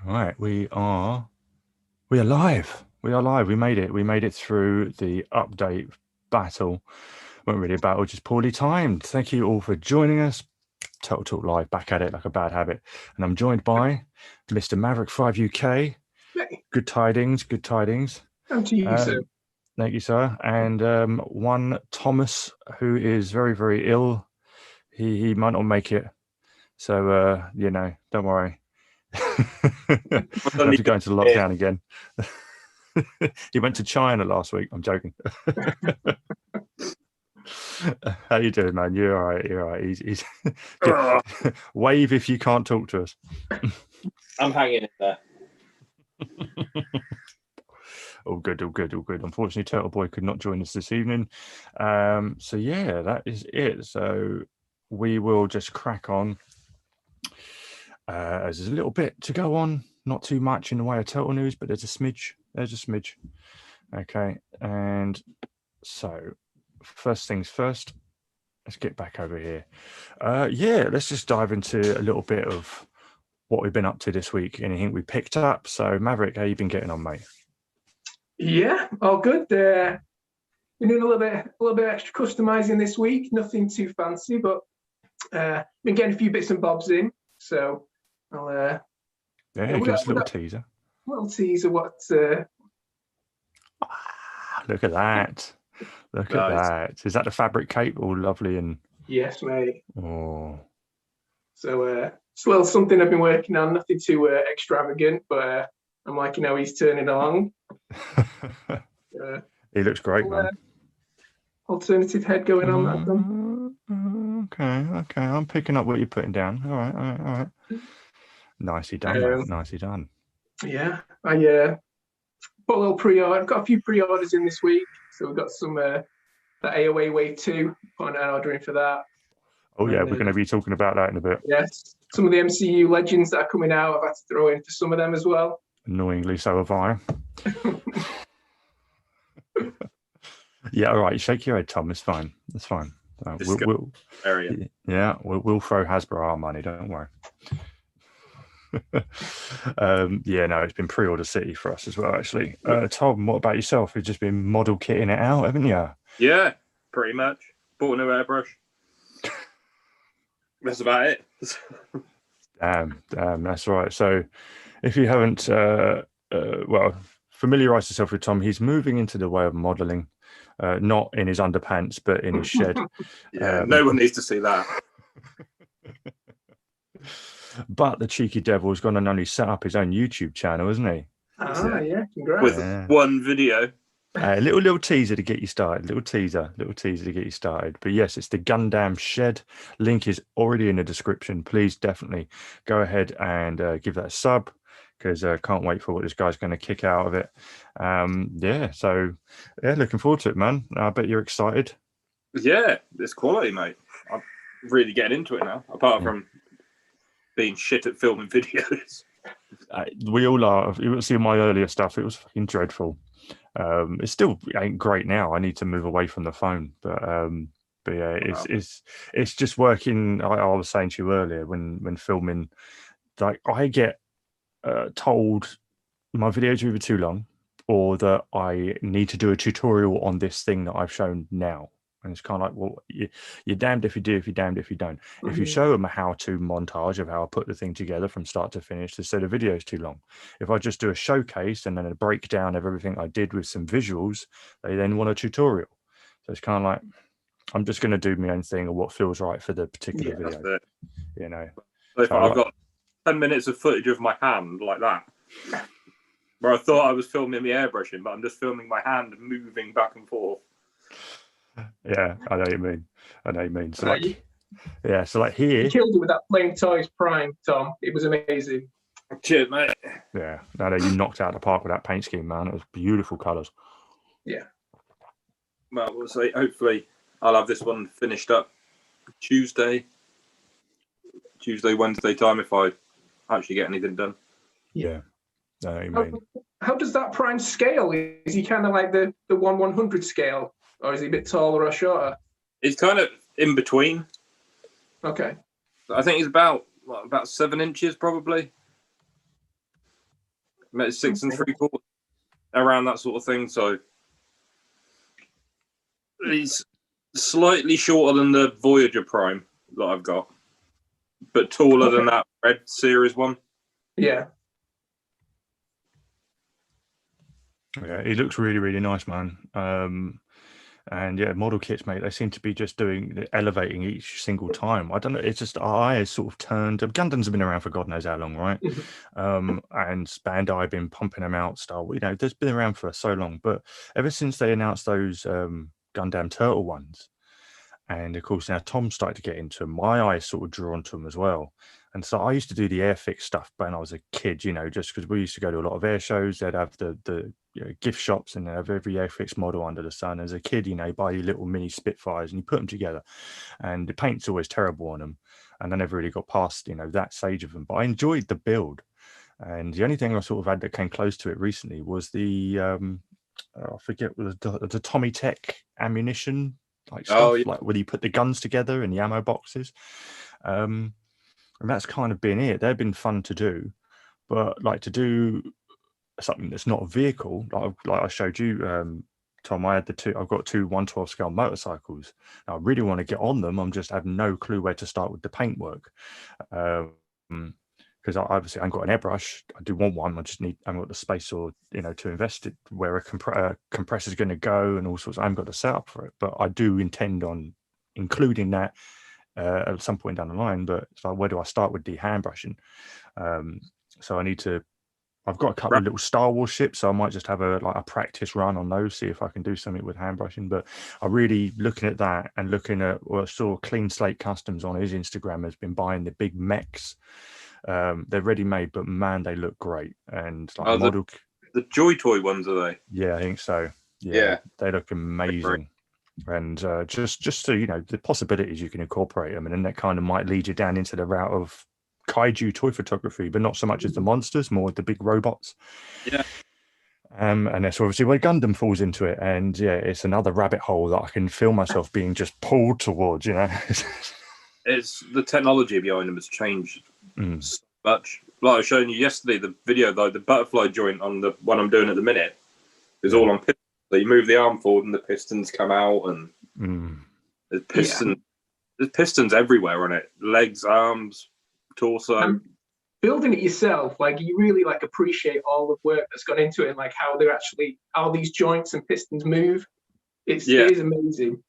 Right, we are live. We are live. We made it. We made it through the update battle. Wasn't really a battle, just poorly timed. Thank you all for joining us. Total Talk Live, back at it like a bad habit. And I'm joined by Mr. Marverick5uk. Hey, Good tidings, good tidings. come to you, sir. Thank you, sir. And one Thomas, who is very, very ill. He might not make it. So, don't worry. Have to go into lockdown again. He went to China last week. I'm joking. How you doing, man? You're all right. You're all right. He's wave if you can't talk to us. I'm hanging in there. All good. Unfortunately, Turtle Boy could not join us this evening. So yeah, that is it. So we will just crack on. As there's a little bit to go on, not too much in the way of Turtle news, but there's a smidge. Okay, and so first things first, let's get back over here. Let's just dive into a little bit of what we've been up to this week. Anything we picked up. So Maverick, how you been getting on, mate? Yeah, all good. Been doing a little bit extra customizing this week. Nothing too fancy, but been getting a few bits and bobs in. So I'll give us a little teaser. Little teaser. What? Look at that! Look at that! Is that the fabric cape? All lovely and. Yes, mate. Oh. So it's a little something I've been working on. Nothing too extravagant, but I'm liking how he's turning along. He looks great, man. Alternative head going on that. Okay. I'm picking up what you're putting down. All right. Nicely done, mate. Nicely done. Yeah, I put a little pre-order. I've got a few pre-orders in this week, so we've got some that AOA Wave 2. Putting an order in for that. Oh yeah, we're going to be talking about that in a bit. Yes, some of the MCU legends that are coming out, I've had to throw in for some of them as well. Annoyingly, so have I. Yeah, all right. Shake your head, Tom. It's fine. It's fine. We'll throw Hasbro our money. Don't worry. It's been pre-order city for us as well, actually. Tom, what about yourself? You've just been model kitting it out, haven't you? Yeah, pretty much. Bought a new airbrush. That's about it. Damn, that's right. So if you haven't familiarize yourself with Tom, he's moving into the way of modeling, not in his underpants but in his shed. No one needs to see that. But the cheeky devil's gone and only set up his own YouTube channel, isn't he? Yeah, congrats. With one video. A little teaser to get you started. Little teaser to get you started. But yes, it's the Gundam Shed. Link is already in the description. Please definitely go ahead and give that a sub, because I can't wait for what this guy's going to kick out of it. Looking forward to it, man. I bet you're excited. Yeah, it's quality, mate. I'm really getting into it now, apart from being shit at filming videos. We all are. You see my earlier stuff, it was fucking dreadful. It still ain't great now. I need to move away from the phone, but yeah, it's just working. I was saying to you earlier when filming, like I get told my videos are either too long or that I need to do a tutorial on this thing that I've shown now. And it's kind of like, well, you're damned if you do, if you're damned if you don't. Mm-hmm. If you show them a how-to montage of how I put the thing together from start to finish, they say the video is too long. If I just do a showcase and then a breakdown of everything I did with some visuals, they then want a tutorial. So it's kind of like, I'm just going to do my own thing or what feels right for the particular video. That's it. You know. So I've got 10 minutes of footage of my hand like that, where I thought I was filming the airbrushing, but I'm just filming my hand moving back and forth. Yeah, I know what you mean. So so like here, you killed it with that Flame Toys Prime, Tom. It was amazing. Cheers, mate. Yeah, no, you knocked out the park with that paint scheme, man. It was beautiful colours. Yeah. Well, we'll see. Hopefully, I'll have this one finished up Tuesday, Wednesday time if I actually get anything done. Yeah. I know what you mean. How does that Prime scale? Is he kind of like the 1/100 scale? Or is he a bit taller or shorter? It's kind of in between. Okay. I think he's about 7 inches, probably. It's 6 3/4, around that sort of thing. So it's slightly shorter than the Voyager Prime that I've got, but taller than that Red Series one. Yeah. Yeah, it looks really, really nice, man. And yeah, model kits, mate, they seem to be just elevating each single time. I don't know, it's just our eye has sort of turned. Gundams have been around for God knows how long, right? And Bandai have been pumping them out. There's been around for so long, but ever since they announced those Gundam Turtle ones, and of course now Tom started to get into them, my eyes sort of drawn to them as well. And so I used to do the Airfix stuff when I was a kid, just because we used to go to a lot of air shows. They'd have the gift shops, and they have every Airfix model under the sun. As a kid, you buy your little mini Spitfires and you put them together, and the paint's always terrible on them. And I never really got past, that stage of them. But I enjoyed the build. And the only thing I sort of had that came close to it recently was the, I forget, the Tommy Tech ammunition stuff, like where you put the guns together in the ammo boxes. And that's kind of been it. They've been fun to do, but to do something that's not a vehicle, like I showed you, Tom, I've got two 1/12 scale motorcycles. Now, I really want to get on them. I'm just have no clue where to start with the paintwork. Because obviously I haven't got an airbrush. I do want one. I haven't got the space or to invest it where a compressor is going to go and all sorts. I haven't got the setup for it, but I do intend on including that at some point down the line. But it's like, where do I start with the hand brushing? So I need to. I've got a couple of little Star Wars ships, so I might just have a practice run on those, see if I can do something with hand brushing. But I'm really looking at that and looking at I saw Clean Slate Customs on his Instagram has been buying the big mechs. They're ready made, but man, they look great. And the Joy Toy ones, are they? Yeah, I think so. Yeah. They look amazing. And just so the possibilities you can incorporate them, and then that kind of might lead you down into the route of kaiju toy photography, but not so much as the monsters, more the big robots. Yeah. And that's obviously where Gundam falls into it. And yeah, it's another rabbit hole that I can feel myself being just pulled towards. It's the technology behind them has changed so much. Like I was showing you yesterday, the video, though, the butterfly joint on the one I'm doing at the minute is all on pistons. So you move the arm forward and the pistons come out, and there's pistons. There's pistons everywhere on it. Legs, arms, torso. Building it yourself, you really appreciate all the work that's gone into it, and how these joints and pistons move. It is amazing.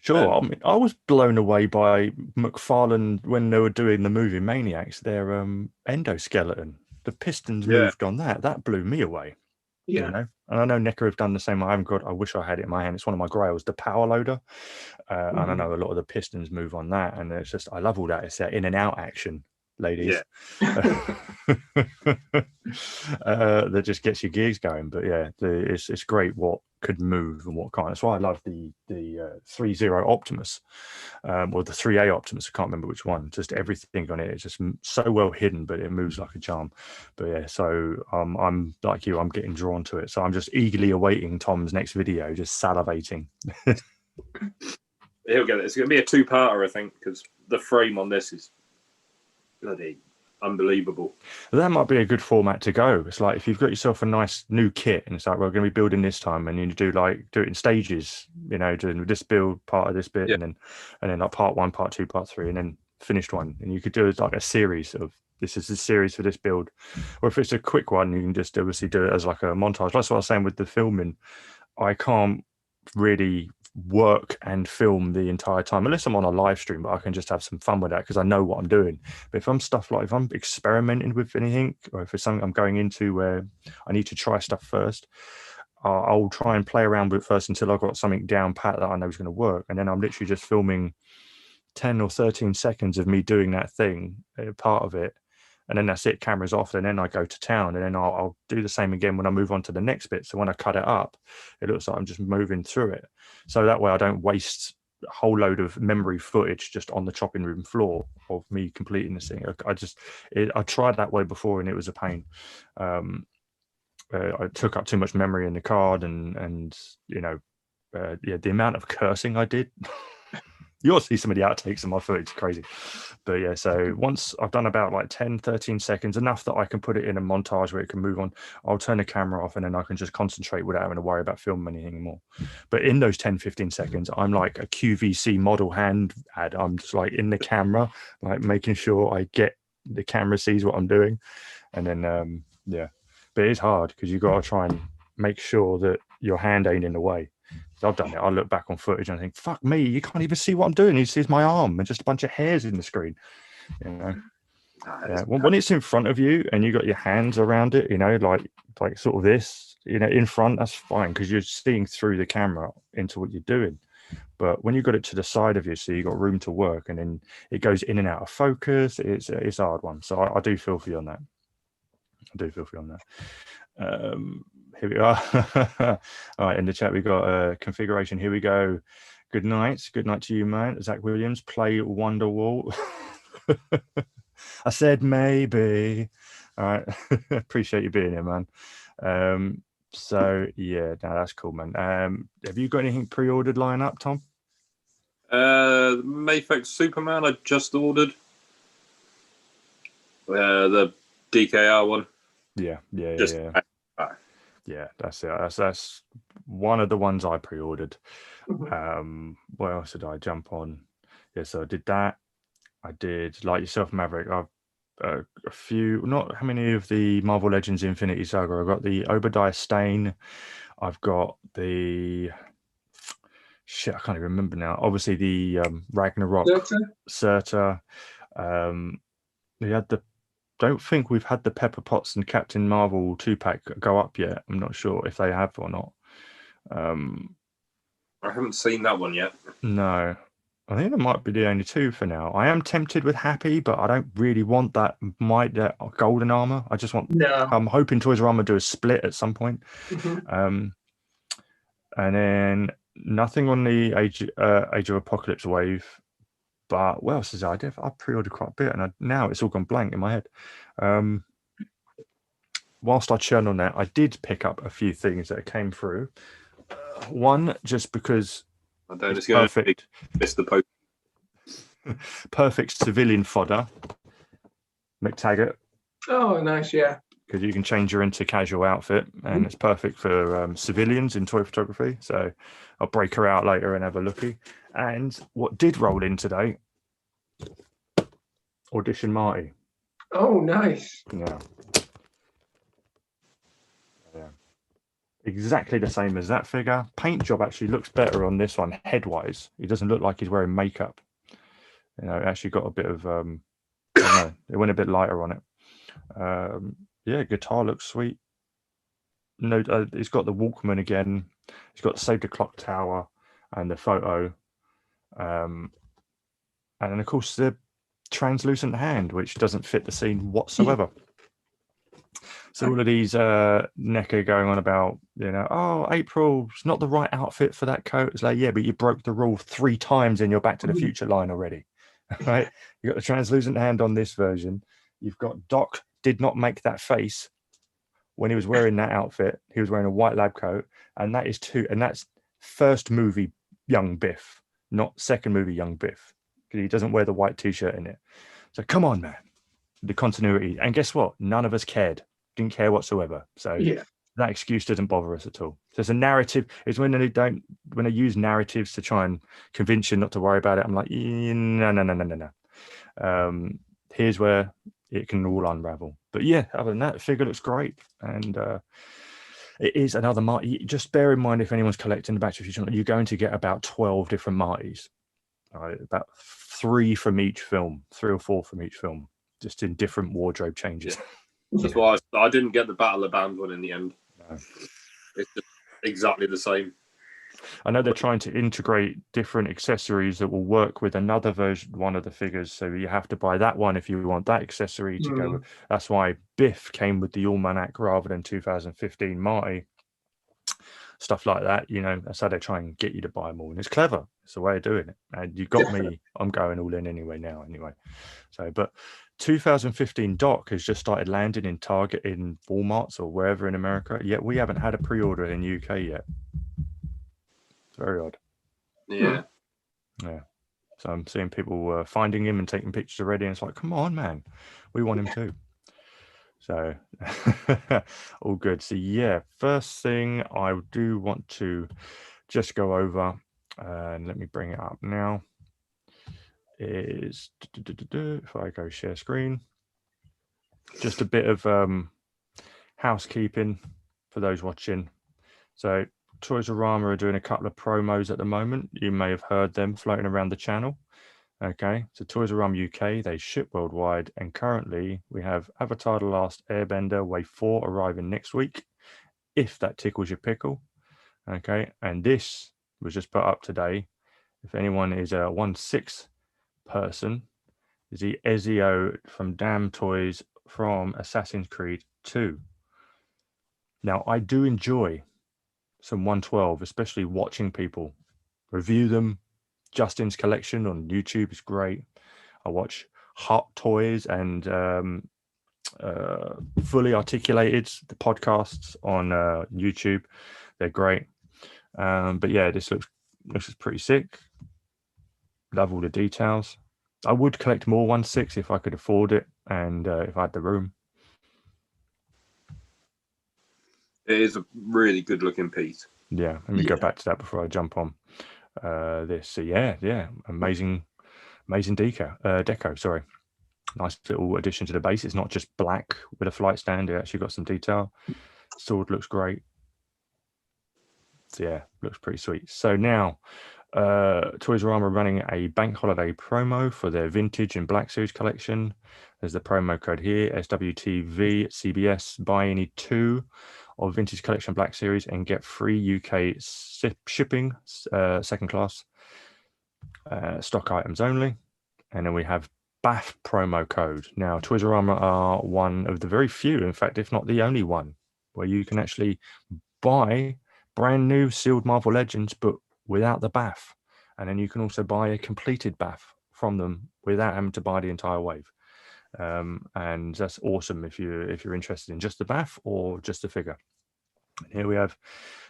Sure. I mean, I was blown away by McFarlane when they were doing the movie Maniacs, their endoskeleton. The pistons moved on that. That blew me away. Yeah. And I know NECA have done the same. I wish I had it in my hand. It's one of my grails, the power loader. And I know a lot of the pistons move on that. And it's just, I love all that. It's that in and out action, ladies. Yeah. That just gets your gears going. But yeah, it's great what could move and what can't. That's why I love the 3.0 Optimus, or the 3A Optimus. I can't remember which one. Just everything on it. It's just so well hidden, but it moves like a charm. But yeah, so I'm like you. I'm getting drawn to it. So I'm just eagerly awaiting Tom's next video, just salivating. He'll get it. It's going to be a 2-parter, I think, because the frame on this is bloody unbelievable. That might be a good format to go. It's like if you've got yourself a nice new kit and it's like, we're going to be building this time, and you do it in stages, doing this build, part of this bit, and then like part 1, part 2, part 3, and then finished one. And you could do it like a series of, this is the series for this build. Or if it's a quick one, you can just obviously do it as like a montage. That's what I was saying with the filming. I can't really work and film the entire time unless I'm on a live stream, but I can just have some fun with that because I know what I'm doing. But if I'm experimenting with anything, or if it's something I'm going into where I need to try stuff first, I'll try and play around with it first until I've got something down pat that I know is going to work, and then I'm literally just filming 10 or 13 seconds of me doing that thing, part of it, and then that's it, cameras off, and then I go to town, and then I'll do the same again when I move on to the next bit. So when I cut it up, it looks like I'm just moving through it. So that way I don't waste a whole load of memory footage just on the chopping room floor of me completing this thing. I tried that way before and it was a pain. I took up too much memory in the card, and the amount of cursing I did. You'll see some of the outtakes of my footage, crazy. But yeah, so once I've done about like 10, 13 seconds, enough that I can put it in a montage where it can move on, I'll turn the camera off and then I can just concentrate without having to worry about filming anything anymore. But in those 10, 15 seconds, I'm like a QVC model hand ad. I'm just like in the camera, like making sure I get the camera sees what I'm doing. And then, yeah, but it is hard because you've got to try and make sure that your hand ain't in the way. I've done it. I look back on footage and I think, fuck me, you can't even see what I'm doing. You see my arm and just a bunch of hairs in the screen. You know, yeah. When it's in front of you and you got your hands around it, you know, like sort of this, you know, in front, that's fine because you're seeing through the camera into what you're doing. But when you got it to the side of you, so you got room to work, and then it goes in and out of focus. It's a hard one. So I do feel for you on that. Here we are. All right, in the chat we got configuration. Here we go. Good night to you, man. Zach Williams, play Wonderwall. I said maybe. All right. Appreciate you being here, man. So yeah, no, that's cool, man. Have you got anything pre-ordered line up, Tom? Mayfix Superman I just ordered. The DKR one. Yeah. Yeah, that's it. That's one of the ones I pre-ordered. What else did I jump on? Yeah, so I did that. I did, like yourself, Maverick. I've a few, not how many of the Marvel Legends Infinity Saga. I've got the Obadiah Stane. I've got the shit. I can't even remember now. Obviously, the Ragnarok Surtur. We had the. Don't think we've had the Pepper Potts and Captain Marvel 2-pack go up yet. I'm not sure if they have or not. I haven't seen that one yet. No, I think it might be the only two for now. I am tempted with Happy, but I don't really want that golden armor. I just want. No. I'm hoping Toys R Us do a split at some point. And then nothing on the Age of Apocalypse wave. But what else is I did? I pre-ordered quite a bit, and now it's all gone blank in my head. Whilst I churn on that, I did pick up a few things that came through. One, just because it's perfect. Miss the post. Perfect civilian fodder. McTaggart. Oh, nice, yeah. Because you can change her into casual outfit, and it's perfect for civilians in toy photography. So I'll break her out later and have a looky. And what did roll in today? Audition Marty. Oh, nice. Yeah. Exactly the same as that figure. Paint job actually looks better on this one head-wise. He doesn't look like he's wearing makeup. You know, it actually got a bit of, I don't know, it went a bit lighter on it. Yeah, guitar looks sweet. No, it's got the Walkman again. It's got the Save the Clock Tower and the photo. And then, of course, the translucent hand, which doesn't fit the scene whatsoever. So all of these NECA going on about, you know, oh, April, it's not the right outfit for that coat. It's like, yeah, but you broke the rule 3 times in your Back to the Future line already, right? You got the translucent hand on this version. You've got Doc did not make that face when he was wearing that outfit. He was wearing a white lab coat, and that's first movie Young Biff, not second movie Young Biff, because he doesn't wear the white T-shirt in it. So come on, man, the continuity. And guess what? None of us cared. Didn't care whatsoever. So yeah, that excuse doesn't bother us at all. There's a narrative. It's when they use narratives to try and convince you not to worry about it. I'm like, no. Here's where it can all unravel. But yeah, other than that, the figure looks great, and it is another Marty. Just bear in mind, if anyone's collecting the Back to the Future, you're going to get about 12 different Martys. Right, about 3 from each film, 3 or 4 from each film, just in different wardrobe changes. Yeah. That's why I didn't get the Battle of Bands one in the end. No. It's just exactly the same. I know they're trying to integrate different accessories that will work with another version, one of the figures. So you have to buy that one if you want that accessory to go with. That's why Biff came with the Almanac rather than 2015 Marty. Stuff like that, you know, that's how they try and get you to buy more. And it's clever. It's the way of doing it. And you got me. I'm going all in anyway. So, but 2015 Doc has just started landing in Target, in Walmarts or wherever in America. Yet we haven't had a pre-order in UK yet. It's very odd. Yeah. Yeah. So I'm seeing people finding him and taking pictures already. And it's like, come on, man, we want him too. So all good. So yeah, first thing I do want to just go over, and let me bring it up now, is if I go share screen, just a bit of housekeeping for those watching. So Toys R Us are doing a couple of promos at the moment. You may have heard them floating around the channel. Okay, so Toys R Us UK, they ship worldwide, and currently we have Avatar: The Last Airbender Wave 4 arriving next week, if that tickles your pickle. Okay, and this was just put up today. If anyone is a 1/6 person, is the Ezio from Damn Toys from Assassin's Creed 2. Now, I do enjoy some 112, especially watching people review them. Justin's collection on YouTube is great. I watch Hot Toys and Fully Articulated, the podcasts on YouTube. They're great. But yeah, this looks pretty sick. Love all the details. I would collect more 1/6 if I could afford it and if I had the room. It is a really good looking piece. Yeah, let me go back to that before I jump on this. So yeah, amazing deco. Sorry, nice little addition to the base. It's not just black with a flight stand. It actually got some detail. Sword looks great. So yeah, looks pretty sweet. So now Toys R Us are running a bank holiday promo for their vintage and Black Series collection. There's the promo code here, SWTV CBS. Buy any 2 of vintage collection Black Series and get free UK shipping, second class, stock items only. And then we have BAF promo code. Now, Toys R Us are one of the very few, in fact, if not the only one, where you can actually buy brand new sealed Marvel Legends, but without the BAF. And then you can also buy a completed BAF from them without having to buy the entire wave. And that's awesome if you're interested in just the BAF or just the figure. Here we have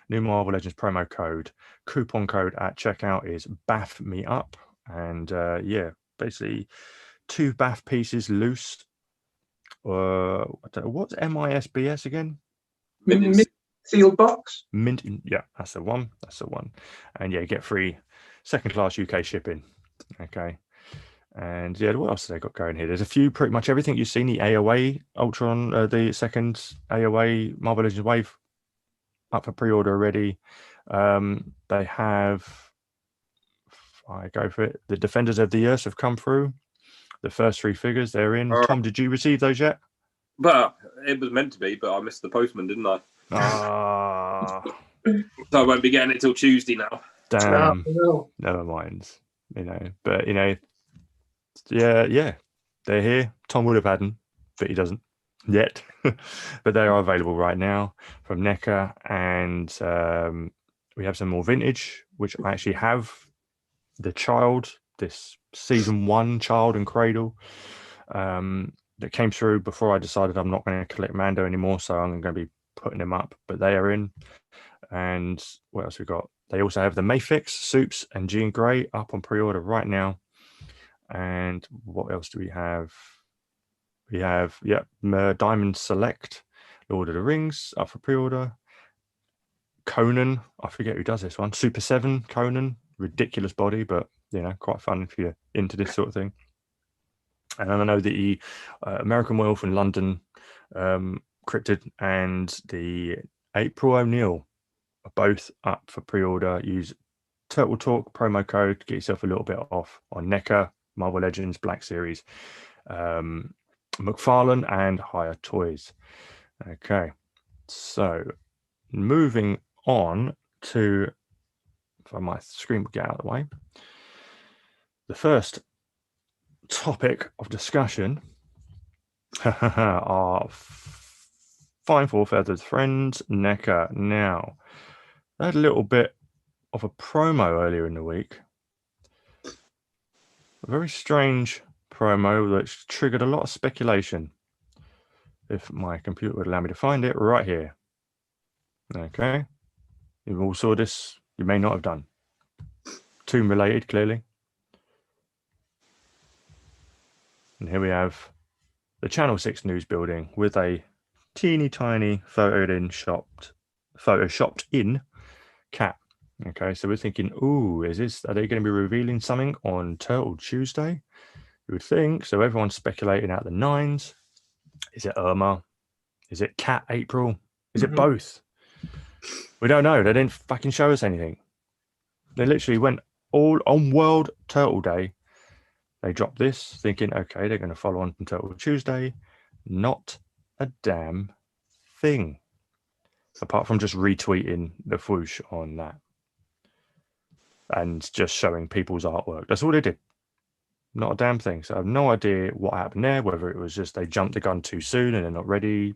new Marvel Legends promo code. Coupon code at checkout is BAF me up. And yeah, basically 2 BAF pieces loose. What's MISBS again? Sealed box. Mint, yeah, that's the one. And yeah, get free second class UK shipping. Okay. And yeah, what else have they got going here? There's a few, pretty much everything you've seen. The AOA Ultron, the second AOA Marvel Legends Wave up for pre-order already. They have, I go for it, the Defenders of the Earth have come through. The first 3 figures they're in. Tom, did you receive those yet? But it was meant to be, but I missed the postman, didn't I? So I won't be getting it till Tuesday now. Damn. No. Never mind. But yeah, they're here. Tom would have had them, but he doesn't yet. But they are available right now from NECA, and we have some more vintage, which I actually have the Child, this season 1 Child and Cradle, that came through before I decided I'm not going to collect Mando anymore, so I'm going to be putting them up. But they are in. And what else we got? They also have the Mayfix, Soups, and Jean Grey up on pre-order right now. And what else do we have? We have, Diamond Select, Lord of the Rings up for pre-order. Conan, I forget who does this one. Super 7 Conan, ridiculous body, but quite fun if you're into this sort of thing. And I know the American Wolf in London Cryptid and the April O'Neil are both up for pre-order. Use Turtle Talk promo code, get yourself a little bit off on NECA, Marvel Legends, Black Series, McFarlane, and Higher Toys. Okay, so moving on to, if my screen would get out of the way, the first topic of discussion are Fine Four Feathers friends, NECA. Now, I had a little bit of a promo earlier in the week. A very strange promo which triggered a lot of speculation. If my computer would allow me to find it, right here. Okay. You all saw this. You may not have done. Tomb related, clearly. And here we have the Channel 6 news building with a teeny tiny photoshopped in cat. Okay, so we're thinking, ooh, are they going to be revealing something on Turtle Tuesday? You would think. So everyone's speculating out the nines. Is it Irma? Is it Cat April? Is it both? We don't know. They didn't fucking show us anything. They literally went all on World Turtle Day. They dropped this, thinking, okay, they're going to follow on from Turtle Tuesday. Not a damn thing. Apart from just retweeting the whoosh on that. And just showing people's artwork. That's all they did. Not a damn thing. So I have no idea what happened there, whether it was just they jumped the gun too soon and they're not ready.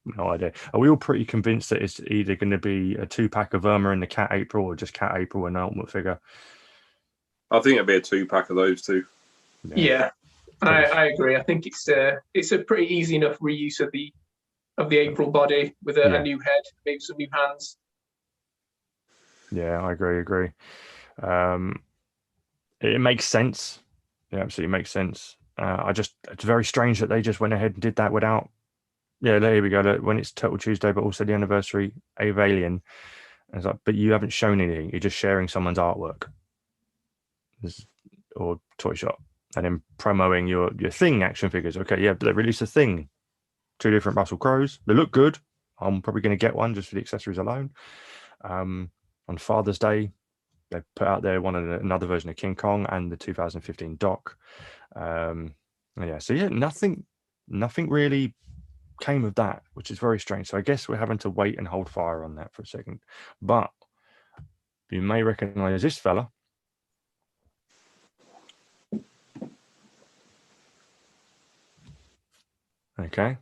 No idea. Are we all pretty convinced that it's either going to be a 2-pack of Irma and the Cat April or just Cat April and an Ultimate figure? I think it'd be a 2-pack of those two. Yeah, I agree. I think it's a pretty easy enough reuse of the April body with a new head, maybe some new hands. Yeah, I agree. It makes sense. It absolutely makes sense. It's very strange that they just went ahead and did that without. Yeah, there we go. When it's Turtle Tuesday, but also the anniversary of Alien. And it's like, but you haven't shown anything. You're just sharing someone's artwork or toy shop, and then promoting your Thing action figures. Okay, yeah, but they released a Thing, 2 different Russell Crowes. They look good. I'm probably going to get one just for the accessories alone. On Father's Day, they put out there another version of King Kong and the 2015 Doc. Nothing really came of that, which is very strange. So I guess we're having to wait and hold fire on that for a second. But you may recognize this fella. Okay,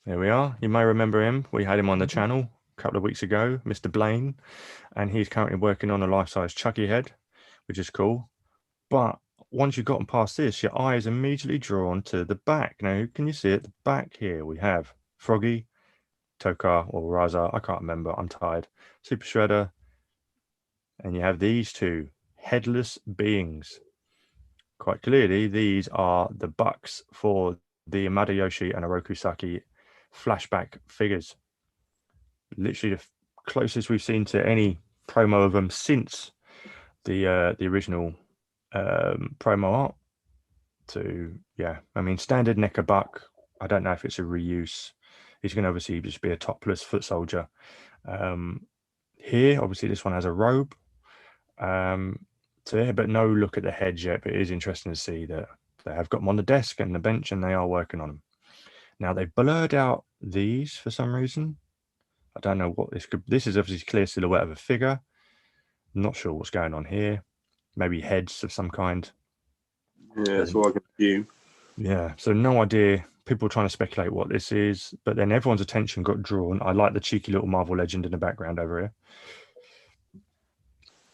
there we are. You may remember him. We had him on the channel a couple of weeks ago, Mr. Blaine, and he's currently working on a life-size Chucky head, which is cool. But once you've gotten past this, your eye is immediately drawn to the back. Now, can you see it? The back here, we have Froggy, Tokar, or Raza, I can't remember, I'm tired, Super Shredder, and you have these two headless beings. Quite clearly, these are the bucks for the Amada Yoshi and Oroku Saki flashback figures. Literally the closest we've seen to any promo of them since the original promo art. Standard NECA buck. I don't know if it's a reuse. He's going to obviously just be a topless foot soldier. Here, obviously, this one has a robe. But no look at the heads yet. But it is interesting to see that they have got them on the desk and the bench, and they are working on them. Now they blurred out these for some reason. I don't know what this could. This is obviously clear silhouette of a figure. I'm not sure what's going on here. Maybe heads of some kind. Yeah, that's what I can assume. Yeah, so no idea. People are trying to speculate what this is, but then everyone's attention got drawn. I like the cheeky little Marvel legend in the background over here.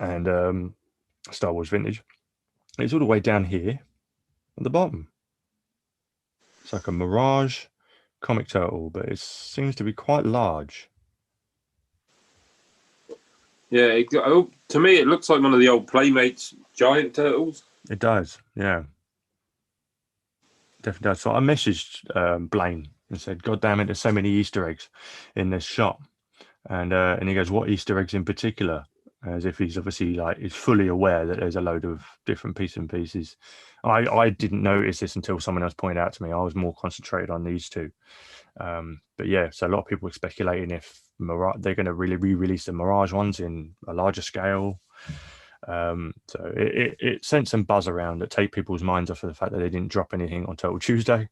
And Star Wars Vintage. It's all the way down here at the bottom. It's like a Mirage comic turtle, but it seems to be quite large. Yeah, to me, it looks like one of the old Playmates giant turtles. It does, yeah. Definitely does. So I messaged Blaine and said, God damn it, there's so many Easter eggs in this shop. And he goes, what Easter eggs in particular? As if he's obviously is fully aware that there's a load of different pieces. I didn't notice this until someone else pointed out to me. I was more concentrated on these two. But yeah, so a lot of people are speculating if they're going to really re-release the Mirage ones in a larger scale. So it sent some buzz around that take people's minds off of the fact that they didn't drop anything on Total Tuesday.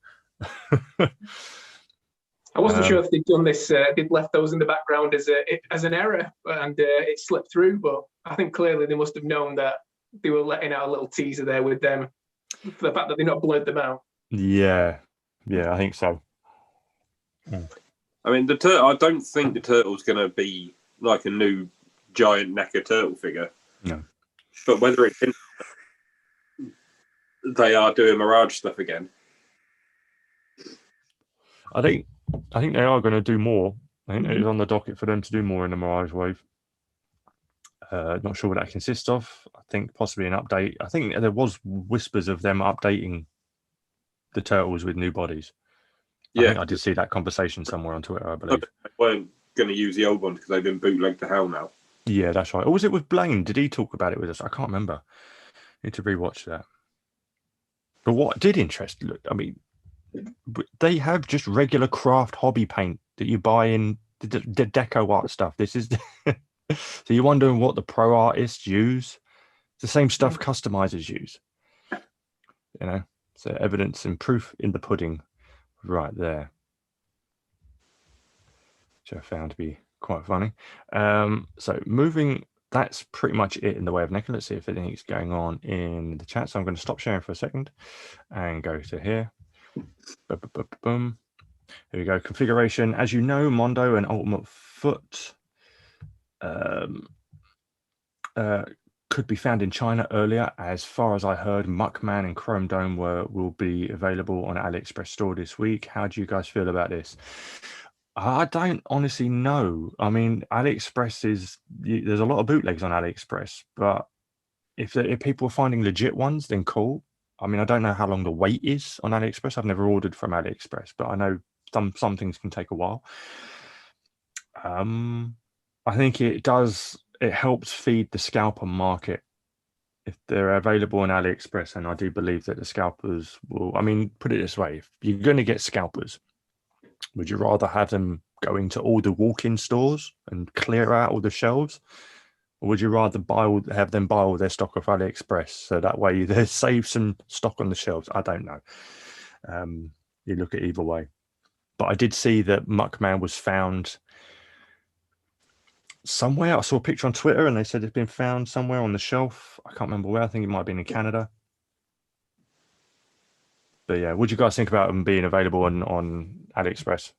I wasn't sure if they'd done this. They'd left those in the background as an error, and it slipped through. But I think clearly they must have known that they were letting out a little teaser there with them for the fact that they not blurred them out. Yeah, I think so. I mean, I don't think the turtle's going to be like a new giant NECA turtle figure. No. But whether they are doing Mirage stuff again. I think they are going to do more. I think it's on the docket for them to do more in the Mirage wave. Not sure what that consists of. I think possibly an update. I think there was whispers of them updating the turtles with new bodies. Yeah, I think I did see that conversation somewhere on Twitter, I believe. They weren't going to use the old ones because they've been bootlegged to hell now. Yeah, that's right. Or was it with Blaine? Did he talk about it with us? I can't remember. Need to rewatch that. But what did interest? Look, I mean, they have just regular craft hobby paint that you buy in the deco art stuff. This is so you're wondering what the pro artists use. It's the same stuff customizers use. You know, so evidence and proof in the pudding, right there. Which I found to be quite funny. So moving, that's pretty much it in the way of Nick. Let's see if anything's going on in the chat. So I'm going to stop sharing for a second and go to here. Boom. Here we go. Configuration. As you know, Mondo and Ultimate Foot could be found in China earlier. As far as I heard, Muckman and Chrome Dome will be available on AliExpress store this week. How do you guys feel about this? I don't honestly know. I mean, AliExpress there's a lot of bootlegs on AliExpress, but if people are finding legit ones, then cool. I mean, I don't know how long the wait is on AliExpress. I've never ordered from AliExpress, but I know some things can take a while. I think it helps feed the scalper market if they're available on AliExpress, and I do believe that the scalpers will. I mean, put it this way: if you're going to get scalpers, would you rather have them go into all the walk-in stores and clear out all the shelves, or would you rather have them buy all their stock off AliExpress so that way they save some stock on the shelves? I don't know. You look at either way. But I did see that Muckman was found somewhere. I saw a picture on Twitter and they said it's been found somewhere on the shelf. I can't remember where. I think it might have been in Canada. But yeah, what do you guys think about them being available on AliExpress?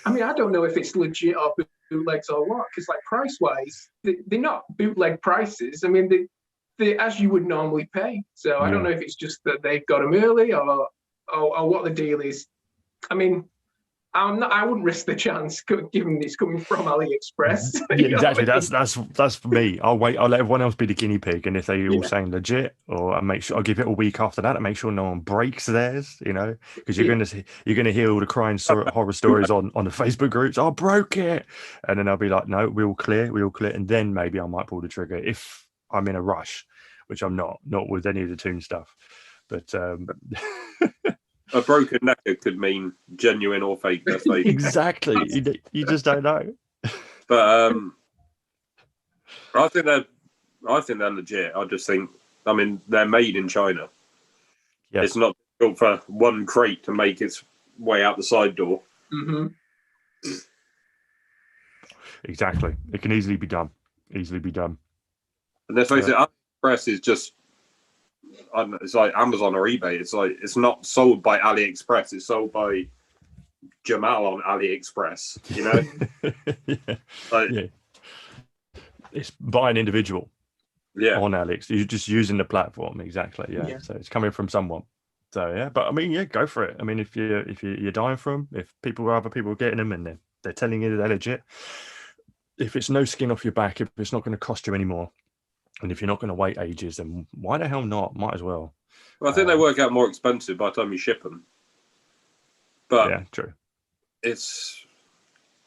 I mean, I don't know if it's legit or bootlegs or what, because like price-wise, they're not bootleg prices. I mean, they as you would normally pay. So I don't know if it's just that they've got them early or what the deal is. I mean, I wouldn't risk the chance given it's coming from AliExpress. Yeah, exactly. That's for me. I'll wait. I'll let everyone else be the guinea pig, and if they all saying legit, or I make sure I'll give it a week after that and make sure no one breaks theirs. You know, because you're gonna hear all the crying horror stories on the Facebook groups. I broke it, and then I'll be like, no, we all clear, and then maybe I might pull the trigger if I'm in a rush, which I'm not with any of the Toon stuff, but. A broken necker could mean genuine or fake. Exactly. You just don't know. But I think they're legit. I just think, I mean, they're made in China. Yes. It's not difficult for one crate to make its way out the side door. Mm-hmm. Exactly. It can easily be done. And let's face it, AliExpress is just, it's like Amazon or eBay. It's like it's not sold by AliExpress. It's sold by Jamal on AliExpress. You know, it's by an individual. Yeah, on Alex, you're just using the platform. Exactly. Yeah. So it's coming from someone. So yeah, but I mean, go for it. I mean, if you're dying for them, if other people are getting them and they're telling you they're legit, if it's no skin off your back, if it's not going to cost you any more. And if you're not going to wait ages, then why the hell not? Might as well. Well, I think they work out more expensive by the time you ship them. But yeah, true.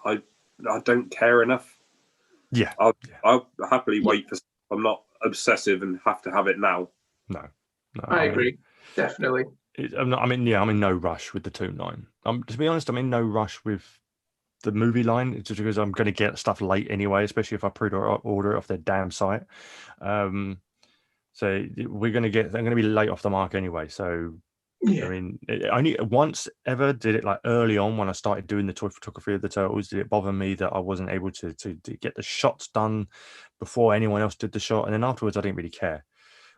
I don't care enough. Yeah, I'll happily wait for. I'm not obsessive and have to have it now. No, I agree. Definitely. I'm in no rush with the Toon line. To be honest, I'm in no rush with the movie line. It's just because I'm going to get stuff late anyway, especially if I pre-order it off their damn site. So they're going to be late off the mark anyway. So I mean, only once ever did it, like early on when I started doing the toy photography of the turtles, did it bother me that I wasn't able to get the shots done before anyone else did the shot, and then afterwards I didn't really care.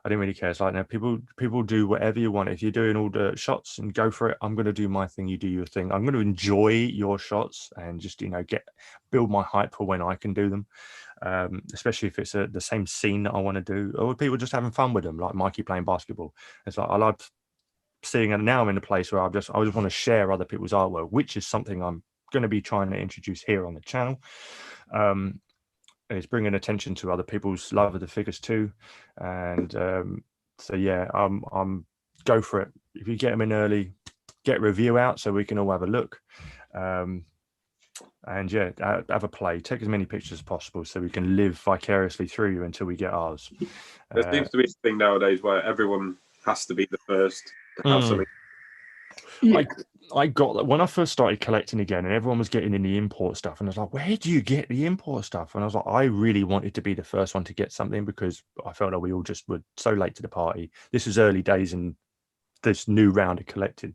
It's like, now people do whatever you want. If you're doing all the shots, and go for it. I'm going to do my thing. You do your thing. I'm going to enjoy your shots and just build my hype for when I can do them. Especially if it's the same scene that I want to do, or people just having fun with them, like Mikey playing basketball. It's like I love seeing it. Now I'm in a place where I just want to share other people's artwork, which is something I'm going to be trying to introduce here on the channel. It's bringing attention to other people's love of the figures too, and so yeah, I'm go for it. If you get them in early, get a review out so we can all have a look. And yeah, have a play, take as many pictures as possible so we can live vicariously through you until we get ours. There seems to be a thing nowadays where everyone has to be the first to have something. Yeah. I got that when I first started collecting again, and everyone was getting in the import stuff, and I was like, where do you get the import stuff? And I was like, I really wanted to be the first one to get something because I felt like we all just were so late to the party. This was early days in this new round of collecting.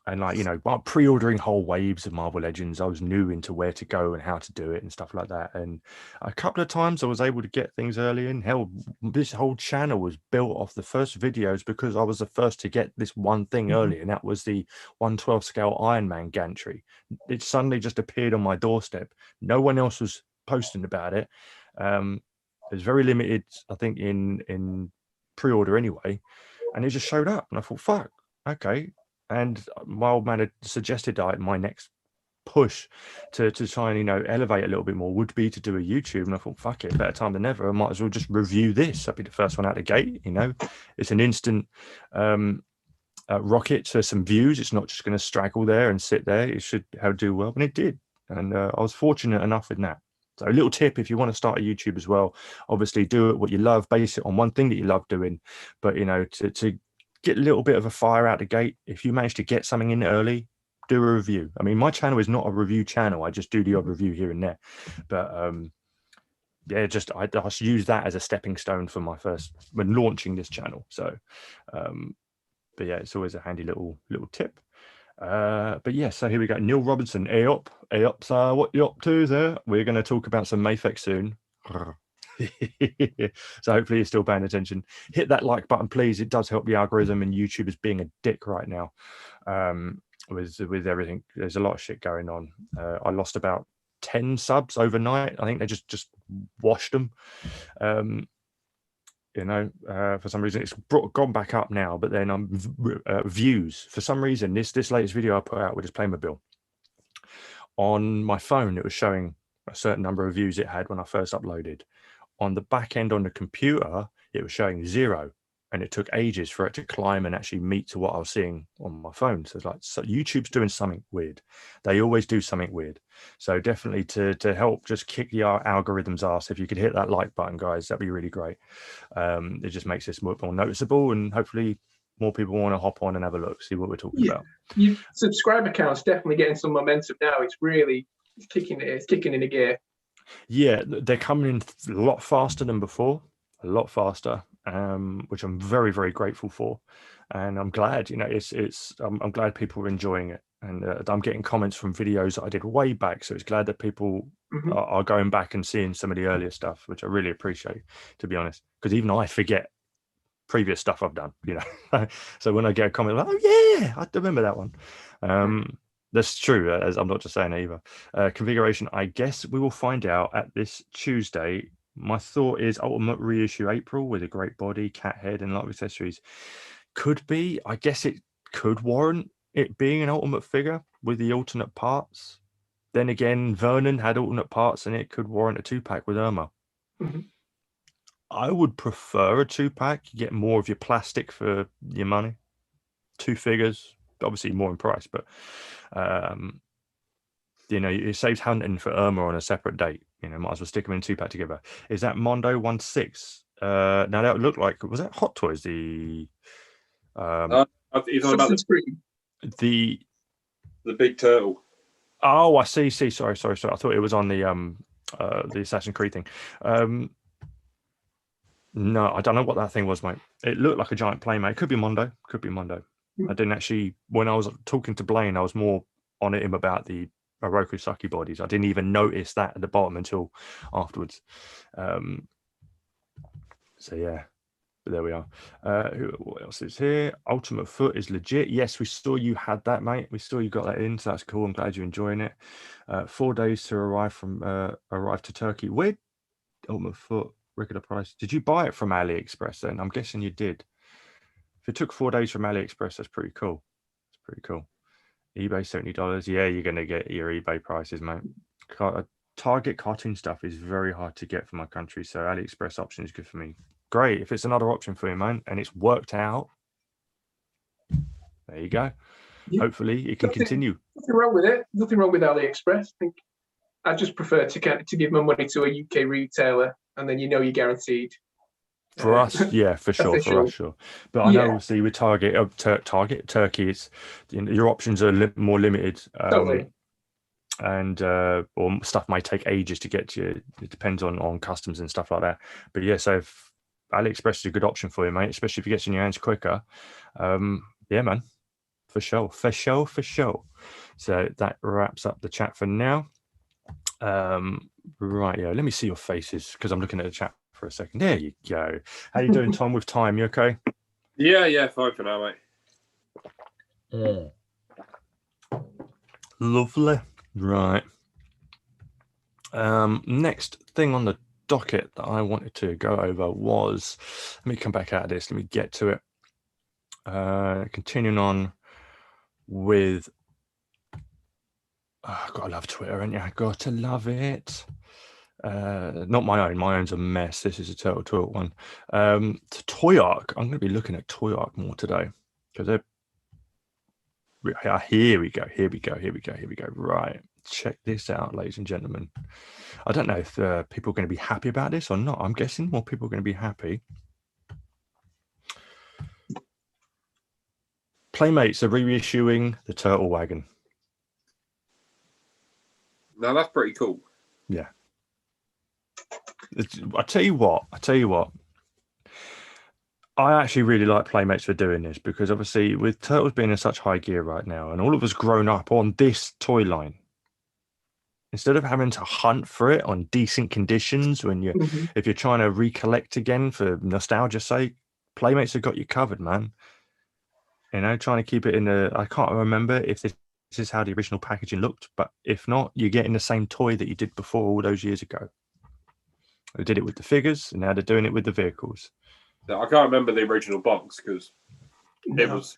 And like, you know, pre-ordering whole waves of Marvel Legends, I was new into where to go and how to do it and stuff like that. And a couple of times I was able to get things early, and hell, this whole channel was built off the first videos because I was the first to get this one thing early, and that was the 1/12 scale Iron Man gantry. It suddenly just appeared on my doorstep. No one else was posting about it. It was very limited, I think, in pre-order anyway, and it just showed up, and I thought, fuck, okay. And my old man had suggested that my next push to try and, you know, elevate a little bit more would be to do a YouTube. And I thought, fuck it, better time than ever. I might as well just review this. I'll be the first one out the gate. You know, it's an instant rocket to some views. It's not just going to straggle there and sit there. It should do well. And it did. And I was fortunate enough in that. So a little tip, if you want to start a YouTube as well, obviously do it what you love, base it on one thing that you love doing. But, you know, to get a little bit of a fire out the gate, if you manage to get something in early, do a review. I mean, my channel is not a review channel. I just do the odd review here and there. But yeah, I just use that as a stepping stone for my first, when launching this channel. So, but yeah, it's always a handy little tip. But yeah, so here we go. Neil Robinson, Ayop, what you up to there? We're going to talk about some Mayfex soon. So hopefully you're still paying attention. Hit that like button, please. It does help the algorithm, and YouTube is being a dick right now with everything. There's a lot of shit going on. I lost about 10 subs overnight. I think they just washed them. You know, for some reason it's gone back up now, but then views, for some reason, this latest video I put out with this Playmobil, on my phone it was showing a certain number of views it had when I first uploaded. On the back end on the computer it was showing 0, and it took ages for it to climb and actually meet to what I was seeing on my phone. So it's like, so YouTube's doing something weird. They always do something weird. So definitely to help just kick the algorithm's ass, if you could hit that like button, guys, that'd be really great. It just makes this more noticeable, and hopefully more people want to hop on and have a look, see what we're talking about. Your subscriber count's definitely getting some momentum now. It's kicking in a gear. Yeah, they're coming in a lot faster than before, a lot faster, which I'm very, very grateful for. And I'm glad, you know, I'm glad people are enjoying it. And I'm getting comments from videos that I did way back. So it's glad that people are going back and seeing some of the earlier stuff, which I really appreciate, to be honest, because even I forget previous stuff I've done, you know. So when I get a comment like, oh yeah, I remember that one. That's true, as I'm not just saying it either. Configuration, I guess we will find out at this Tuesday. My thought is Ultimate reissue April with a great body, cat head, and a lot of accessories. Could be. I guess it could warrant it being an Ultimate figure with the alternate parts. Then again, Vernon had alternate parts, and it could warrant a 2-pack with Irma. I would prefer a 2-pack. You get more of your plastic for your money. 2 figures, obviously more in price, but you know, it saves hunting for Irma on a separate date. You know, might as well stick them in 2-pack together. Is that Mondo 1/6? Now that would look like, was that Hot Toys? The the big turtle. Oh, I see. Sorry. I thought it was on the Assassin's Creed thing. No, I don't know what that thing was, mate. It looked like a giant Playmate. It could be Mondo. I didn't actually, when I was talking to Blaine, I was more on him about the Oroku Saki bodies. I didn't even notice that at the bottom until afterwards. So yeah, but there we are. What else is here? Ultimate Foot is legit. Yes, we saw you had that, mate. We saw you got that in, so that's cool. I'm glad you're enjoying it. 4 days to arrive to Turkey. Where Ultimate Foot, regular price? Did you buy it from AliExpress then? I'm guessing you did. If it took 4 days from AliExpress, that's pretty cool. It's pretty cool. eBay $70. Yeah, you're gonna get your eBay prices, mate. Target cartoon stuff is very hard to get for my country, so AliExpress option is good for me. Great if it's another option for you, man, and it's worked out. there you go. Yeah. Hopefully it can continue. Nothing wrong with it. Nothing wrong with AliExpress. I think I just prefer to give my money to a UK retailer, and then you're guaranteed. For us, yeah, for sure, official. for us, sure. But I know, obviously, with Turkey, it's your options are more limited. Totally. And or stuff might take ages to get to you. It depends on customs and stuff like that. But yeah, so if AliExpress is a good option for you, mate, especially if it gets in your hands quicker. Yeah, man, for sure. So that wraps up the chat for now. Right, yeah, let me see your faces because I'm looking at the chat for a second. There you go. How you doing, Tom, with time? You okay? Yeah, fine for now, mate. Lovely. Right. Next thing on the docket that I wanted to go over was, let me come back out of this. Let me get to it. Continuing on with, gotta love Twitter, ain't you? Gotta love it. Not my own. My own's a mess. This is a Turtle Talk one. To Toy Arc. I'm going to be looking at Toy Arc more today because they're. Here we go. Right. Check this out, ladies and gentlemen. I don't know if people are going to be happy about this or not. I'm guessing more people are going to be happy. Playmates are reissuing the Turtle Wagon. Now that's pretty cool. Yeah. I tell you what. I actually really like Playmates for doing this because obviously with Turtles being in such high gear right now and all of us grown up on this toy line, instead of having to hunt for it on decent conditions when if you're trying to recollect again for nostalgia's sake, Playmates have got you covered, man. Trying to keep it in I can't remember if this is how the original packaging looked, but if not, you're getting the same toy that you did before all those years ago. They did it with the figures and now they're doing it with the vehicles. I can't remember the original box because it was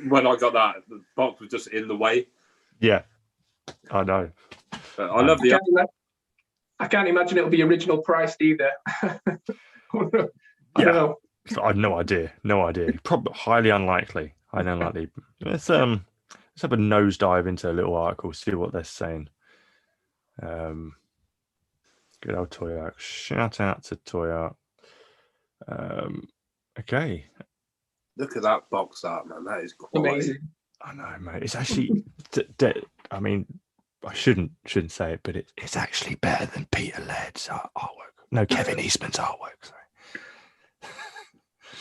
when I got that, the box was just in the way. Yeah, I know. But I love the. I can't imagine it'll be original priced either. I don't know. I have no idea. Probably highly unlikely. Let's have a nosedive into a little article, see what they're saying. Good old Toy Arc. Shout out to Toy Arc. Okay. Look at that box art, man. That is quality. Amazing. I know, mate. It's actually. I mean, I shouldn't say it, but it's actually better than Peter Laird's artwork. No, Kevin Eastman's artwork.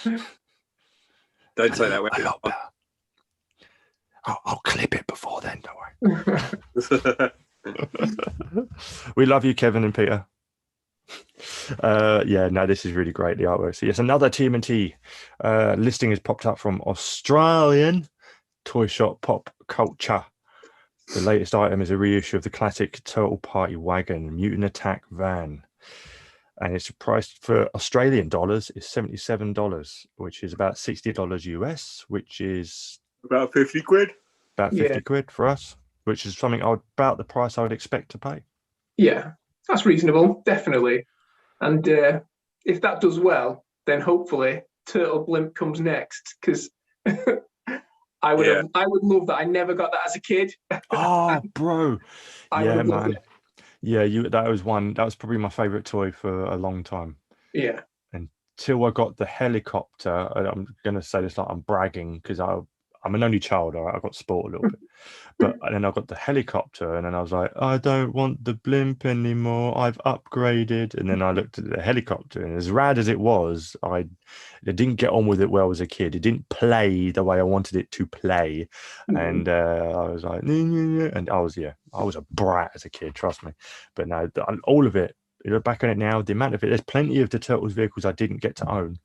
Sorry. Don't say that way. A lot better. I'll clip it before then. Don't worry. We love you, Kevin and Peter. This is really great, the artwork. So yes, another TMNT listing has popped up from Australian toy shop Pop Culture. The latest item is a reissue of the classic Turtle Party Wagon Mutant Attack van, and it's priced for Australian dollars is $77, which is about $60 US, which is about 50 quid. About 50 quid for us, which is something about the price I would expect to pay. Yeah, that's reasonable, definitely. And if that does well, then hopefully Turtle Blimp comes next, because I would love that. I never got that as a kid. Oh, bro. Yeah, man. It. Yeah, that was probably my favorite toy for a long time. Yeah. Until I got the helicopter. I'm gonna say this like I'm bragging because I'm an only child. I got spoiled a little bit. But then I got the helicopter, and then I was like, I don't want the blimp anymore. I've upgraded. And then I looked at the helicopter, and as rad as it was, I didn't get on with it well as a kid. It didn't play the way I wanted it to play. And I was like, and I was a brat as a kid, trust me. But no, all of it, you look back on it now, the amount of it, there's plenty of the Turtles vehicles I didn't get to own.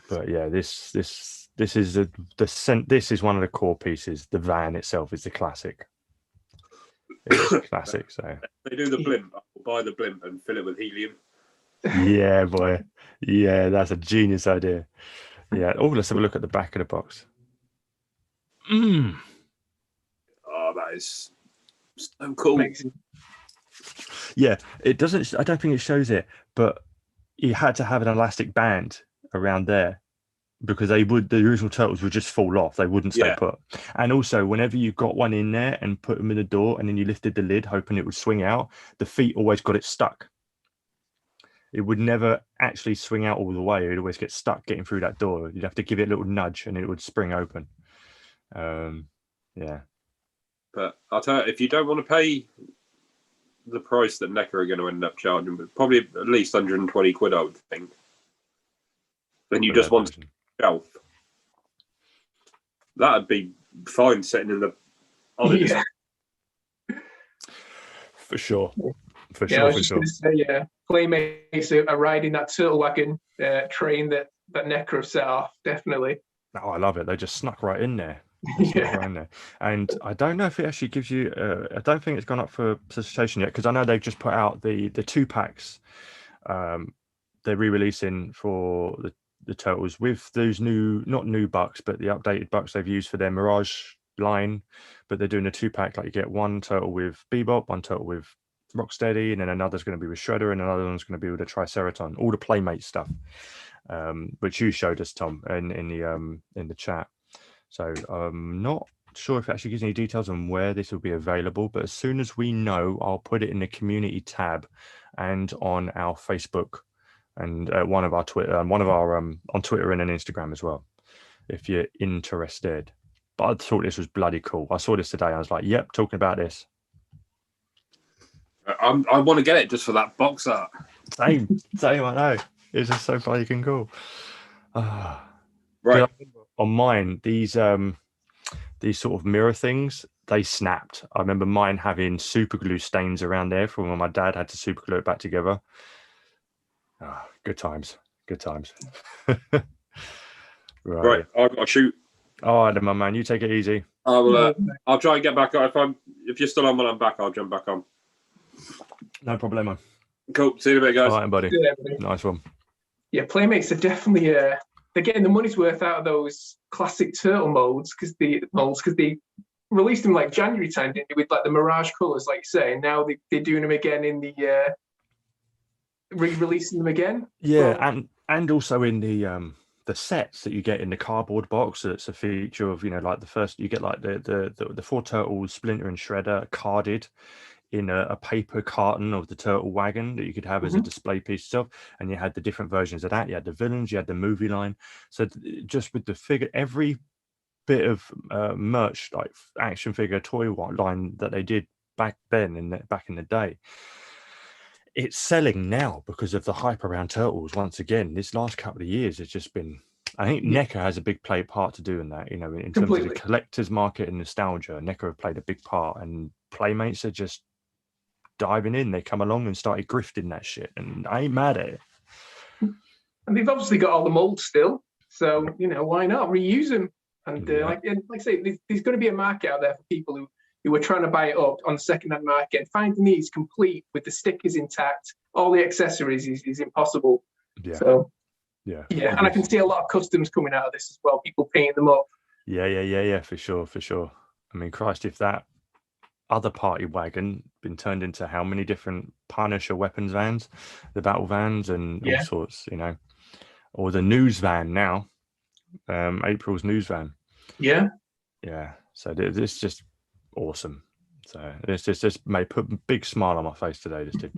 But yeah, this is this is one of the core pieces. The van itself is the classic. It's classic. So they do the blimp. I'll buy the blimp and fill it with helium. Yeah, boy. Yeah, that's a genius idea. Yeah. Oh, let's have a look at the back of the box. Oh, that is so cool. Amazing. Yeah, it doesn't. I don't think it shows it, but you had to have an elastic band around there, because the original turtles would just fall off. They wouldn't stay put. And also, whenever you got one in there and put them in the door and then you lifted the lid, hoping it would swing out, the feet always got it stuck. It would never actually swing out all the way. It would always get stuck getting through that door. You'd have to give it a little nudge and it would spring open. Yeah. But I'll tell you, if you don't want to pay the price that NECA are going to end up charging, but probably at least 120 quid, I would think, then you just want a shelf. That'd be fine sitting in the... For sure. For I was just going to say, Playmates are riding that turtle wagon train that NECA have set off, definitely. Oh, I love it. They just snuck right in there. Right in there. And I don't know if it actually gives you... I don't think it's gone up for solicitation yet, because I know they've just put out the 2-packs. They're re-releasing for the turtles with those not new bucks, but the updated bucks they've used for their Mirage line. But they're doing a 2-pack, like you get one turtle with Bebop, one turtle with Rocksteady, and then another's going to be with Shredder, and another one's going to be with a Triceraton. All the Playmate stuff, which you showed us, Tom, in the chat. So I'm not sure if it actually gives any details on where this will be available, but as soon as we know, I'll put it in the community tab and on our Facebook and one of our Twitter and on Twitter and on Instagram as well, if you're interested. But I thought this was bloody cool. I saw this today. I was like, yep, talking about this. I want to get it just for that box art. Same, I know. It's just so bloody cool. Right. On mine, these sort of mirror things, they snapped. I remember mine having super glue stains around there from when my dad had to super glue it back together. Good times. Right, I've got to shoot. All right, then, my man, you take it easy. I'll try and get back on. If you're still on when I'm back, I'll jump back on. No problemo. Cool. See you in a bit, guys. All right, buddy. Nice one. Yeah, Playmates are definitely they're getting the money's worth out of those classic turtle molds because they released them like January time, didn't they, with like the Mirage colours, like you say, and now they're doing them again in the re-releasing them again. Yeah, and also in the sets that you get in the cardboard box. That's a feature of, like the first, you get like the 4 turtles, Splinter and Shredder, carded in a paper carton of the turtle wagon that you could have as a display piece itself. And you had the different versions of that. You had the villains, you had the movie line. So just with the figure, every bit of merch, like action figure toy line that they did back then back in the day, it's selling now because of the hype around turtles. Once again, this last couple of years, it's just been, I think NECA has a big part to do in that, in terms of the collector's market and nostalgia. NECA have played a big part, and Playmates are just diving in. They come along and started grifting that shit, and I ain't mad at it. And they've obviously got all the molds still, so why not reuse them? And like I say, there's going to be a market out there for people who are trying to buy it up on the second-hand market, and finding these complete with the stickers intact, all the accessories is impossible. Yeah. So yeah, and I can see a lot of customs coming out of this as well. People painting them up. Yeah, for sure. I mean, Christ, if that other party wagon been turned into how many different Punisher weapons vans, the battle vans, and all sorts, or the news van now, April's news van. Yeah. So this is just awesome. So this just may put a big smile on my face today. This did.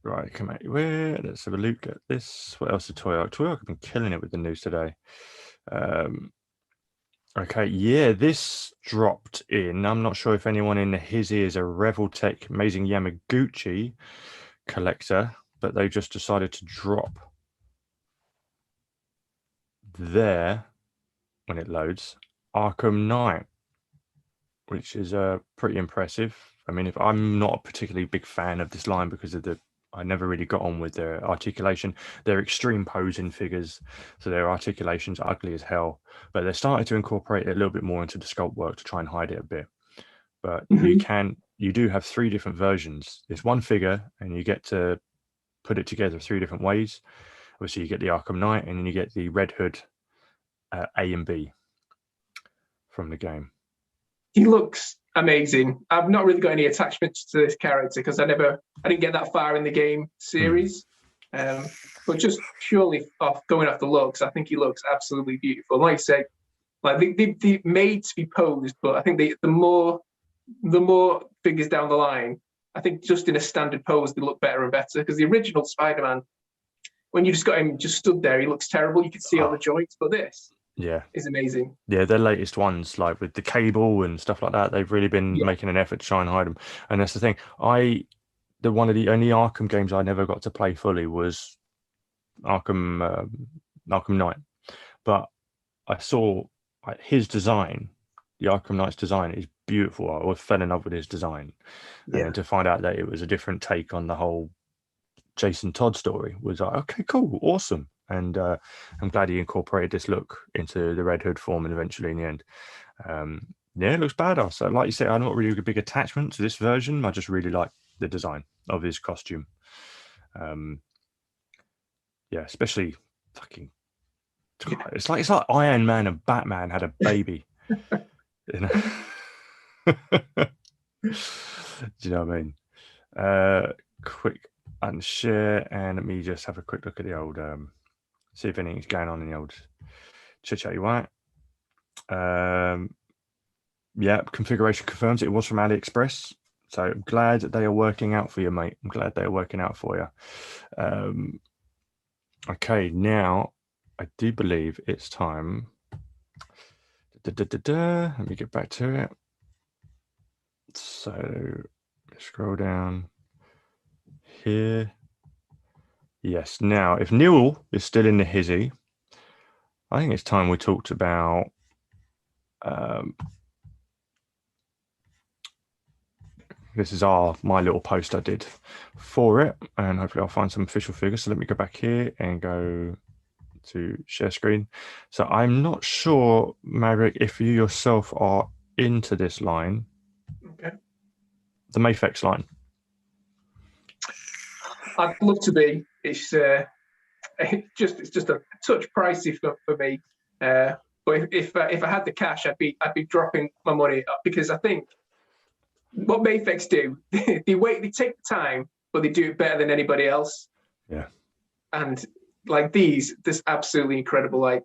Right, come out. Let's have a look at this. What else? Toy Arc have been killing it with the news today. Okay, yeah, this dropped in. I'm not sure if anyone in his ears a Reveltech Amazing Yamaguchi collector, but they just decided to drop there when it loads Arkham Knight, which is pretty impressive. I mean, if I'm not a particularly big fan of this line because of I never really got on with their articulation. They're extreme posing figures, so their articulation's ugly as hell. But they're starting to incorporate it a little bit more into the sculpt work to try and hide it a bit. But you do have 3 different versions. There's one figure, and you get to put it together 3 different ways. Obviously, you get the Arkham Knight, and then you get the Red Hood A and B from the game. He looks amazing. I've not really got any attachments to this character because I didn't get that far in the game series. But just purely going off the looks, I think he looks absolutely beautiful. Like you say, like they made to be posed, but I think the more figures down the line, I think just in a standard pose they look better and better. Because the original Spider-Man, when you just got him just stood there, he looks terrible. You could see all the joints, but this is amazing. Yeah, their latest ones, like with the cable and stuff like that, they've really been making an effort to try and hide them. And that's the thing. One of the only Arkham games I never got to play fully was Arkham Knight, but I saw his design. The Arkham Knight's design is beautiful. I fell in love with his design, and then to find out that it was a different take on the whole Jason Todd story was like, okay, cool, awesome. And I'm glad he incorporated this look into the Red Hood form, and eventually in the end, it looks badass. So, like you said, I'm not really a big attachment to this version. I just really like the design of his costume. Especially fucking. It's like Iron Man and Batman had a baby. You know? Do you know what I mean? Quick unshare, and let me just have a quick look at the old. See if anything's going on in the old chit-chatty white. Configuration confirms it was from AliExpress. So I'm glad that they are working out for you, mate. I'm glad they are working out for you. Okay, now I do believe it's time. Let me get back to it. So scroll down here. Yes. Now, if Newell is still in the hizzy, I think it's time we talked about this is my little post I did for it, and hopefully I'll find some official figures. So let me go back here and go to share screen. So I'm not sure, Maverick, if you yourself are into this line. Okay. The Mafex line. I'd love to be. It's just a touch pricey for me. But if I had the cash, I'd be dropping my money up, because I think what Mafex do, they take the time, but they do it better than anybody else. Yeah. And like this absolutely incredible. Like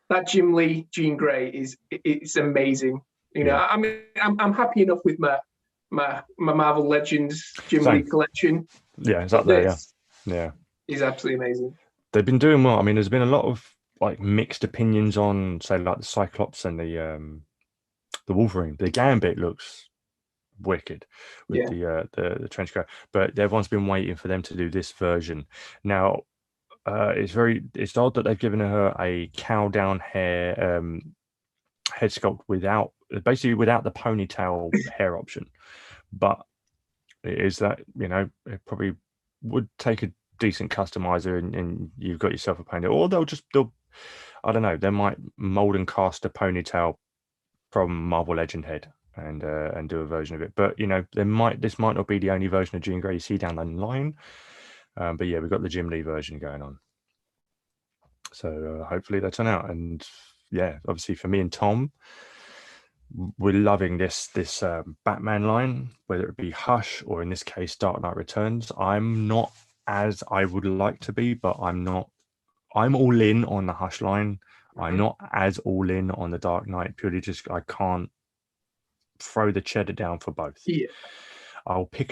that Jim Lee Jean Grey it's amazing. You know, I mean, I'm happy enough with my Marvel Legends Jim Lee collection. Yeah, it's up there. Yeah, he's absolutely amazing. They've been doing well. I mean, there's been a lot of like mixed opinions on, say, like the Cyclops and the Wolverine. The Gambit looks wicked with the trench coat, but everyone's been waiting for them to do this version. Now, it's odd that they've given her a cow down hair head sculpt without the ponytail hair option, but it is that, you know, it probably would take a decent customizer and you've got yourself a ponytail, or they'll I don't know, they might mold and cast a ponytail from Marvel Legend head and do a version of it. But you know, this might not be the only version of Jean Grey you see down the line. But yeah, we've got the Jim Lee version going on, so hopefully they turn out. And yeah, obviously for me and Tom, we're loving this Batman line, whether it be Hush or in this case Dark Knight Returns. I'm not as I would like to be, but I'm all in on the Hush line. I'm not as all in on the Dark Knight, purely just I can't throw the cheddar down for both. Yeah, I'll pick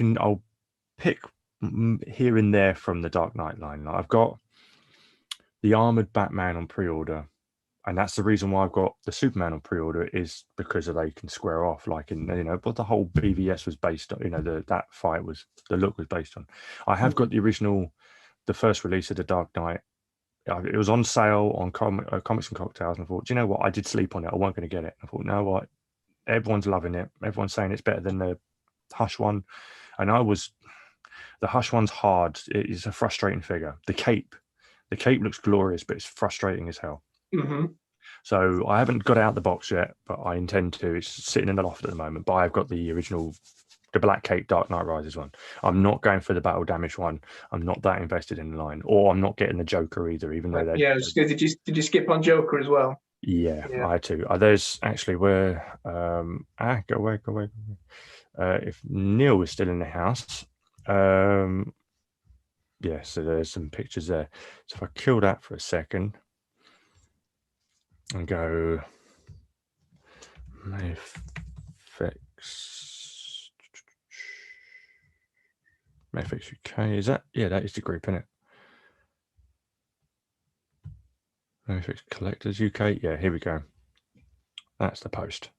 here and there from the Dark Knight line. Like, I've got the armored Batman on pre-order, and that's the reason why I've got the Superman on pre-order, is because they can square off, like in, you know, what the whole BVS was based on. You know, that fight was, the look was based on. I have got the original, the first release of the Dark Knight. It was on sale on Comics and Cocktails, and I thought, do you know what? I did sleep on it. I wasn't going to get it. I thought, no, what? Everyone's loving it. Everyone's saying it's better than the Hush one, and the Hush one's hard. It is a frustrating figure. The cape looks glorious, but it's frustrating as hell. Mm-hmm. So I haven't got it out the box yet, but I intend to. It's sitting in the loft at the moment. But I've got the original, the Black Cape Dark Knight Rises one. I'm not going for the Battle Damage one. I'm not that invested in the line, or I'm not getting the Joker either. Even though did you skip on Joker as well? Yeah, I had to. There's actually where go away. If Neil was still in the house, yeah, so there's some pictures there. So if I kill that for a second and go Marverick5uk, is that? Yeah, that is the group, isn't it? Marverick Collectors UK. Yeah, here we go. That's the post.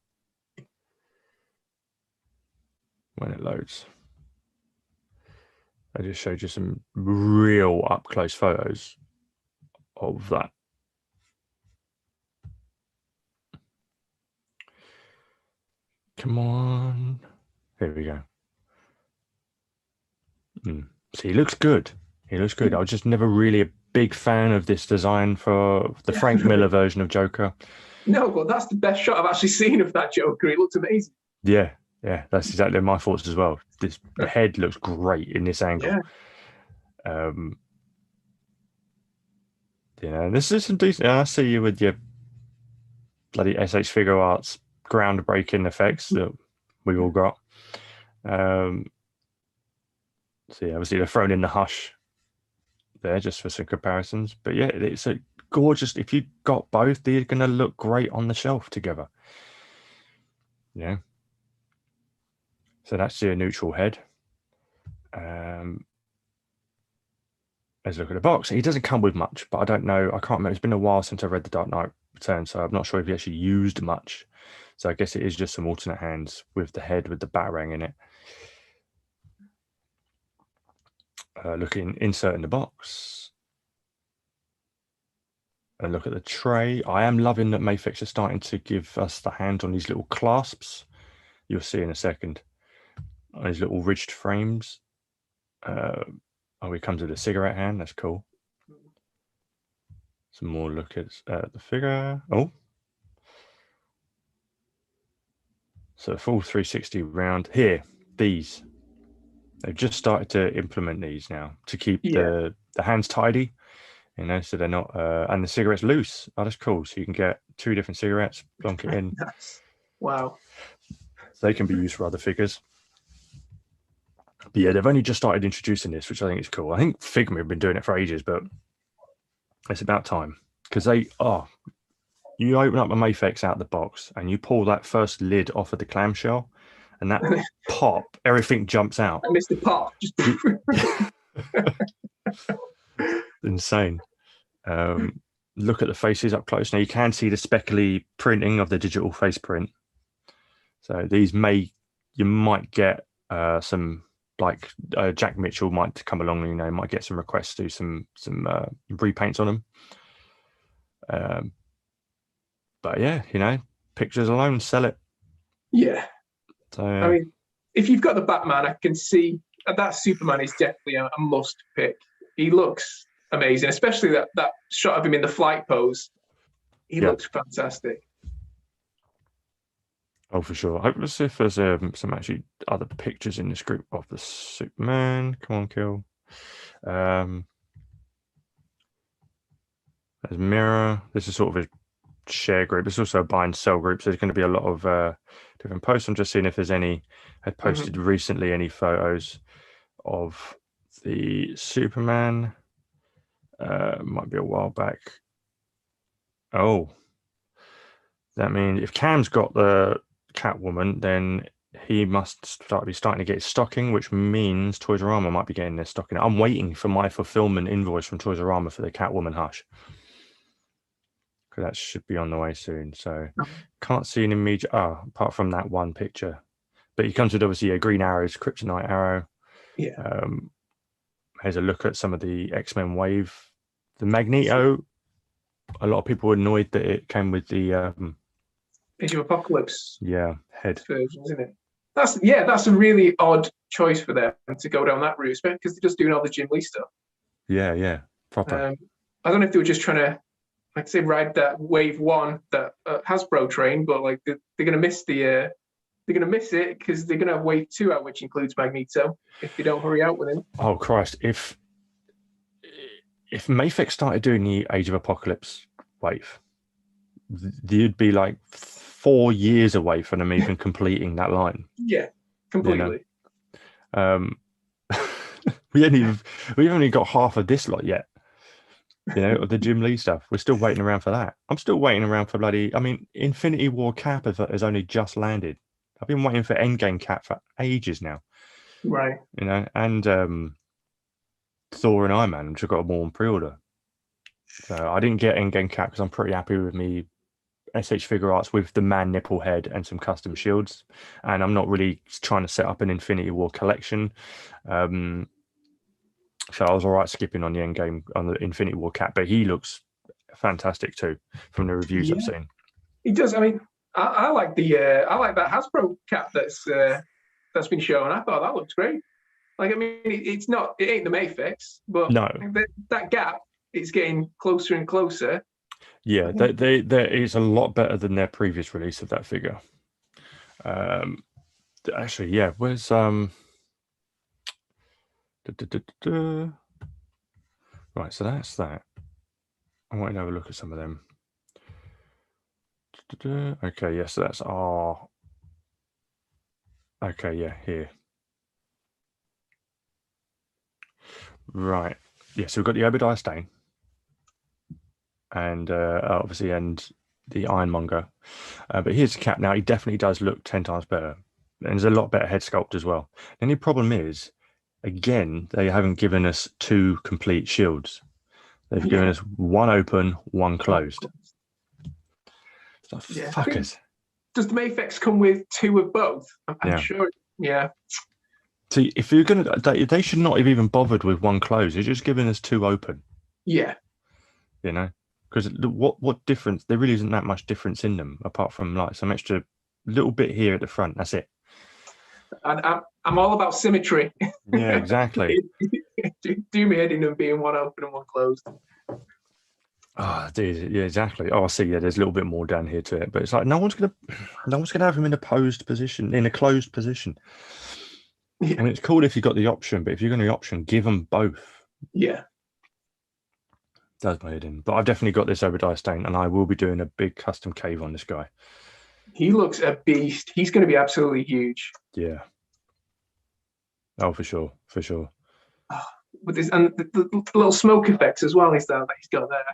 When it loads, I just showed you some real up close photos of that. Come on. Here we go. See, he looks good. He looks good. I was just never really a big fan of this design for the Frank Miller version of Joker. No, but that's the best shot I've actually seen of that Joker. It looks amazing. Yeah, yeah, that's exactly my thoughts as well. The head looks great in this angle. Yeah. You know, this is some decent. I see you with your bloody SH Figure Arts groundbreaking effects that we've all got. So yeah, obviously they're thrown in the hush there just for some comparisons. But yeah, it's a gorgeous. If you got both, they're going to look great on the shelf together. Yeah. So that's your neutral head. Let's look at the box. He doesn't come with much, but I don't know. I can't remember. It's been a while since I read The Dark Knight Returns, so I'm not sure if he actually used much. So I guess it is just some alternate hands with the head with the batarang in it. Looking insert in the box. And look at the tray. I am loving that Mafex are starting to give us the hands on these little clasps. You'll see in a second. On these little ridged frames. Oh, it comes with a cigarette hand. That's cool. Some more look at the figure. Oh. So full 360 round. Here, these. They've just started to implement these now to keep the hands tidy, you know, so they're not, and the cigarettes loose. Oh, that's cool. So you can get 2 different cigarettes, plonk it in. Wow. So they can be used for other figures. But yeah, they've only just started introducing this, which I think is cool. I think Figma have been doing it for ages, but it's about time because you open up a Mafex out of the box and you pull that first lid off of the clamshell, and that pop, everything jumps out. I missed the pop. Just insane. Look at the faces up close. Now you can see the speckly printing of the digital face print. So these you might get some, like Jack Mitchell might come along, you know, might get some requests to do some repaints on them. But yeah, you know, pictures alone sell it. Yeah. So I mean, if you've got the Batman, I can see that Superman is definitely a must pick. He looks amazing, especially that shot of him in the flight pose. He looks fantastic. Oh, for sure. Let's see if there's some actually other pictures in this group of the Superman. Come on, Kill. There's Mirror. This is sort of a share group. It's also a buy and sell group, so there's going to be a lot of different posts. I'm just seeing if there's any. I posted recently any photos of the Superman. Might be a while back. Oh, that means if Cam's got the Catwoman, then he must be starting to get his stocking, which means Toys R Us might be getting their stocking. I'm waiting for my fulfillment invoice from Toys R Us for the Catwoman Hush, because that should be on the way soon. So can't see an immediate apart from that one picture, but he comes with obviously a Green Arrow's Kryptonite Arrow. Yeah. Here's a look at some of the X-Men wave. The Magneto, a lot of people were annoyed that it came with the Age of Apocalypse. Yeah, head version, isn't it? That's a really odd choice for them to go down that route, especially because they're just doing all the Jim Lee stuff. Yeah, proper. I don't know if they were just trying to, like, say, ride that wave one that Hasbro train, but like they're going to miss they're going to miss it because they're going to have wave 2 out, which includes Magneto, if they don't hurry out with him. Oh Christ! If Mafex started doing the Age of Apocalypse wave, you'd be like 4 years away from them even completing that line. Yeah, completely. You know? We've only got half of this lot yet. You know, of the Jim Lee stuff. We're still waiting around for that. I'm still waiting around for bloody. I mean, Infinity War Cap has only just landed. I've been waiting for Endgame Cap for ages now. Right. You know, and Thor and Iron Man, which I got more on pre-order. So I didn't get Endgame Cap because I'm pretty happy with me SH Figure Arts with the man nipple head and some custom shields, and I'm not really trying to set up an Infinity War collection. So I was all right skipping on the Endgame on the Infinity War Cap, but he looks fantastic too from the reviews I've seen. He does. I mean, I like I like that Hasbro cap that's been shown. I thought that looks great. Like, I mean, it ain't the Mayfix, but no, that gap is getting closer and closer. Yeah, there is a lot better than their previous release of that figure. Actually, yeah, where's right, so that's that. I want to have a look at some of them. Okay, yes, so that's our. Okay, yeah, here. Right, yeah, so we've got the Obadiah Stane, and obviously, and the Ironmonger. But here's the cap. Now, he definitely does look 10 times better, and there's a lot better head sculpt as well. The only problem is, again, they haven't given us 2 complete shields. They've given us 1 open, 1 closed. Fuckers. Does the Mayfix come with 2 of both? I'm sure. Yeah. See, if you're gonna, they should not have even bothered with 1 closed. They're just giving us 2 open. Yeah. You know, because what difference? There really isn't that much difference in them, apart from like some extra little bit here at the front. That's it. I'm all about symmetry. Yeah, exactly. Do me head in them being 1 open and 1 closed. Oh, dude, yeah, exactly. Oh, I see. Yeah, there's a little bit more down here to it, but it's like no one's gonna have him in a closed position. Yeah. I mean, it's cool if you got the option, but if you're going to the option, give them both. Yeah. Does my head in. But I've definitely got this Obadiah Stane, and I will be doing a big custom cave on this guy. He looks a beast. He's going to be absolutely huge. Yeah. Oh, for sure. For sure. Oh, with this, and the little smoke effects as well, that he's got there.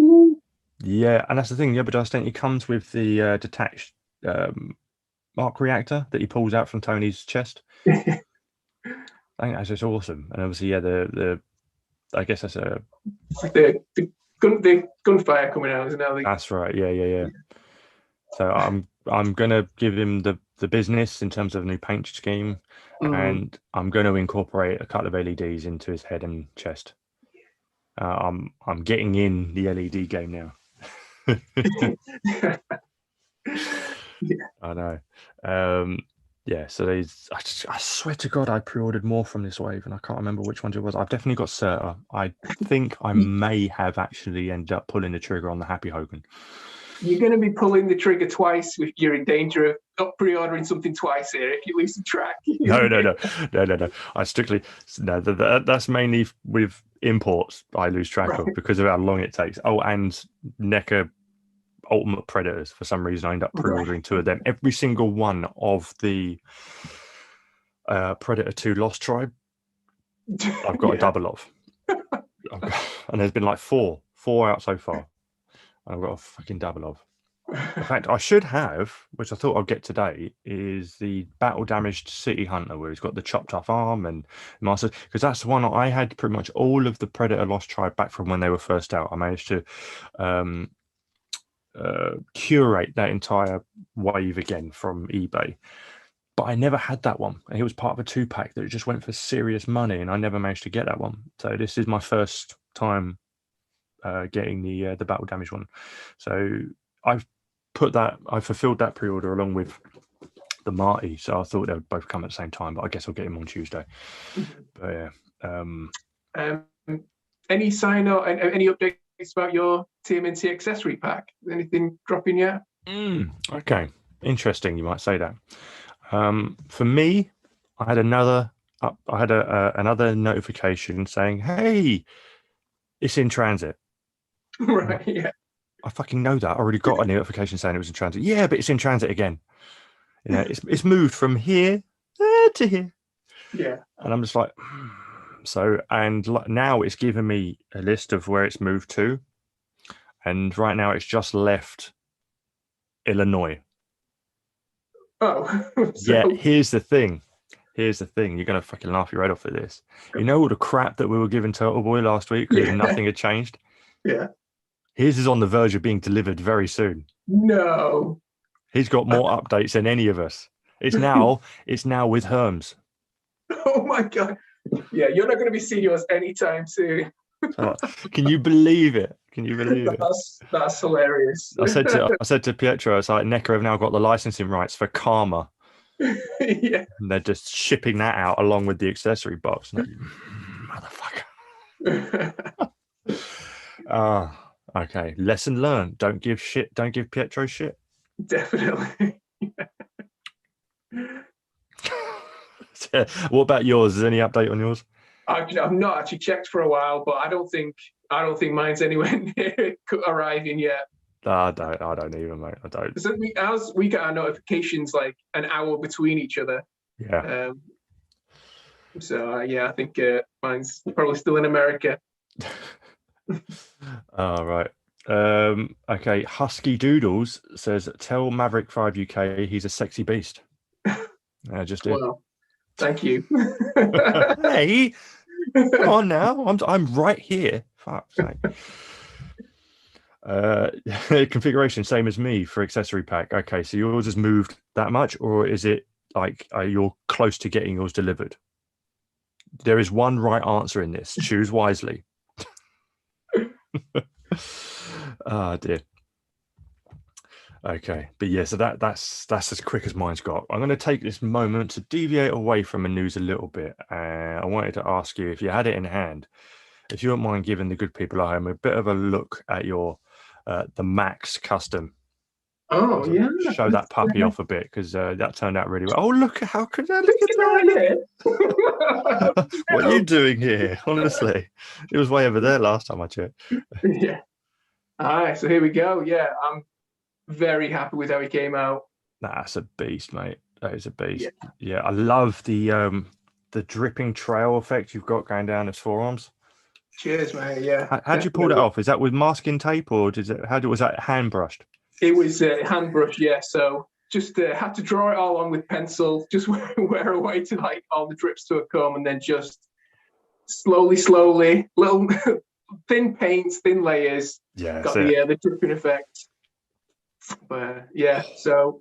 Ooh. Yeah, and that's the thing. The Obadiah Stane, he comes with the detached arc reactor that he pulls out from Tony's chest. I think that's just awesome. And obviously, yeah, I guess that's the gunfire coming out, isn't it? That's right. Yeah. So I'm gonna give him the business in terms of a new paint scheme, and I'm going to incorporate a couple of LEDs into his head and chest. I'm getting in the LED game now. I know. Yeah, so I swear to God, I pre-ordered more from this wave, and I can't remember which ones it was. I've definitely got Serta. I think I may have actually ended up pulling the trigger on the Happy Hogan. You're going to be pulling the trigger twice if you're in danger of not pre-ordering something twice here if you lose the track. No. I strictly that's mainly with imports. I lose track of because of how long it takes. Oh, and NECA Ultimate Predators. For some reason, I end up pre-ordering 2 of them. Every single one of the Predator 2 Lost Tribe, I've got a double of. And there's been like four out so far. I've got a fucking double of. In fact, I should have, which I thought I'd get today, is the battle damaged City Hunter, where he's got the chopped off arm and master. Because that's the one I had pretty much all of the Predator Lost Tribe back from when they were first out. I managed to curate that entire wave again from eBay, but I never had that one. It was part of a 2-pack that just went for serious money, and I never managed to get that one. So this is my first time getting the battle damage one. So I fulfilled that pre-order along with the Marty, so I thought they would both come at the same time, but I guess I'll get them on Tuesday. But yeah. Any sign or any updates about your TMNT accessory pack? Anything dropping yet? Okay, interesting. You might say that. For me, I had another notification saying, "Hey, it's in transit." Right. Yeah. I fucking know that. I already got a notification saying it was in transit. Yeah, but it's in transit again. You know, it's moved from here to here. Yeah. And I'm just like, So, and now it's given me a list of where it's moved to. And right now it's just left Illinois. Oh, Yeah, here's the thing. Here's the thing. You're going to fucking laugh your head off at this. You know all the crap that we were giving Turtle Boy last week because nothing had changed? Yeah. His is on the verge of being delivered very soon. No. He's got more updates than any of us. It's now with Herms. Oh my God. Yeah, you're not going to be seeing yours anytime soon. Can you believe it? Can you believe it? That's hilarious. I said to Pietro, I was like, Necker have now got the licensing rights for Karma. Yeah. And they're just shipping that out along with the accessory box. Like, motherfucker. Okay. Lesson learned. Don't give Pietro shit. Definitely. What about yours? Is there any update on yours? I've not actually checked for a while, but I don't think mine's anywhere near arriving yet. I don't even, mate. I don't. So we get our notifications like an hour between each other. Yeah. I think mine's probably still in America. All right. Okay. Husky Doodles says, "Tell Marverick5uk he's a sexy beast." I just did. Well, thank you. Hey, come on now. I'm right here. Fuck's sake. Configuration same as me for accessory pack. Okay, so yours has moved that much, or is it like you're close to getting yours delivered? There is one right answer in this. Choose wisely. Oh dear. Okay, but yeah, so that's as quick as mine's got. I'm going to take this moment to deviate away from the news a little bit. I wanted to ask you, if you had it in hand, if you wouldn't mind giving the good people at home a bit of a look at your the Max custom. Oh yeah, show that puppy off a bit, because that turned out really well. Oh, look at look at that! What are you doing here? Honestly, it was way over there last time I checked. Yeah. All right, so here we go. Yeah, I'm very happy with how he came out. That's a beast, mate. That is a beast. Yeah, I love the dripping trail effect you've got going down his forearms. Cheers, mate. Yeah. How'd you pull that off? Is that with masking tape, or was that hand brushed? It was hand brushed, yeah. So just had to draw it all on with pencil, just wear away to like all the drips to come, and then just slowly, little thin paints, thin layers. Yeah, got the dripping effect. But yeah, so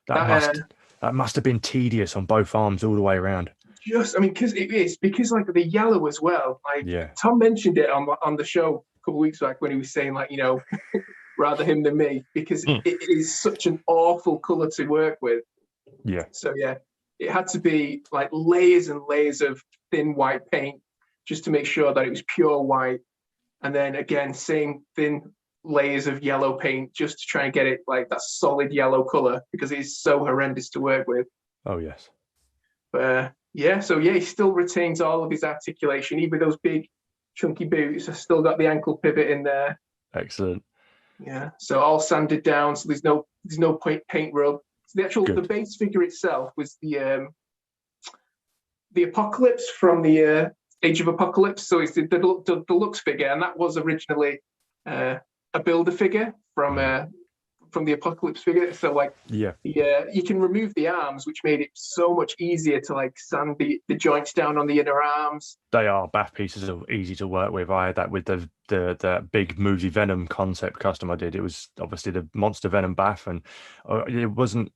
that must have been tedious on both arms all the way around. Because like the yellow as well. Like Tom mentioned it on the show a couple of weeks back when he was saying like, rather him than me, because it is such an awful color to work with. Yeah. So yeah, it had to be like layers and layers of thin white paint just to make sure that it was pure white, and then again same thin layers of yellow paint just to try and get it like that solid yellow color, because it is so horrendous to work with. Oh yes. But he still retains all of his articulation, even those big chunky boots. I've still got the ankle pivot in there. Excellent. Yeah, so all sanded down, so there's no paint rub. So the base figure itself was the Apocalypse from the Age of Apocalypse. So it's the deluxe figure, and that was originally a builder figure from the Apocalypse figure. So like you can remove the arms, which made it so much easier to like sand the joints down on the inner arms. They are bath pieces, are easy to work with. I had that with the big movie Venom concept custom I did. It was obviously the Monster Venom bath, and it wasn't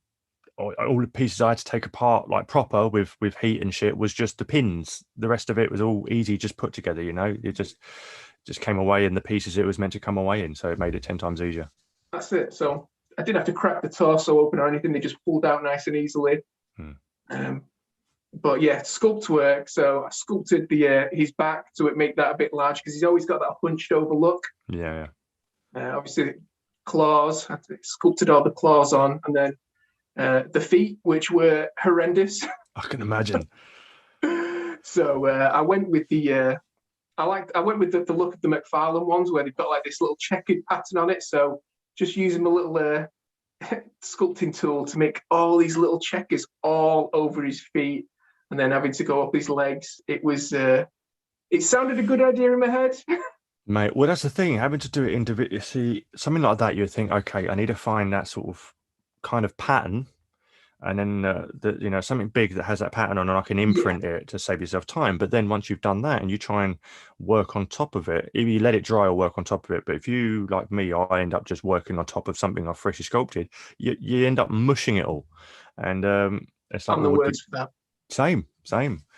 all the pieces I had to take apart like proper with heat and shit was just the pins. The rest of it was all easy, just put together. It just came away in the pieces it was meant to come away in, so it made it 10 times easier. That's it. So I didn't have to crack the torso open or anything. They just pulled out nice and easily. But yeah, sculpt work. So I sculpted his back to make that a bit large, because he's always got that hunched over look. Yeah. Obviously, claws. I sculpted all the claws on, and then the feet, which were horrendous. I can imagine. So I went with the look of the McFarlane ones, where they've got like this little checkered pattern on it. So just using a little sculpting tool to make all these little checkers all over his feet, and then having to go up his legs. It was it sounded a good idea in my head. Mate, well, that's the thing. Having to do it individually, see, something like that, you'd think, okay, I need to find that sort of kind of pattern, and then something big that has that pattern on, and I can imprint it to save yourself time. But then once you've done that and you try and work on top of it, either you let it dry or work on top of it. But if you, like me, I end up just working on top of something I've freshly sculpted, you end up mushing it all, and it's like, I'm the worst for that. Same.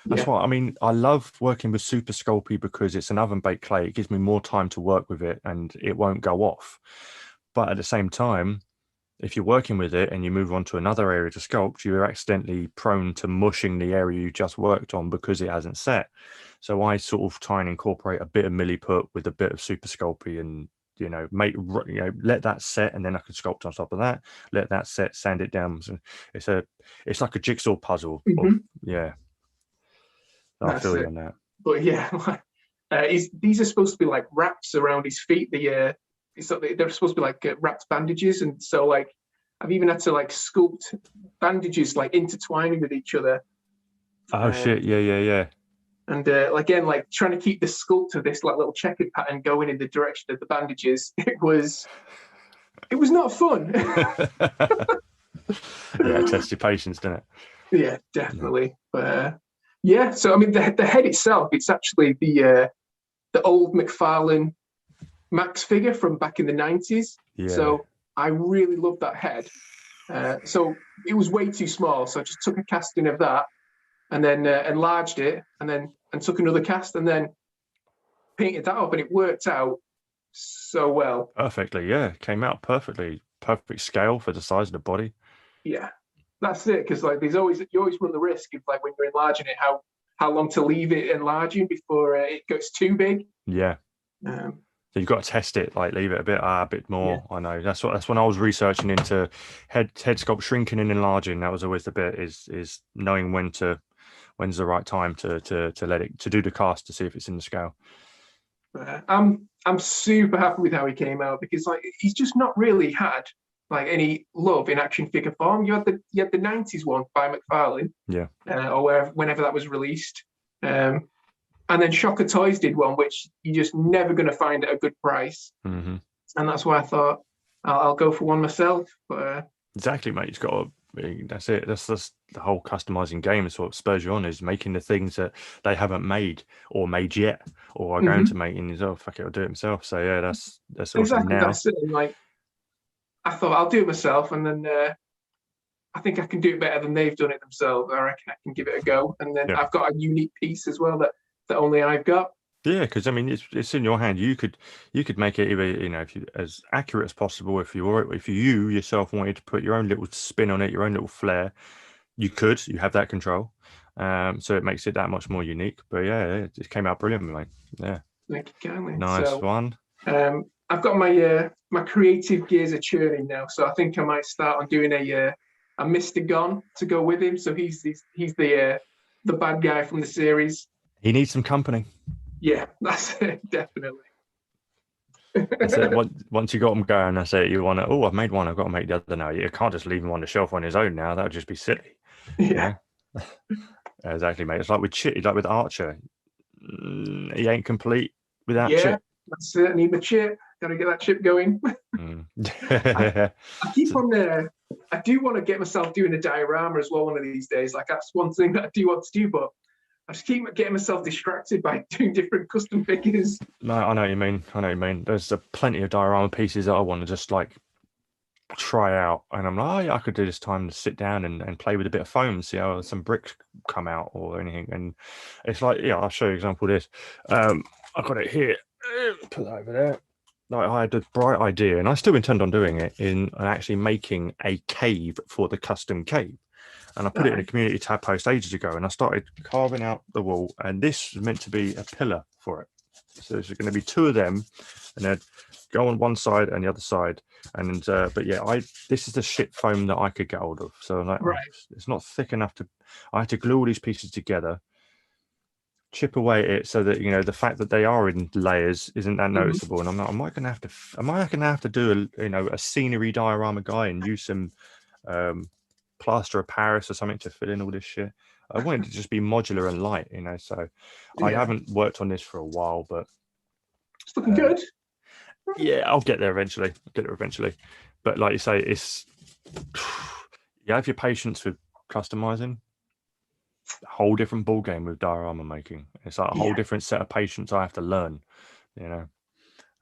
That's why, I mean, I love working with Super Sculpey because it's an oven baked clay. It gives me more time to work with it and it won't go off. But at the same time, if you're working with it and you move on to another area to sculpt, you're accidentally prone to mushing the area you just worked on because it hasn't set. So I sort of try and incorporate a bit of milliput with a bit of Super Sculpey, and let that set, and then I can sculpt on top of that. Let that set, sand it down. So it's like a jigsaw puzzle. Yeah. I feel you on that. But yeah, these are supposed to be like wraps around his feet. They're supposed to be like wrapped bandages, and so like I've even had to like sculpt bandages like intertwining with each other. Oh shit! Yeah. And again, like trying to keep the sculpt of this like little checkered pattern going in the direction of the bandages. It was not fun. Yeah, it tests your patience, doesn't it? Yeah, definitely. But yeah, so I mean, the head itself, it's actually the old McFarlane Max figure from back in the 90s. Yeah. So I really love that head. So it was way too small, so I just took a casting of that and then enlarged it, and took another cast and then painted that up, and it worked out so well. Perfectly, yeah. Came out perfectly. Perfect scale for the size of the body. Yeah. That's it, because like you always run the risk of like when you're enlarging it, how long to leave it enlarging before it gets too big. Yeah. So you've got to test it, like leave it a bit more. Yeah. I know that's when I was researching into head sculpt shrinking and enlarging. That was always the bit is knowing when's the right time to let it to do the cast to see if it's in the scale. I'm super happy with how he came out, because like he's just not really had like any love in action figure form. You had the 90s one by McFarlane, or whenever that was released, and then Shocker Toys did one which you're just never going to find at a good price, and that's why I thought I'll go for one myself. But exactly, mate. It's got to. That's it. That's the whole customizing game. Is what spurs you on, is making the things that they haven't made or made yet, or are going to make. And fuck it, I'll do it myself. So yeah, that's exactly now. That's it. Like I thought I'll do it myself, and then I think I can do it better than they've done it themselves. I reckon I can give it a go, and then I've got a unique piece as well that only I've got. Yeah, because I mean, it's in your hand. You could make it either if you as accurate as possible. If you yourself wanted to put your own little spin on it, your own little flair, you could. You have that control, so it makes it that much more unique. But yeah, it came out brilliant, mate. Yeah, thank you kindly. Nice one. I've got my creative gears are churning now, so I think I might start on doing a Mr. Gon to go with him. So he's the bad guy from the series. He needs some company. Yeah, that's it, definitely. That's it. Once you got him going, that's it. You want to, I've made one, I've got to make the other now. You can't just leave him on the shelf on his own now. That would just be silly. Yeah. Exactly, mate. It's like with Archer. He ain't complete without chip. That's it. I need my chip. Got to get that chip going. I keep on there. I do want to get myself doing a diorama as well one of these days. Like that's one thing that I do want to do, but I just keep getting myself distracted by doing different custom figures. No, I know what you mean. There's plenty of diorama pieces that I want to just like try out, and I'm like, I could do this time to sit down and play with a bit of foam, see how some bricks come out or anything. And it's like, I'll show you an example of this. I've got it here. Put that over there. Like I had a bright idea, and I still intend on doing it in actually making a cave for the custom cave. And I put it in a community tab post ages ago, and I started carving out the wall, and this was meant to be a pillar for it. So there's going to be two of them, and they'd go on one side and the other side. And but yeah, this is the shit foam that I could get hold of. So I'm like, it's not thick enough I had to glue all these pieces together, chip away at it so that the fact that they are in layers isn't that noticeable. And I'm like, am I gonna have to do a scenery diorama guy and use some plaster of Paris or something to fill in all this shit? I want it to just be modular and light, you know. So I haven't worked on this for a while, but it's looking good. Yeah, I'll get there eventually. But like you say, it's you have your patience with customizing. A whole different ball game with diorama making. It's like a whole different set of patience I have to learn, you know.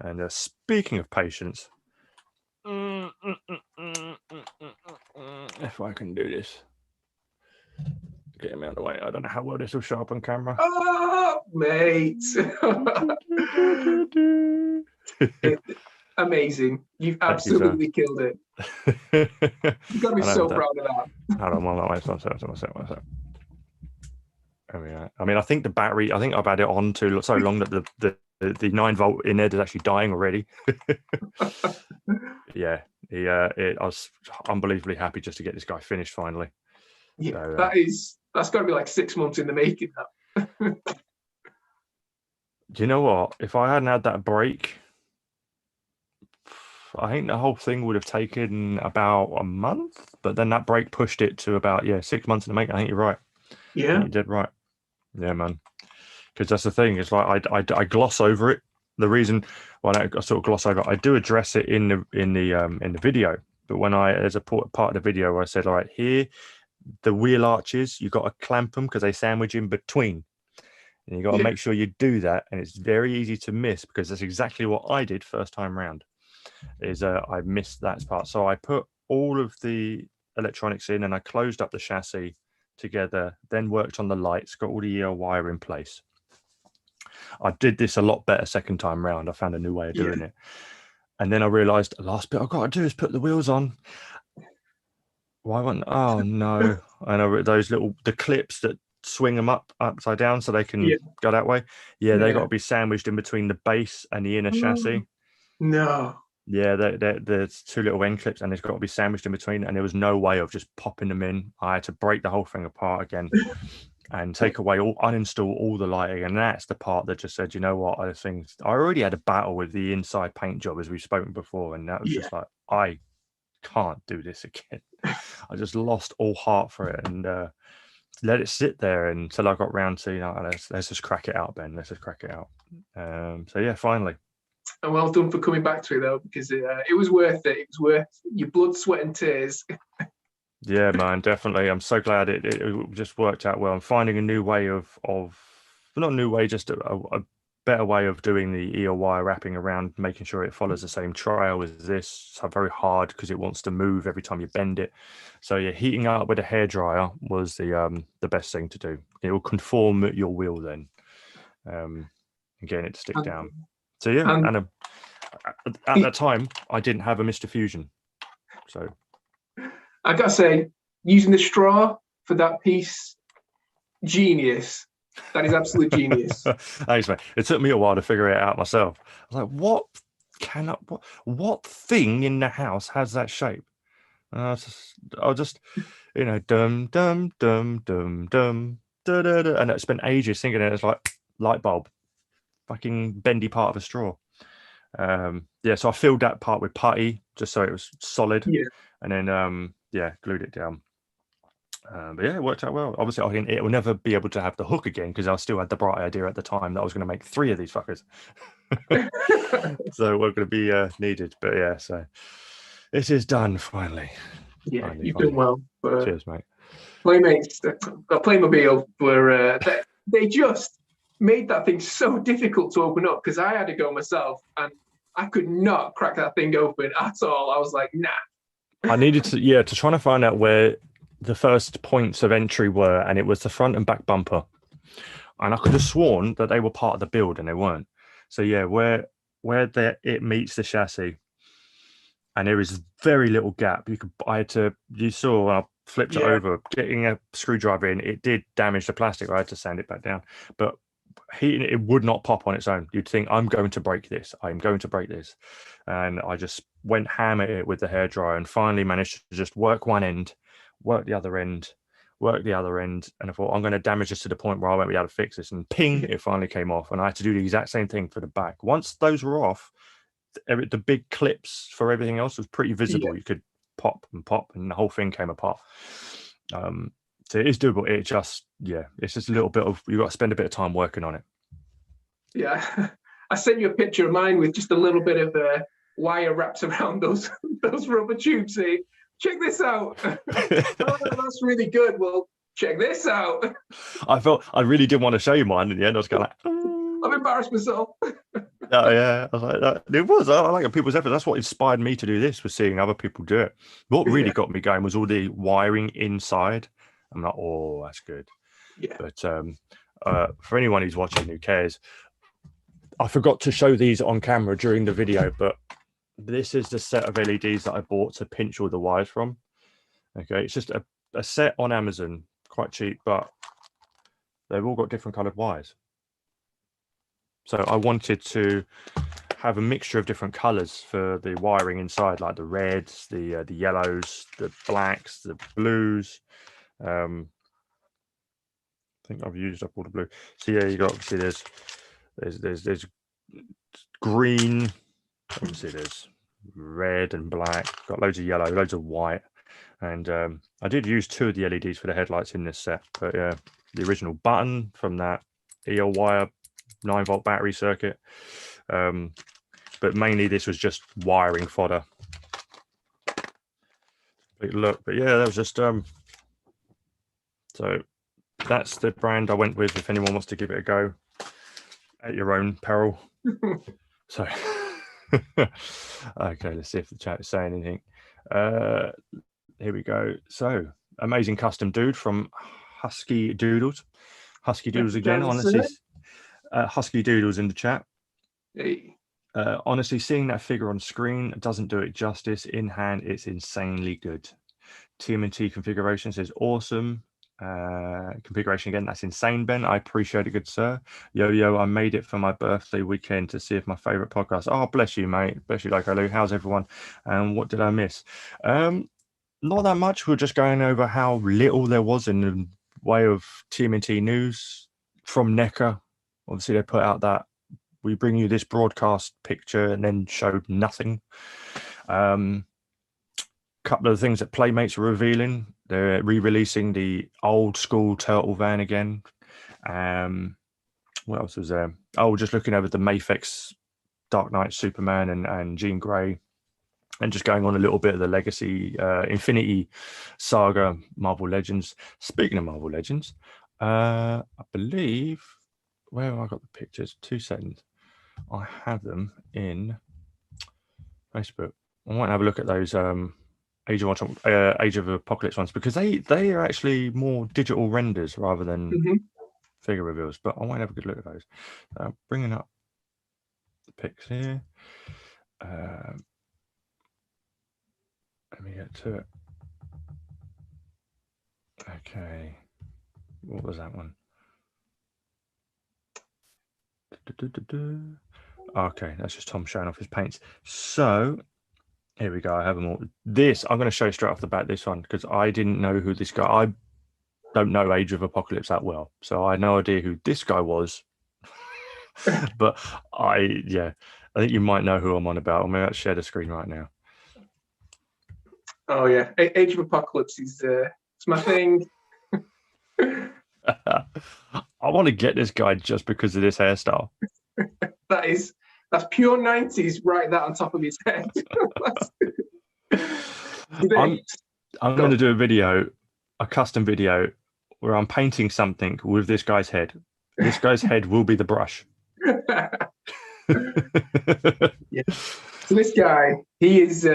And speaking of patience, if I can do this, get him out of the way. I don't know how well this will show up on camera. Oh, mate. Amazing. You've absolutely killed it. You've got to be so proud of that. Hold on, one sec. There we go. I mean, I think the battery, I think I've had it on so long that the 9-volt in there is actually dying already. I was unbelievably happy just to get this guy finished finally. Yeah, so, that's got to be like 6 months in the making. That. Do you know what? If I hadn't had that break, I think the whole thing would have taken about a month. But then that break pushed it to about 6 months in the making. I think you're right. Yeah, you did right. Yeah, man. Because that's the thing. It's like I gloss over it. The reason why I sort of gloss over it, I do address it in the video. But when there's a part of the video where I said, all right, here, the wheel arches, you've got to clamp them because they sandwich in between. And you've got to make sure you do that. And it's very easy to miss because that's exactly what I did first time round. I missed that part. So I put all of the electronics in and I closed up the chassis together, then worked on the lights, got all the wire in place. I did this a lot better second time round. I found a new way of doing it. And then I realized the last bit I've got to do is put the wheels on. Why wouldn't? Oh no! I know those the clips that swing them upside down so they can go that way. Yeah, they got to be sandwiched in between the base and the inner chassis. No. Yeah, there's 2 little end clips and it's got to be sandwiched in between. And there was no way of just popping them in. I had to break the whole thing apart again and uninstall all the lighting. And that's the part that just said, you know what? I already had a battle with the inside paint job as we've spoken before, and that was just like, I can't do this again. I just lost all heart for it and let it sit there until I got round to, let's just crack it out, Ben. Let's just crack it out. So yeah, finally. And well done for coming back to it though, because it was worth it. It was worth your blood, sweat, and tears. Yeah, man, definitely. I'm so glad it just worked out well. I'm finding a new way of not a new way, just a better way of doing the eel wire wrapping around, making sure it follows the same trail as this. It's very hard because it wants to move every time you bend it. So yeah, heating up with a hairdryer was the best thing to do. It will conform your wheel then, and getting it to stick down. So yeah, and at that time I didn't have a Mr. Fusion, so I gotta say, using the straw for that piece, genius. That is absolute genius. Thanks, mate. It took me a while to figure it out myself. I was like, what thing in the house has that shape? I'll just dum dum dum dum dum da da da, and I spent ages thinking it was like light bulb, fucking bendy part of a straw. So I filled that part with putty just so it was solid, and then glued it down. But yeah, it worked out well. Obviously, it will never be able to have the hook again because I still had the bright idea at the time that I was going to make 3 of these fuckers. So it weren't going to be needed. But yeah, so it is done finally. Yeah, you've done well. Cheers, mate. Playmates, Playmobil were they just made that thing so difficult to open up because I had to go myself and I could not crack that thing open at all. I was like, nah. I needed to try to find out where the first points of entry were, and it was the front and back bumper. And I could have sworn that they were part of the build, and they weren't. So yeah, where it meets the chassis, and there is very little gap. You saw when I flipped it over, getting a screwdriver in, it did damage the plastic. I had to sand it back down, but heating it would not pop on its own. You'd think, I'm going to break this. And I just went ham at it with the hairdryer and finally managed to just work one end, work the other end, and I thought, I'm going to damage this to the point where I won't be able to fix this. And ping, it finally came off. And I had to do the exact same thing for the back. Once those were off, the big clips for everything else was pretty visible. You could pop, and the whole thing came apart. So it is doable. It just, yeah, it's just a little bit of, you've got to spend a bit of time working on it. Yeah. I sent you a picture of mine with just a little bit of wire wrapped around those rubber tubes. Saying, check this out. Oh, that's really good. Well, check this out. I really didn't want to show you mine in the end. I was kind of like, I've embarrassed myself. oh yeah, I was like, it was. I like people's effort. That's what inspired me to do this, was seeing other people do it. What really got me going was all the wiring inside. I'm like, oh, that's good. Yeah. But for anyone who's watching who cares, I forgot to show these on camera during the video, but this is the set of LEDs that I bought to pinch all the wires from. Okay, it's just a set on Amazon, quite cheap, but they've all got different colored wires. So I wanted to have a mixture of different colors for the wiring inside, like the reds, the yellows, the blacks, the blues. I think I've used up all the blue. So yeah, you got, obviously there's green. Obviously there's red and black. Got loads of yellow, loads of white, and I did use 2 of the LEDs for the headlights in this set. But yeah, the original button from that EL wire 9-volt battery circuit, but mainly this was just wiring fodder. Look, but yeah, that was just so that's the brand I went with. If anyone wants to give it a go at your own peril. So okay, let's see if the chat is saying anything. Here we go. So amazing custom dude from Husky Doodles. Husky Doodles again, honestly. Husky Doodles in the chat. Hey. Honestly, seeing that figure on screen doesn't do it justice. In hand, it's insanely good. TMNT configuration says awesome. Configuration again, that's insane, Ben. I appreciate it, good sir. Yo, I made it for my birthday weekend to see if my favorite podcast. Oh, bless you, mate. Bless you, Lou. How's everyone? And what did I miss? Not that much. We're just going over how little there was in the way of TMNT news from NECA. Obviously, they put out that we bring you this broadcast picture and then showed nothing. Couple of the things that Playmates are revealing. They're re-releasing the old school Turtle van again. What else was there? Oh, just looking over the Mafex Dark Knight Superman and Jean Grey, and just going on a little bit of the Legacy Infinity Saga Marvel Legends. Speaking of Marvel Legends, I believe, where have I got the pictures? 2 seconds. I have them in Facebook. I want to have a look at those Age of Apocalypse ones, because they are actually more digital renders rather than figure reveals. But I want to have a good look at those. Bringing up the pics here. Let me get to it. Okay, what was that one? Okay, that's just Tom showing off his paints. So here we go. I have them all. This I'm going to show you straight off the bat. This one, because I didn't know who this guy. I don't know Age of Apocalypse that well, so I had no idea who this guy was. But I think you might know who I'm on about. I'm going to share the screen right now. Oh yeah, Age of Apocalypse is it's my thing. I want to get this guy just because of this hairstyle. That's pure 90s, right? That on top of his head. I'm going to do a video, a custom video, where I'm painting something with this guy's head. This guy's head will be the brush. Yeah. So this guy, he's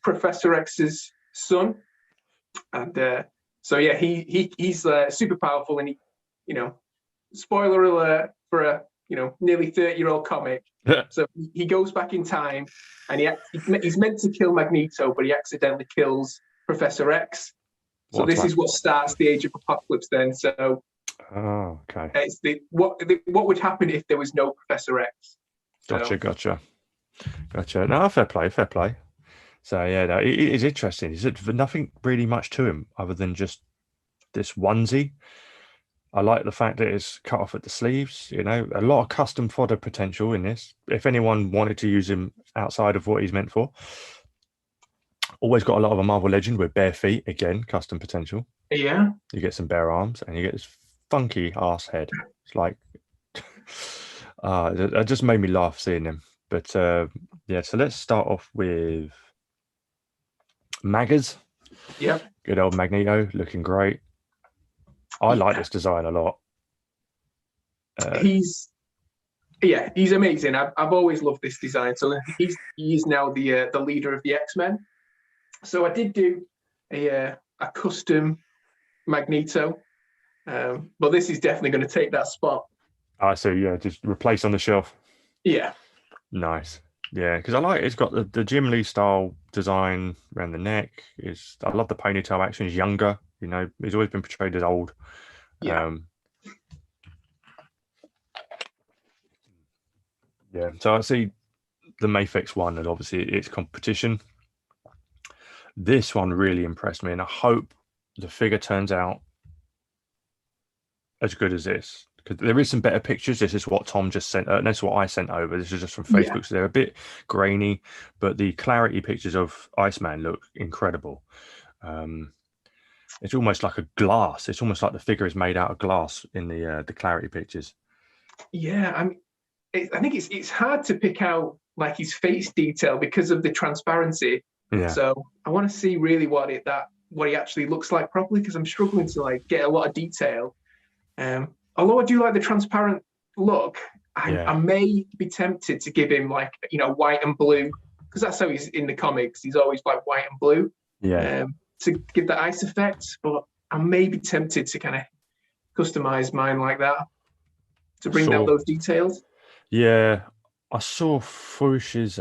Professor X's son, and so yeah, he's super powerful, and he, spoiler alert for a nearly 30-year-old comic. So he goes back in time, and he's meant to kill Magneto, but he accidentally kills Professor X. So this is what starts the Age of Apocalypse. Then, so okay, it's what would happen if there was no Professor X. Gotcha. No, fair play. So yeah, no, it is interesting. Is it nothing really much to him other than just this onesie? I like the fact that it's cut off at the sleeves. A lot of custom fodder potential in this. If anyone wanted to use him outside of what he's meant for, Always got a lot of a Marvel Legend with bare feet. Again, custom potential. Yeah. You get some bare arms, and you get this funky ass head. It's like, it just made me laugh seeing him. But yeah, so let's start off with Maggers. Yep. Good old Magneto, looking great. I like this design a lot. He's amazing. I've always loved this design. So he's now the leader of the X-Men. So I did do a custom Magneto, but this is definitely going to take that spot. So yeah, just replace on the shelf. Yeah. Nice. Yeah, because I like it's got the Jim Lee style design around the neck. I love the ponytail action. He's younger, you know, he's always been portrayed as old. Yeah. Yeah. So I see the Mafex one, and obviously it's competition. This one really impressed me, and I hope the figure turns out as good as this. Because there is some better pictures. This is what Tom just sent. That's what I sent over. This is just from Facebook, yeah. So they're a bit grainy, but the clarity pictures of Iceman look incredible. It's almost like a glass. It's almost like the figure is made out of glass in the clarity pictures. Yeah, I think it's hard to pick out like his face detail because of the transparency. Yeah. So I want to see really what he actually looks like properly, because I'm struggling to like get a lot of detail. Although I do like the transparent look, I may be tempted to give him like, you know, white and blue, because that's how he's in the comics. He's always like white and blue. Yeah. To give the ice effect, but I may be tempted to kind of customize mine like that to bring out those details. Yeah, I saw Fush's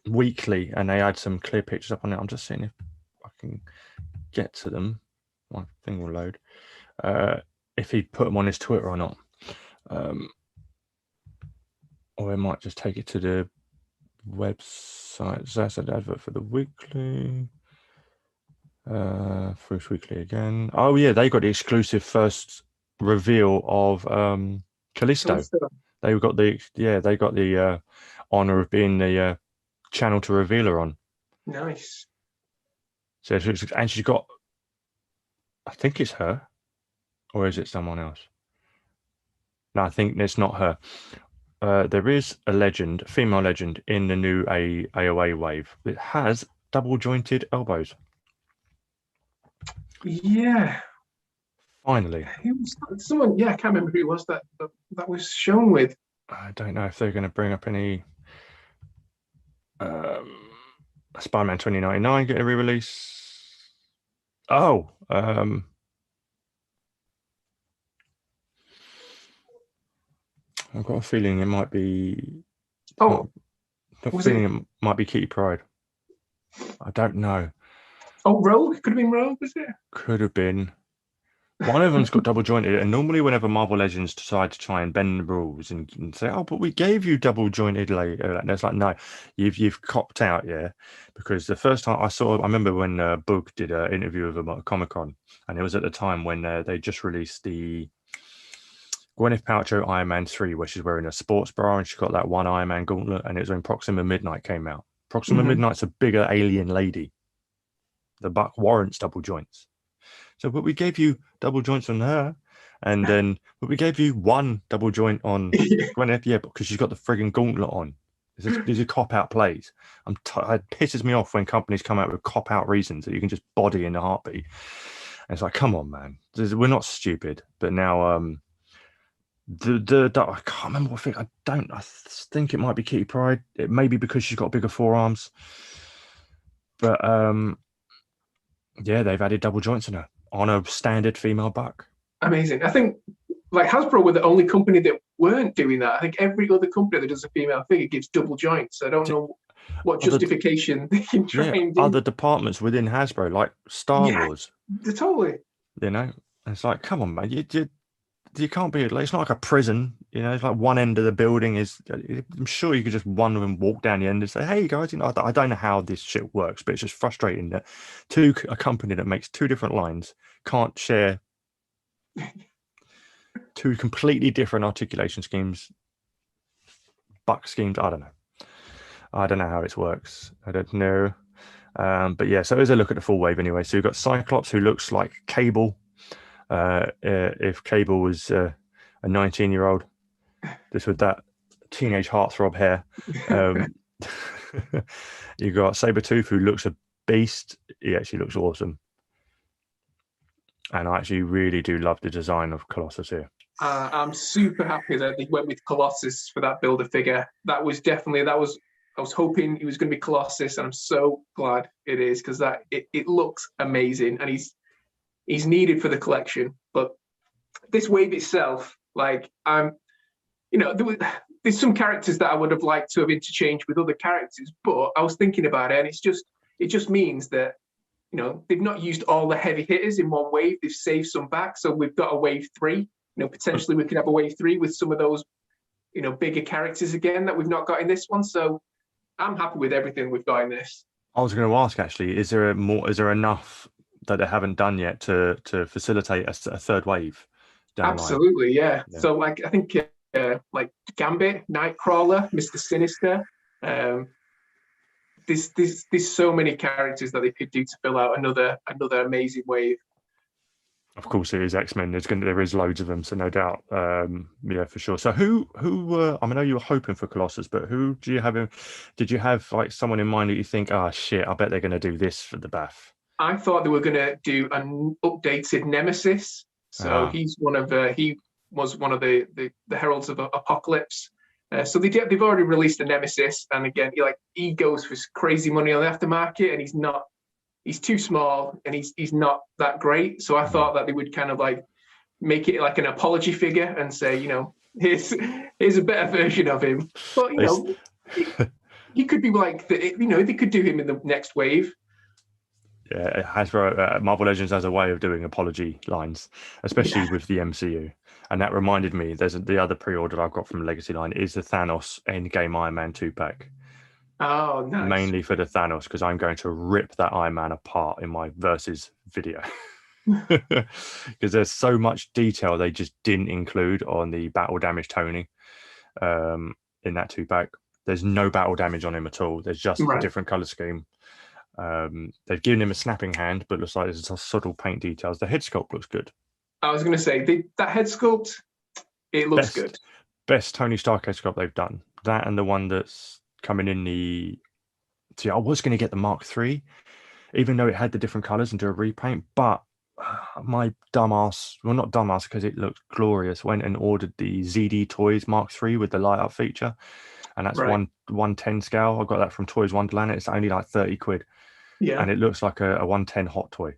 weekly, and they had some clear pictures up on it. I'm just seeing if I can get to them. My thing will load. If he put them on his Twitter or not, or I might just take it to the website. So that's an advert for the weekly. Fush Weekly again. Oh yeah, they got the exclusive first reveal of Callisto. They got the honor of being the channel to reveal her on. Nice. So and she's got, I think it's her, or is it someone else? No, I think it's not her. There is a female legend in the new AOA wave that has double jointed elbows. Yeah. Finally. Someone, I can't remember who it was that was shown with. I don't know if they're going to bring up any Spider-Man 2099 get a re-release. Oh, I've got a feeling it might be. Oh, it might be Kitty Pryde. I don't know. Oh, Rogue? Could have been Rogue, was it? Could have been. One of them's got double jointed, and normally whenever Marvel Legends decide to try and bend the rules and say, "Oh, but we gave you double jointed later," and it's like, no, you've copped out, yeah. Because the first time I remember when Boog did an interview with him at Comic-Con, and it was at the time when they just released the Gwyneth Paltrow Iron Man 3, where she's wearing a sports bra and she's got that one Iron Man gauntlet, and it was when Proxima Midnight came out. Proxima Midnight's a bigger alien lady. The buck warrants double joints. So, but we gave you double joints on her, and then but we gave you one double joint on Gwyneth, yeah, because she's got the frigging gauntlet on. These are cop out plays. It pisses me off when companies come out with cop out reasons that you can just body in a heartbeat. And it's like, come on, man, we're not stupid. But now, I can't remember what thing. I think it might be Kitty Pryde. It may be because she's got bigger forearms, but yeah, they've added double joints in her on a standard female buck. Amazing. I think like Hasbro were the only company that weren't doing that. I think every other company that does a female figure gives double joints. I don't know what justification they can try and do. Other departments within Hasbro, like Star Wars. Totally. You know, it's like, come on, man, you can't be like, it's not like a prison, you know. It's like one end of the building is. I'm sure you could just one of them walk down the end and say, "Hey guys, you know, I don't know how this shit works, but it's just frustrating that a company that makes two different lines can't share two completely different articulation schemes, buck schemes. I don't know how it works. I don't know. But yeah, so here's a look at the full wave anyway. So you've got Cyclops, who looks like Cable. If Cable was a 19-year-old, just with that teenage heartthrob hair. You got Sabretooth, who looks a beast. He actually looks awesome. And I actually really do love the design of Colossus here. I'm super happy that they went with Colossus for that Build-A-Figure. I was hoping he was going to be Colossus, and I'm so glad it is, because it looks amazing, and he's needed for the collection. But this wave itself, like, there's some characters that I would have liked to have interchanged with other characters, but I was thinking about it, and it just means that, they've not used all the heavy hitters in one wave. They've saved some back, so we've got a wave 3. Potentially we could have a wave 3 with some of those, bigger characters again that we've not got in this one. So I'm happy with everything we've got in this. I was going to ask, actually, is there enough that they haven't done yet to facilitate a third wave down Absolutely, yeah. So, like, I think like Gambit, Nightcrawler, Mr. Sinister. There's so many characters that they could do to fill out another amazing wave. Of course, it is X-Men. There is loads of them, so no doubt. Yeah, for sure. So who? I know you were hoping for Colossus, but who do you have? Did you have like someone in mind that you think, oh shit, I bet they're going to do this for the BAF? I thought they were going to do an updated Nemesis. So he was one of the heralds of Apocalypse. So they've already released a Nemesis, and again, he goes for crazy money on the aftermarket, and he's too small, and he's not that great. So I thought that they would kind of like make it like an apology figure and say, here's a better version of him. But he could be like they could do him in the next wave. Yeah, Hasbro, Marvel Legends has a way of doing apology lines, especially with the MCU. And that reminded me, the other pre-order I've got from Legacy line is the Thanos Endgame Iron Man 2-pack. Oh, nice. Mainly for the Thanos, because I'm going to rip that Iron Man apart in my Versus video. Because there's so much detail they just didn't include on the battle damage Tony in that 2-pack. There's no battle damage on him at all. There's just a different color scheme. They've given him a snapping hand, but looks like there's some subtle paint details. The head sculpt looks good. I was going to say, that head sculpt, it looks good. Best Tony Stark head sculpt they've done. That and the one that's coming in the... See, I was going to get the Mark III, even though it had the different colors and do a repaint, but my dumbass, well, not dumbass because it looked glorious, went and ordered the ZD Toys Mark III with the light up feature. And that's 110 scale. I got that from Toys Wonderland. It's only like 30 quid. Yeah. And it looks like a 110 hot toy.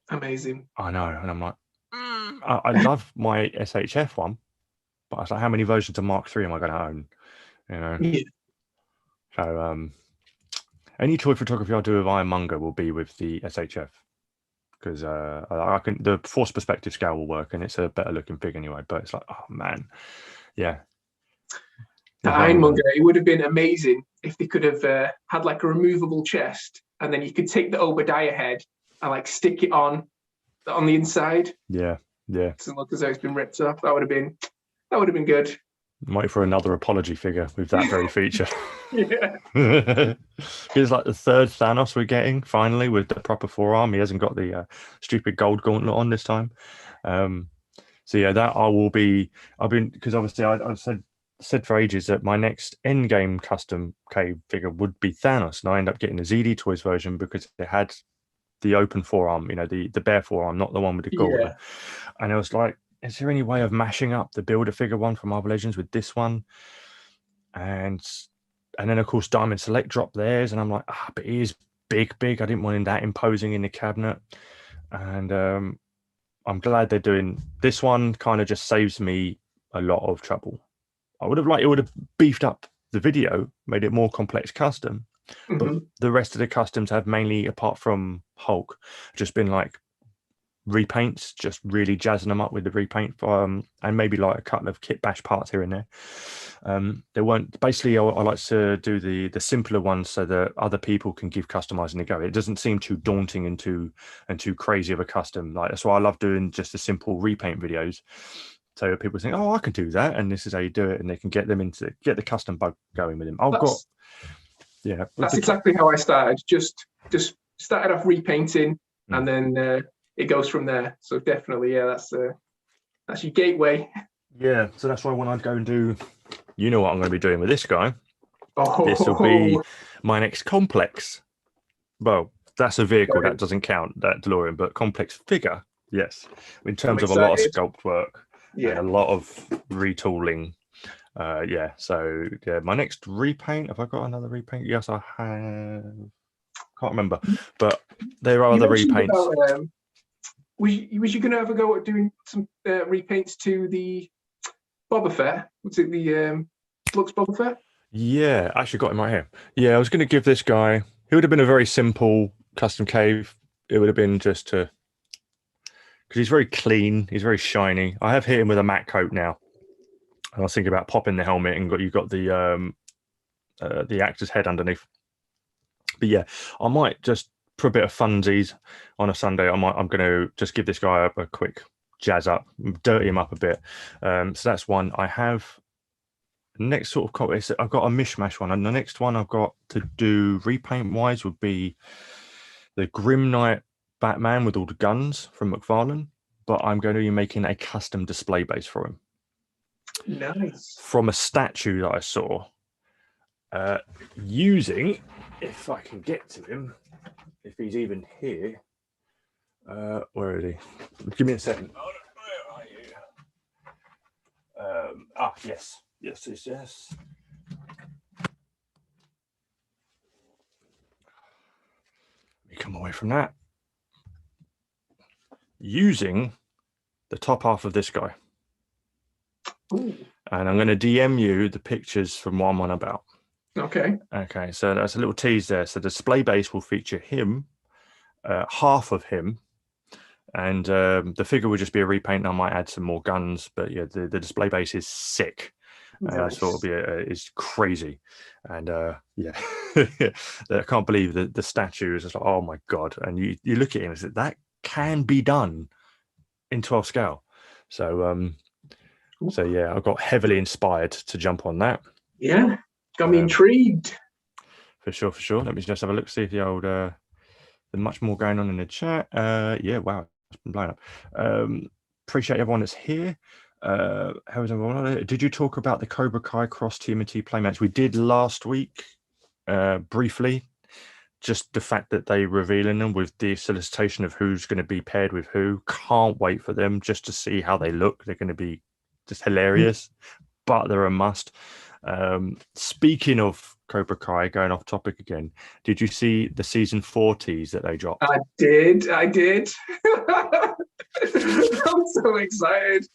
Amazing. I know. And I'm like, I love my SHF one, but I was like, how many versions of Mark III am I going to own? Yeah. So any toy photography I do with Ironmonger will be with the SHF. Because the force perspective scale will work, and it's a better looking fig anyway. But it's like, oh man, yeah. The Ironmonger, it would have been amazing if they could have had like a removable chest, and then you could take the Obadiah head and like stick it on the inside. Yeah. Doesn't look as though it's been ripped off. That would have been good. Wait for another apology figure with that very feature. Yeah. It's like the third Thanos we're getting finally with the proper forearm. He hasn't got the stupid gold gauntlet on this time. So yeah, that because obviously I've said for ages that my next Endgame custom K figure would be Thanos, and I end up getting the ZD Toys version because it had the open forearm, the bare forearm, not the one with the gauntlet. Yeah. And I was like, is there any way of mashing up the Build-A-Figure one from Marvel Legends with this one? And then of course Diamond Select dropped theirs, and I'm like, but he is big. I didn't want him that imposing in the cabinet. And I'm glad they're doing this one. Kind of just saves me a lot of trouble. I would have beefed up the video, made it more complex custom. Mm-hmm. But the rest of the customs have mainly, apart from Hulk, just been like repaints, just really jazzing them up with the repaint, and maybe like a couple of kit bash parts here and there. They weren't basically. I like to do the simpler ones so that other people can give customizing a go. It doesn't seem too daunting and too crazy of a custom. Like that's why I love doing just the simple repaint videos. So people think, oh, I can do that, and this is how you do it, and they can get the custom bug going with him. Yeah, that's exactly how I started. Just started off repainting, and then it goes from there. So definitely, yeah, that's your gateway. Yeah, so that's why when I go and do, you know what I'm going to be doing with this guy. Oh, This will be my next complex. Well, that's a vehicle that doesn't count, that DeLorean, but complex figure, yes. In terms of a lot of sculpt work, and a lot of retooling. Yeah, so yeah, my next repaint. Have I got another repaint? Yes, I have. Can't remember, but there are other repaints. Was you going to ever go at doing some repaints to the Boba Fett? Was it the Lux Boba Fett? Yeah, I actually got him right here. Yeah, I was going to give this guy. He would have been a very simple custom cave. It would have been just to, because he's very clean. He's very shiny. I have hit him with a matte coat now. And I was thinking about popping the helmet and you've got the actor's head underneath. But yeah, I might just, for a bit of funsies on a Sunday, I'm going to just give this guy a quick jazz up, dirty him up a bit. So that's one. I have next sort of, I've got a mishmash one, and the next one I've got to do repaint wise would be the Grim Knight Batman with all the guns from McFarlane, but I'm going to be making a custom display base for him. Nice. From a statue that I saw, using, if I can get to him, if he's even here. Where is he? Give me a second. Where are you? Yes. Yes. Let me come away from that. Using the top half of this guy. Ooh. And I'm going to DM you the pictures from what I'm on about. Okay. Okay, so that's a little tease there. So the display base will feature him, half of him, and the figure will just be a repaint. I might add some more guns, but yeah, the display base is sick. Nice. So it'll be it's crazy, and yeah, I can't believe the statue is just like, oh my god. And you look at him and say that can be done in 12 scale. So so yeah, I got heavily inspired to jump on that. Yeah, got me intrigued. For sure. Let me just have a look, see if the old there's much more going on in the chat. Yeah, wow, it's been blown up. Appreciate everyone that's here. How is everyone? Did you talk about the Cobra Kai cross TMNT playmatch? We did last week, briefly. Just the fact that they revealing them with the solicitation of who's going to be paired with who. Can't wait for them just to see how they look. They're going to be just hilarious, but they're a must. Speaking of Cobra Kai, going off topic again, did you see the season 4 tease that they dropped? I did. I'm so excited.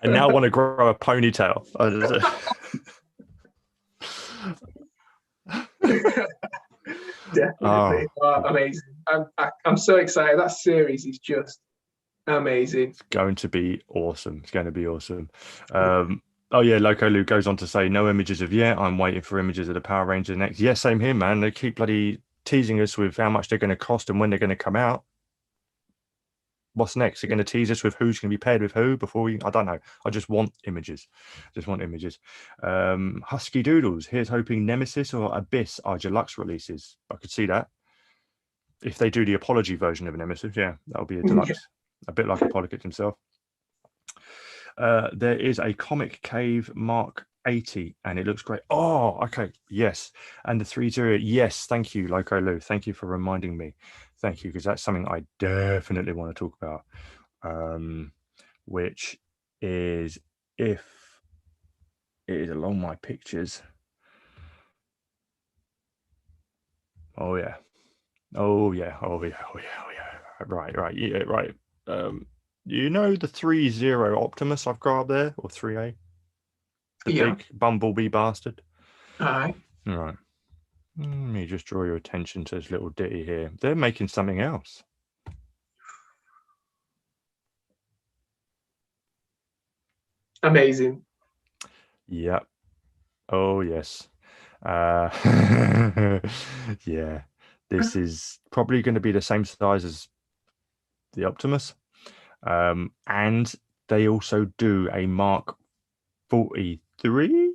I now want to grow a ponytail. Definitely. Amazing. I'm so excited. That series is just amazing. It's going to be awesome. Oh yeah, Loco Luke goes on to say, no images of yet. I'm waiting for images of the Power Rangers next. Yeah, same here, man. They keep bloody teasing us with how much they're going to cost and when they're going to come out. What's next? They're going to tease us with who's going to be paired with who before we. I don't know. I just want images. Husky Doodles. Here's hoping Nemesis or Abyss are deluxe releases. I could see that. If they do the apology version of Nemesis, yeah, that'll be a deluxe. A bit like Apologist himself. There is a Comic Cave Mark 80 and it looks great. Oh, okay. Yes. And the 30. Yes. Thank you, Loco Lou. Thank you for reminding me. Thank you, because that's something I definitely want to talk about. Which is, if it is along my pictures. Oh yeah. Right. Yeah, right. You know the 30 Optimus I've got up there, or 3A? The big bumblebee bastard. Aye. All right. Let me just draw your attention to this little ditty here. They're making something else. Amazing. Yep. Oh yes. Yeah. This is probably going to be the same size as the Optimus. And they also do a Mark 43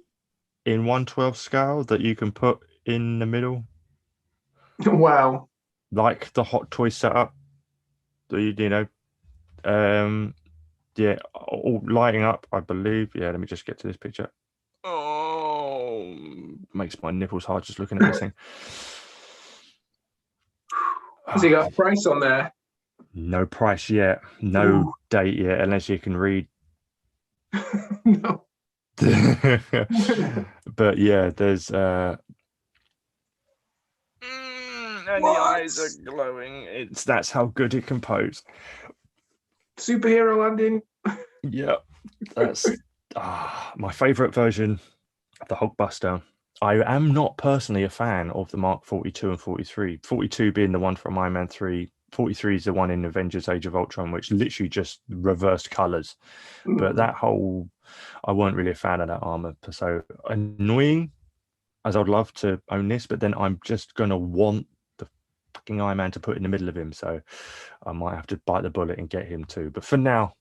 in 1/12 scale that you can put in the middle, Wow. like the Hot Toy setup. Yeah, all lighting up, I believe. Yeah, let me just get to this picture. Oh, makes my nipples hard just looking at this thing. Has he got a price on there? No price yet. No date yet, unless you can read. No. But yeah, there's and the eyes are glowing. That's how good it can pose. Superhero landing. Yeah, that's my favorite version of the Hulkbuster. I am not personally a fan of the Mark 42 and 43. 42 being the one from Iron Man 3. 43 is the one in Avengers Age of Ultron, which literally just reversed colors. But that whole, I weren't really a fan of that armor. So annoying, as I'd love to own this, but then I'm just going to want the fucking Iron Man to put in the middle of him. So I might have to bite the bullet and get him too. But for now,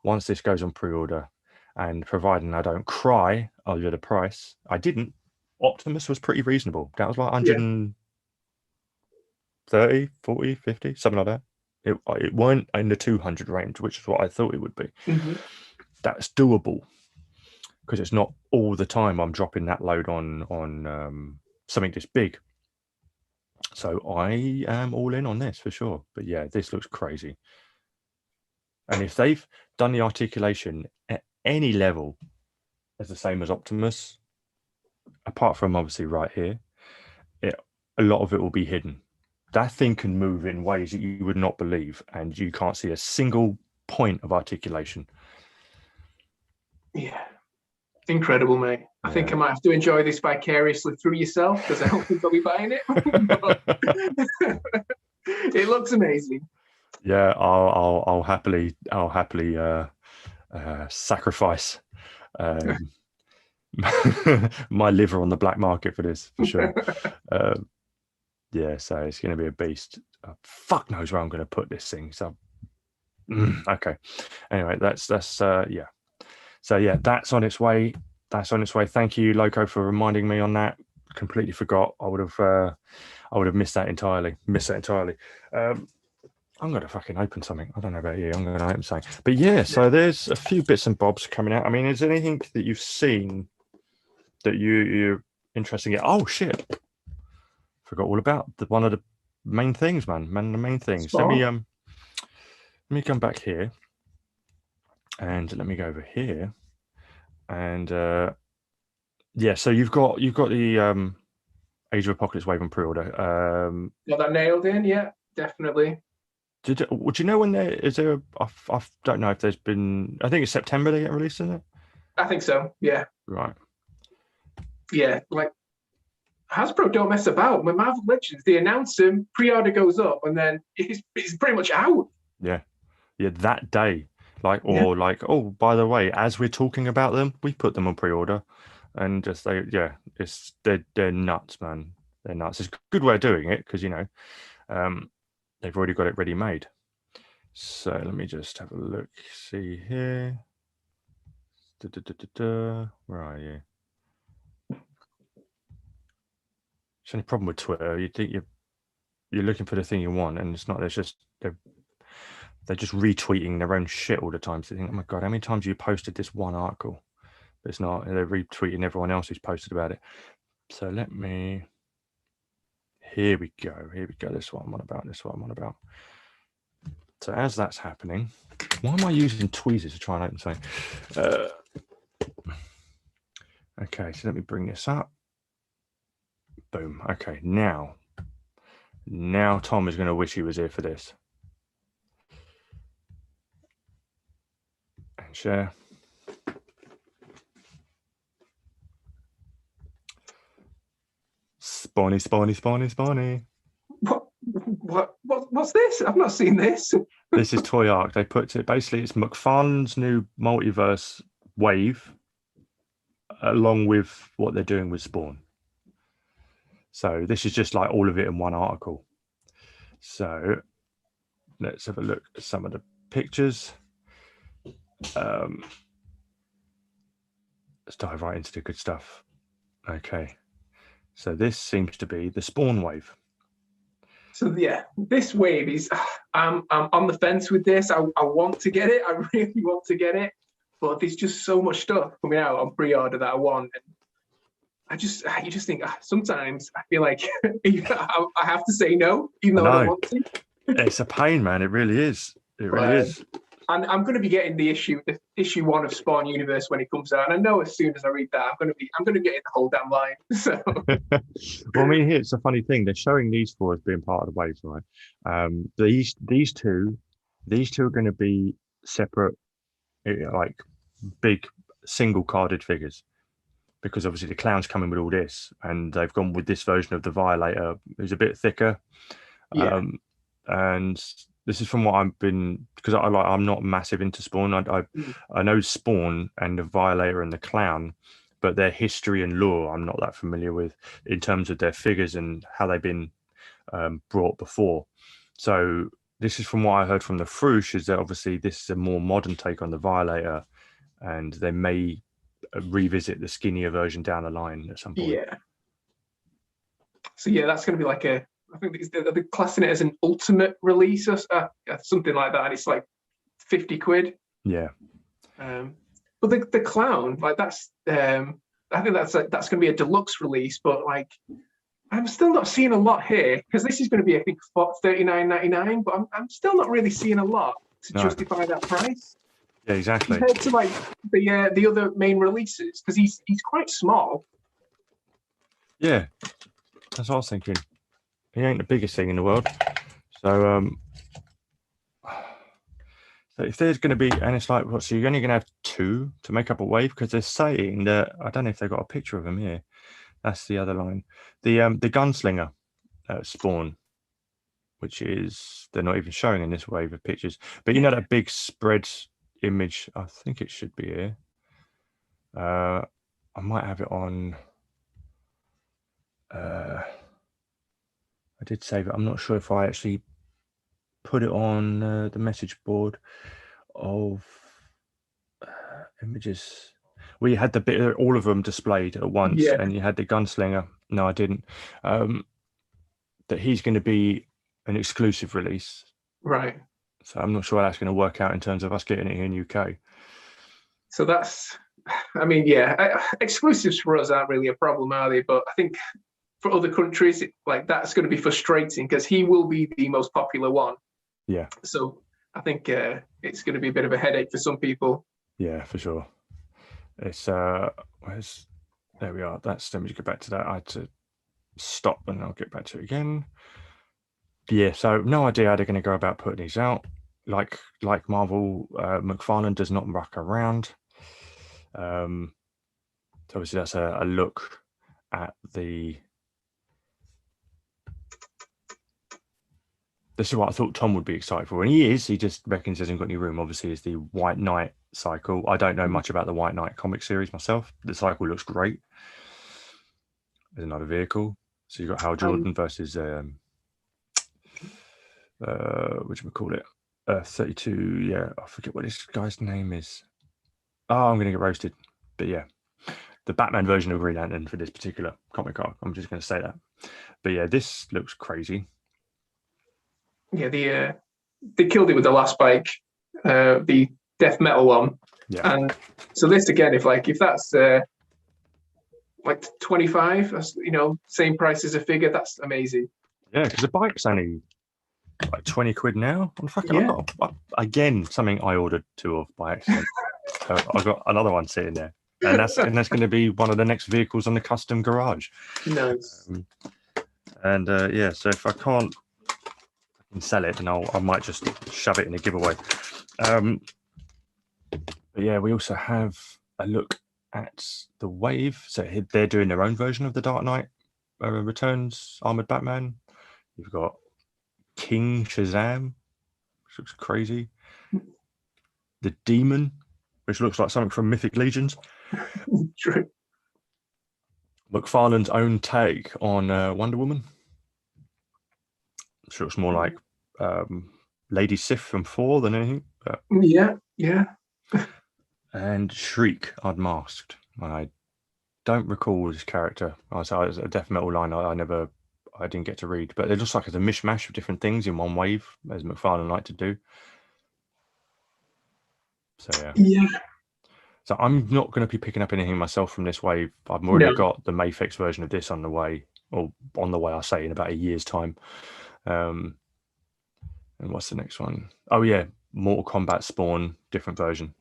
once this goes on pre-order, and providing I don't cry over the price, I didn't. Optimus was pretty reasonable. That was like 130, 40, 50, something like that. It weren't in the 200 range, which is what I thought it would be. That's doable because it's not all the time I'm dropping that load on something this big. So I am all in on this for sure. But yeah, this looks crazy. And if they've done the articulation at any level as the same as Optimus, apart from obviously right here, a lot of it will be hidden. That thing can move in ways that you would not believe, and you can't see a single point of articulation. Yeah. Incredible, mate. I think I might have to enjoy this vicariously through yourself because I don't think I'll be buying it. It looks amazing. Yeah, I'll happily sacrifice my liver on the black market for this for sure. Yeah, so it's going to be a beast. Fuck knows where I'm going to put this thing. So okay. Anyway, that's yeah. So yeah, that's on its way. That's on its way. Thank you, Loco, for reminding me on that. Completely forgot. I would have missed that entirely. I'm going to fucking open something. I don't know about you. I'm going to open something. But yeah, so there's a few bits and bobs coming out. I mean, is there anything that you've seen that you're interested in? Oh shit! Forgot all about one of the main things, man. The main things. Let me come back here, and let me go over here, and yeah. So you've got the Age of Apocalypse wave on pre-order. Got that nailed in? Yeah, definitely. Would you know when there is there? I don't know if there's been. I think it's September they get released, isn't it? I think so. Yeah. Right. Yeah, like Hasbro don't mess about. When Marvel Legends, they announce them, pre-order goes up, and then it's pretty much out. Yeah, that day. Like, oh, by the way, as we're talking about them, we put them on pre-order, and just they're nuts, man. They're nuts. It's a good way of doing it because they've already got it ready made. So let me just have a look. See here. Where are you? It's the only problem with Twitter. You think you're looking for the thing you want, and it's not. They're just retweeting their own shit all the time. So you think, oh my god, how many times have you posted this one article? But it's not. They're retweeting everyone else who's posted about it. So let me. Here we go. This is what I'm on about. So as that's happening, why am I using tweezers to try and open something? Okay, so let me bring this up. Boom. Okay, now Tom is going to wish he was here for this. And share. Spawny. What's this? I've not seen this. This is Toy Arc. They put it basically. It's McFarlane's new multiverse wave, along with what they're doing with Spawn. So this is just like all of it in one article. So let's have a look at some of the pictures. Let's dive right into the good stuff. Okay. So this seems to be the Spawn wave. So yeah, this wave is. I'm on the fence with this. I want to get it. I really want to get it, but there's just so much stuff coming out on pre-order that I want. And you just think sometimes I feel like I have to say no, even though I don't want to. It's a pain, man. It really is. It really is. And I'm going to be getting the issue 1 of Spawn Universe when it comes out. And I know as soon as I read that, I'm going to get in the whole damn line. So, well, I mean, it's a funny thing. They're showing these 4 as being part of the wave, right? These two are going to be separate, like big single carded figures, because obviously the clown's coming with all this, and they've gone with this version of the Violator, who's a bit thicker. Yeah. And this is from what I've been, because I'm not massive into Spawn. I know Spawn and the Violator and the Clown, but their history and lore I'm not that familiar with in terms of their figures and how they've been brought before. So this is from what I heard from the Frush, is that obviously this is a more modern take on the Violator, and they may revisit the skinnier version down the line at some point. Yeah. So yeah, that's going to be like I think they're classing it as an ultimate release or something like that. And it's like 50 quid. Yeah. But the Clown, like that's, I think that's going to be a deluxe release, but like I'm still not seeing a lot here, because this is going to be, I think, $39.99, but I'm still not really seeing a lot to justify that price. Yeah, exactly. Compared to like the other main releases, because he's quite small. Yeah, that's what I was thinking. He ain't the biggest thing in the world. So, so if there's going to be, and it's like, what? So you're only going to have 2 to make up a wave, because they're saying that, I don't know if they've got a picture of him here. That's the other line. The Gunslinger Spawn, which is, they're not even showing in this wave of pictures. But you know that big spread image? I think it should be here. I might have it on. I did save it. I'm not sure if I actually put it on the message board of images. We had the bit, all of them displayed at once, and you had the Gunslinger. No, I didn't. That he's going to be an exclusive release, right? So I'm not sure how that's going to work out in terms of us getting it here in UK. So that's, I mean, yeah, exclusives for us aren't really a problem, are they? But I think for other countries, like that's going to be frustrating, because he will be the most popular one. Yeah. So I think it's going to be a bit of a headache for some people. Yeah, for sure. It's there we are. Let me just get back to that. I had to stop and I'll get back to it again. Yeah, so no idea how they're going to go about putting these out. Like Marvel, McFarlane does not muck around. So obviously that's a look at the. This is what I thought Tom would be excited for, and he is. He just reckons he hasn't got any room. Obviously, is the White Knight cycle. I don't know much about the White Knight comic series myself. The cycle looks great. There's another vehicle. So you've got Hal Jordan versus whatchamacallit, 32. Yeah, I forget what this guy's name is. Oh, I'm going to get roasted. But yeah, the Batman version of Green Lantern for this particular comic arc. I'm just going to say that. But yeah, this looks crazy. Yeah, they killed it with the last bike, the death metal one. Yeah. And so this again, if that's like 25, that's, same price as a figure, that's amazing. Yeah, because the bike's only like 20 quid now. I'm fucking again, something I ordered 2 of by accident. I've got another one sitting there. And that's going to be one of the next vehicles on the custom garage. Nice. Yeah, so if I can't sell it, and I might just shove it in a giveaway. But yeah, we also have a look at the Wave. So they're doing their own version of the Dark Knight Returns Armored Batman. You've got King Shazam, which looks crazy. The Demon, which looks like something from Mythic Legions. True. McFarlane's own take on Wonder Woman. She looks more like Lady Sif from 4 than anything. Yeah. And Shriek Unmasked. I don't recall this character. It's a death metal line I didn't get to read, but it looks like it's a mishmash of different things in one wave, as McFarlane liked to do. So Yeah. So I'm not going to be picking up anything myself from this wave. I've already got the Mafex version of this on the way, or on the way, I say, in about a year's time. And what's the next one? Oh yeah, Mortal Kombat Spawn, different version.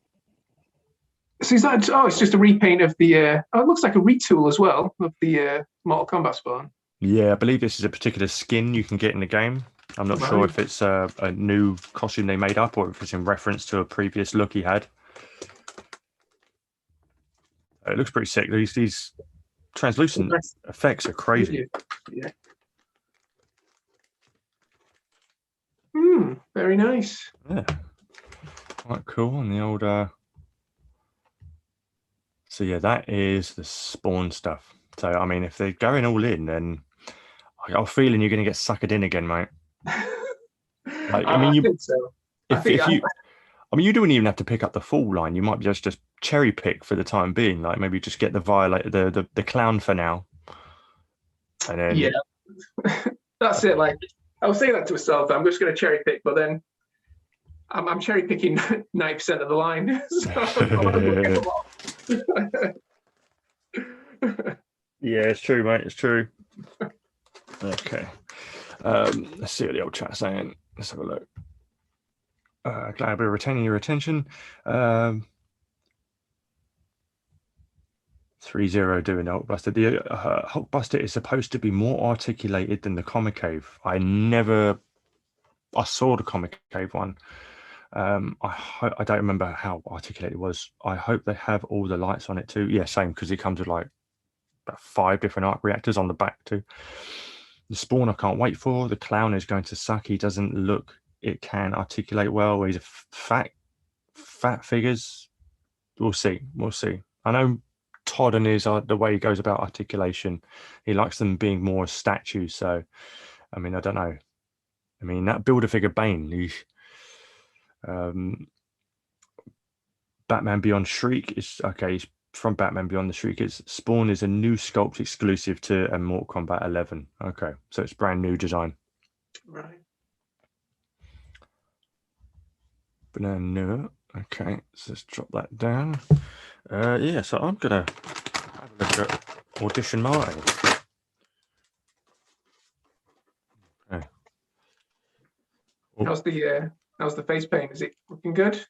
So is that? Oh, it's just a repaint of the. Oh, it looks like a retool as well of the Mortal Kombat Spawn. Yeah, I believe this is a particular skin you can get in the game. I'm not sure if it's a new costume they made up or if it's in reference to a previous look he had. It looks pretty sick. These translucent effects are crazy. Yeah. Very nice. Yeah. Quite cool. And the old so yeah, that is the Spawn stuff. So I mean, if they're going all in, then I got a feeling you're going to get suckered in again, mate. Like, I mean, I think so. I mean, you don't even have to pick up the full line. You might just cherry pick for the time being. Like maybe just get the Violator, the clown for now. And then that's it. Like I was saying that to myself. I'm just going to cherry pick, but then I'm cherry picking 90% of the line. Yeah, it's true, mate. It's true. Okay. Let's see what the old chat's saying. Let's have a look. Glad we're retaining your attention. 3-0 doing Hulkbuster. The Hulkbuster is supposed to be more articulated than the Comic Cave. I saw the Comic Cave one. I don't remember how articulated it was. I hope they have all the lights on it too. Yeah, same, because it comes with like about 5 different arc reactors on the back too. The Spawn I can't wait for. The clown is going to suck. He doesn't look it can articulate well. He's a fat figures. We'll see. I know Todd and the way he goes about articulation, he likes them being more statues. So I mean, I don't know. I mean, that Build-A-Figure Bane, Batman Beyond Shriek is okay. He's from Batman Beyond the Shriek. Spawn is a new sculpt exclusive to Mortal Kombat 11. Okay, so it's brand new design. Right. Banana. Okay, so let's drop that down. Yeah, so I'm gonna have a look at Audition Martin. Okay. How's the face paint? Is it looking good?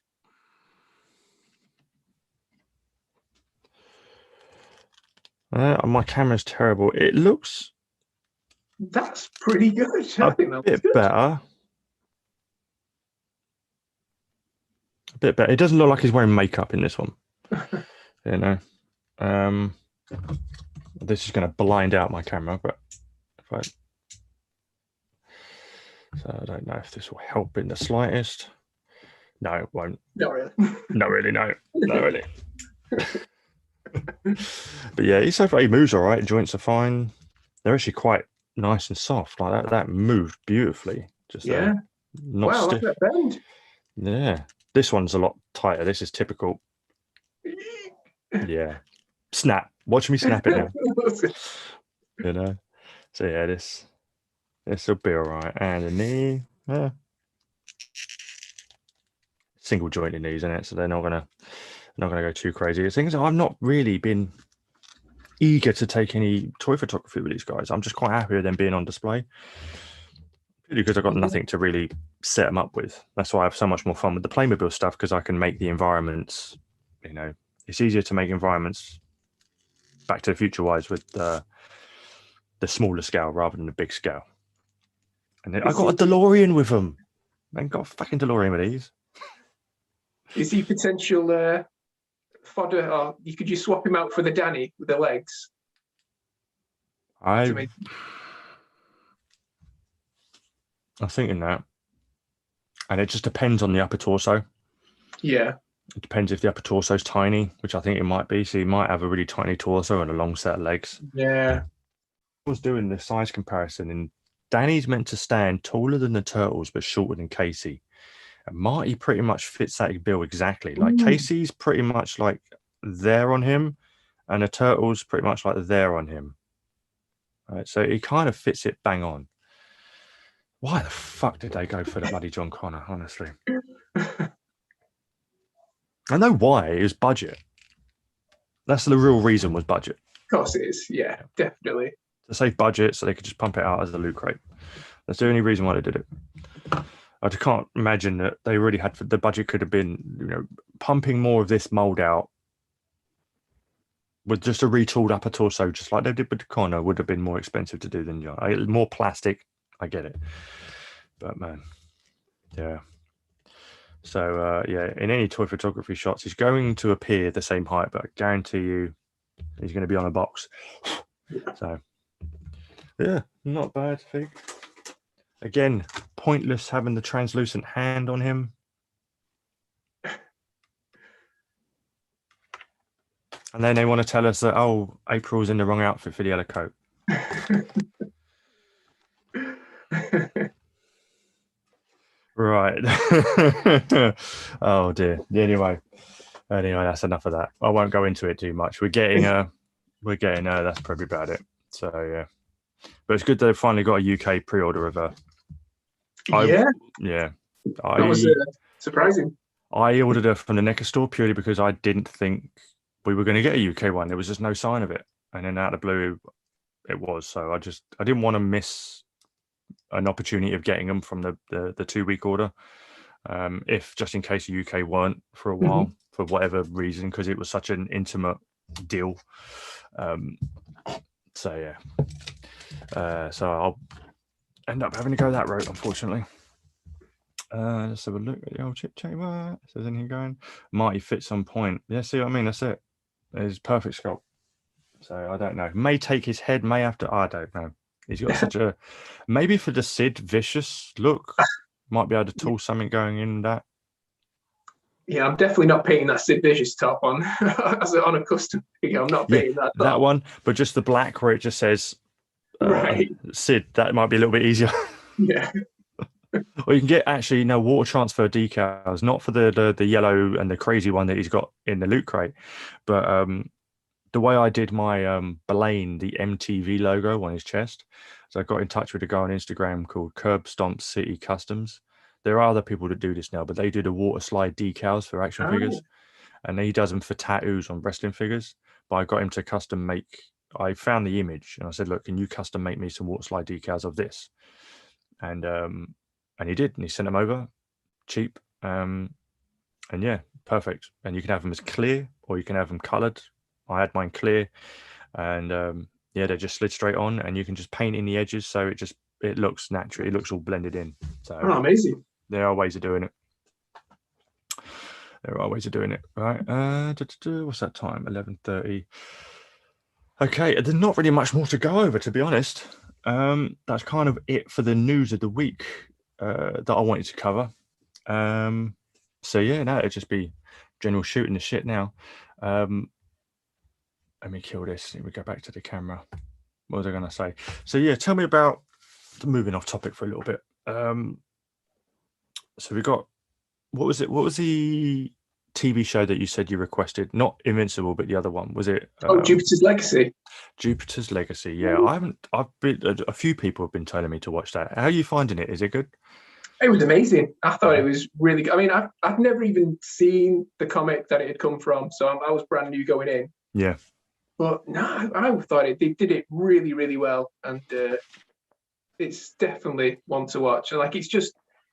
My camera's terrible. It looks. That's pretty good. I think that bit better. A bit better. It doesn't look like he's wearing makeup in this one. You know. This is going to blind out my camera, but so I don't know if this will help in the slightest. No, it won't. Not really. Not really. No, not really. But yeah, he moves all right. Joints are fine. They're actually quite nice and soft. Like that moved beautifully. Just not stiff. Look at that bend. Yeah, this one's a lot tighter. This is typical. Yeah, snap. Watch me snap it now. You know. So yeah, this will be all right. And the knee, single jointed knees in it, so they're not gonna go too crazy. The things I've not really been eager to take any toy photography with these guys. I'm just quite happy with them being on display, because I've got nothing to really set them up with. That's why I have so much more fun with the Playmobil stuff, because I can make the environments. You know, it's easier to make environments Back to the Future wise with the smaller scale rather than the big scale. And then I got a DeLorean with them. I got a fucking DeLorean with these. Is he potential fodder, or you could just swap him out for the Danny with the legs? I'm thinking that. And it just depends on the upper torso. Yeah. It depends if the upper torso is tiny, which I think it might be. So you might have a really tiny torso and a long set of legs. Yeah. I was doing the size comparison, and Danny's meant to stand taller than the Turtles, but shorter than Casey. And Marty pretty much fits that bill exactly. Like Casey's pretty much like there on him, and the turtle's pretty much like there on him. Right, so he kind of fits it bang on. Why the fuck did they go for the bloody John Connor? Honestly, I know why. It was budget. That's the real reason, was budget. Of course it is. Yeah, definitely. To save budget, so they could just pump it out as a loot crate. That's the only reason why they did it. I just can't imagine that they really had. The budget could have been, pumping more of this mold out with just a retooled upper torso, just like they did with the Connor, would have been more expensive to do than John. More plastic. I get it, but man, yeah. So in any toy photography shots, he's going to appear the same height, but I guarantee you, he's going to be on a box. So yeah, not bad, Fig. Again, pointless having the translucent hand on him. And then they want to tell us that, oh, April's in the wrong outfit for the yellow coat. Right. Oh dear. Anyway, that's enough of that. I won't go into it too much. We're getting that's probably about it. So yeah, but it's good they've finally got a UK pre-order of her. That was surprising. I ordered her from the NECA store purely because I didn't think we were going to get a UK one. There was just no sign of it, and then out of the blue, it was. So I didn't want to miss an opportunity of getting them from the 2-week order, if just in case the UK weren't for a while for whatever reason, because it was such an intimate deal. So yeah, so I'll end up having to go that route, unfortunately. Let's have a look at the old chip chamber. If there's anything going, Marty fits on point. Yeah, see what I mean? That's it. It's perfect sculpt. So I don't know. May take his head. May have to. I don't know. He's got such a, maybe for the Sid vicious look, might be able to tool something going in that. Yeah, I'm definitely not painting that Sid Vicious top on on a custom figure. I'm not painting that top. That one, but just the black where it just says right Sid. That might be a little bit easier. Yeah. Or you can get actually water transfer decals, not for the yellow and the crazy one that he's got in the loot crate, but the way I did my Blaine, the MTV logo on his chest. So I got in touch with a guy on Instagram called Curb Stomp City Customs. There are other people that do this now, but they do the water slide decals for action figures, and he does them for tattoos on wrestling figures. But I got him to custom make. I found the image and I said, "Look, can you custom make me some water slide decals of this?" And he did, and he sent them over, cheap, and yeah, perfect. And you can have them as clear, or you can have them coloured. I had mine clear, and they just slid straight on, and you can just paint in the edges, so it looks natural. It looks all blended in. So amazing. There are ways of doing it. Right. What's that time? 11:30. Okay, there's not really much more to go over, to be honest. That's kind of it for the news of the week that I wanted to cover. So yeah, no, it'd just be general shooting the shit now. Let me kill this. Let me go back to the camera. What was I going to say? So yeah, tell me about, moving off topic for a little bit. So we got, what was the TV show that you said you requested? Not Invincible, but the other one. Was it? Jupiter's Legacy. Jupiter's Legacy. Yeah, a few people have been telling me to watch that. How are you finding it? Is it good? It was amazing. I thought it was really good. I mean, I've never even seen the comic that it had come from, so I was brand new going in. Yeah. But no, I thought they did it really, really well, and it's definitely one to watch. And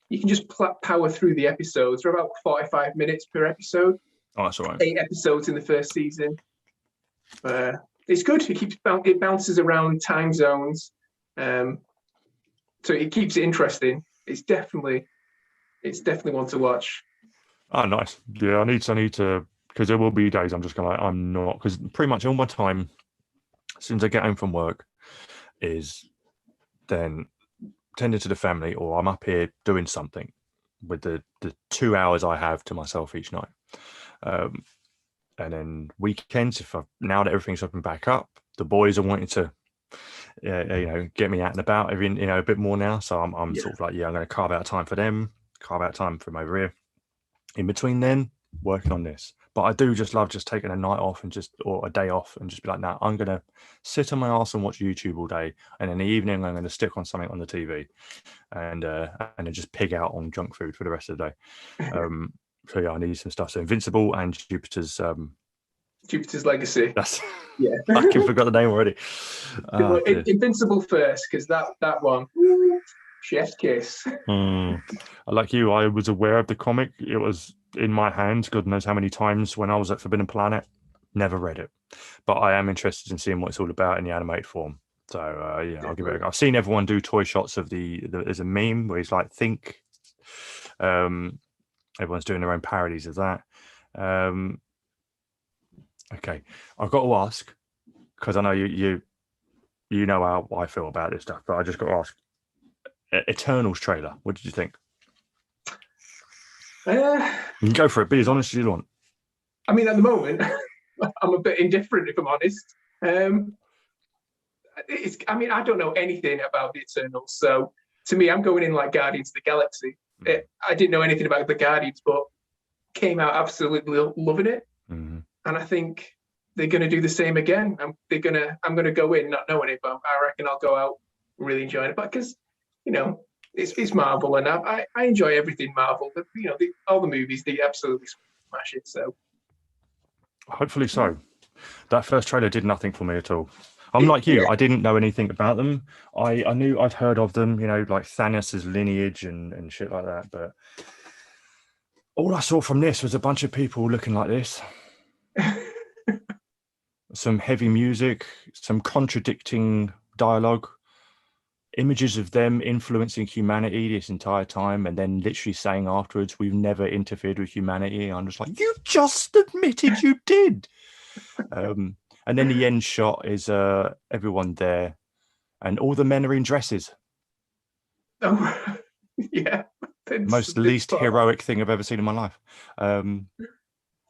you can just power through the episodes. They're about 45 minutes per episode. Oh, that's all right. 8 episodes in the first season. It's good. It bounces around time zones, so it keeps it interesting. It's definitely one to watch. Oh, nice. Yeah, I need to. Because there will be days I'm just going to, I'm not, because pretty much all my time, as soon as I get home from work, is then tending to the family, or I'm up here doing something with the 2 hours I have to myself each night. And then weekends, now that everything's up and back up, the boys are wanting to, get me out and about a bit more now. So I'm sort of like, I'm going to carve out time for them, carve out time from over here. In between then, working on this. But I do just love just taking a night off or a day off and just be like, nah, I'm going to sit on my ass and watch YouTube all day. And in the evening, I'm going to stick on something on the TV and then just pig out on junk food for the rest of the day. So yeah, I need some stuff. So Invincible and Jupiter's Legacy. That's yeah. I forgot the name already. Invincible first, because that one, chef's kiss. Like you, I was aware of the comic. It was in my hands, God knows how many times when I was at Forbidden Planet. Never read it, but I am interested in seeing what it's all about in the animated form. So yeah, I'll give it a go. I've seen everyone do toy shots of there's a meme where he's like, think. Everyone's doing their own parodies of that. Okay, I've got to ask, because I know you know how I feel about this stuff, but I just got to ask. Eternals trailer, what did you think? You can go for it. Be as honest as you want. I mean, at the moment, I'm a bit indifferent, if I'm honest. I mean, I don't know anything about the Eternals, so to me, I'm going in like Guardians of the Galaxy. I didn't know anything about the Guardians, but came out absolutely loving it. And I think they're going to do the same again. I'm going to go in not knowing it, but I reckon I'll go out really enjoying it. But because, you know, it's Marvel, and I enjoy everything Marvel. But, you know, all the movies, they absolutely smash it. So hopefully so. That first trailer did nothing for me at all. I'm like you. I didn't know anything about them. I knew I'd heard of them, you know, like Thanos' lineage and shit like that. But all I saw from this was a bunch of people looking like this. Some heavy music, some contradicting dialogue, images of them influencing humanity this entire time, and then literally saying afterwards, we've never interfered with humanity. I'm just like, you just admitted you did. And then the end shot is everyone there, and all the men are in dresses. Oh, yeah. Most least heroic thing I've ever seen in my life.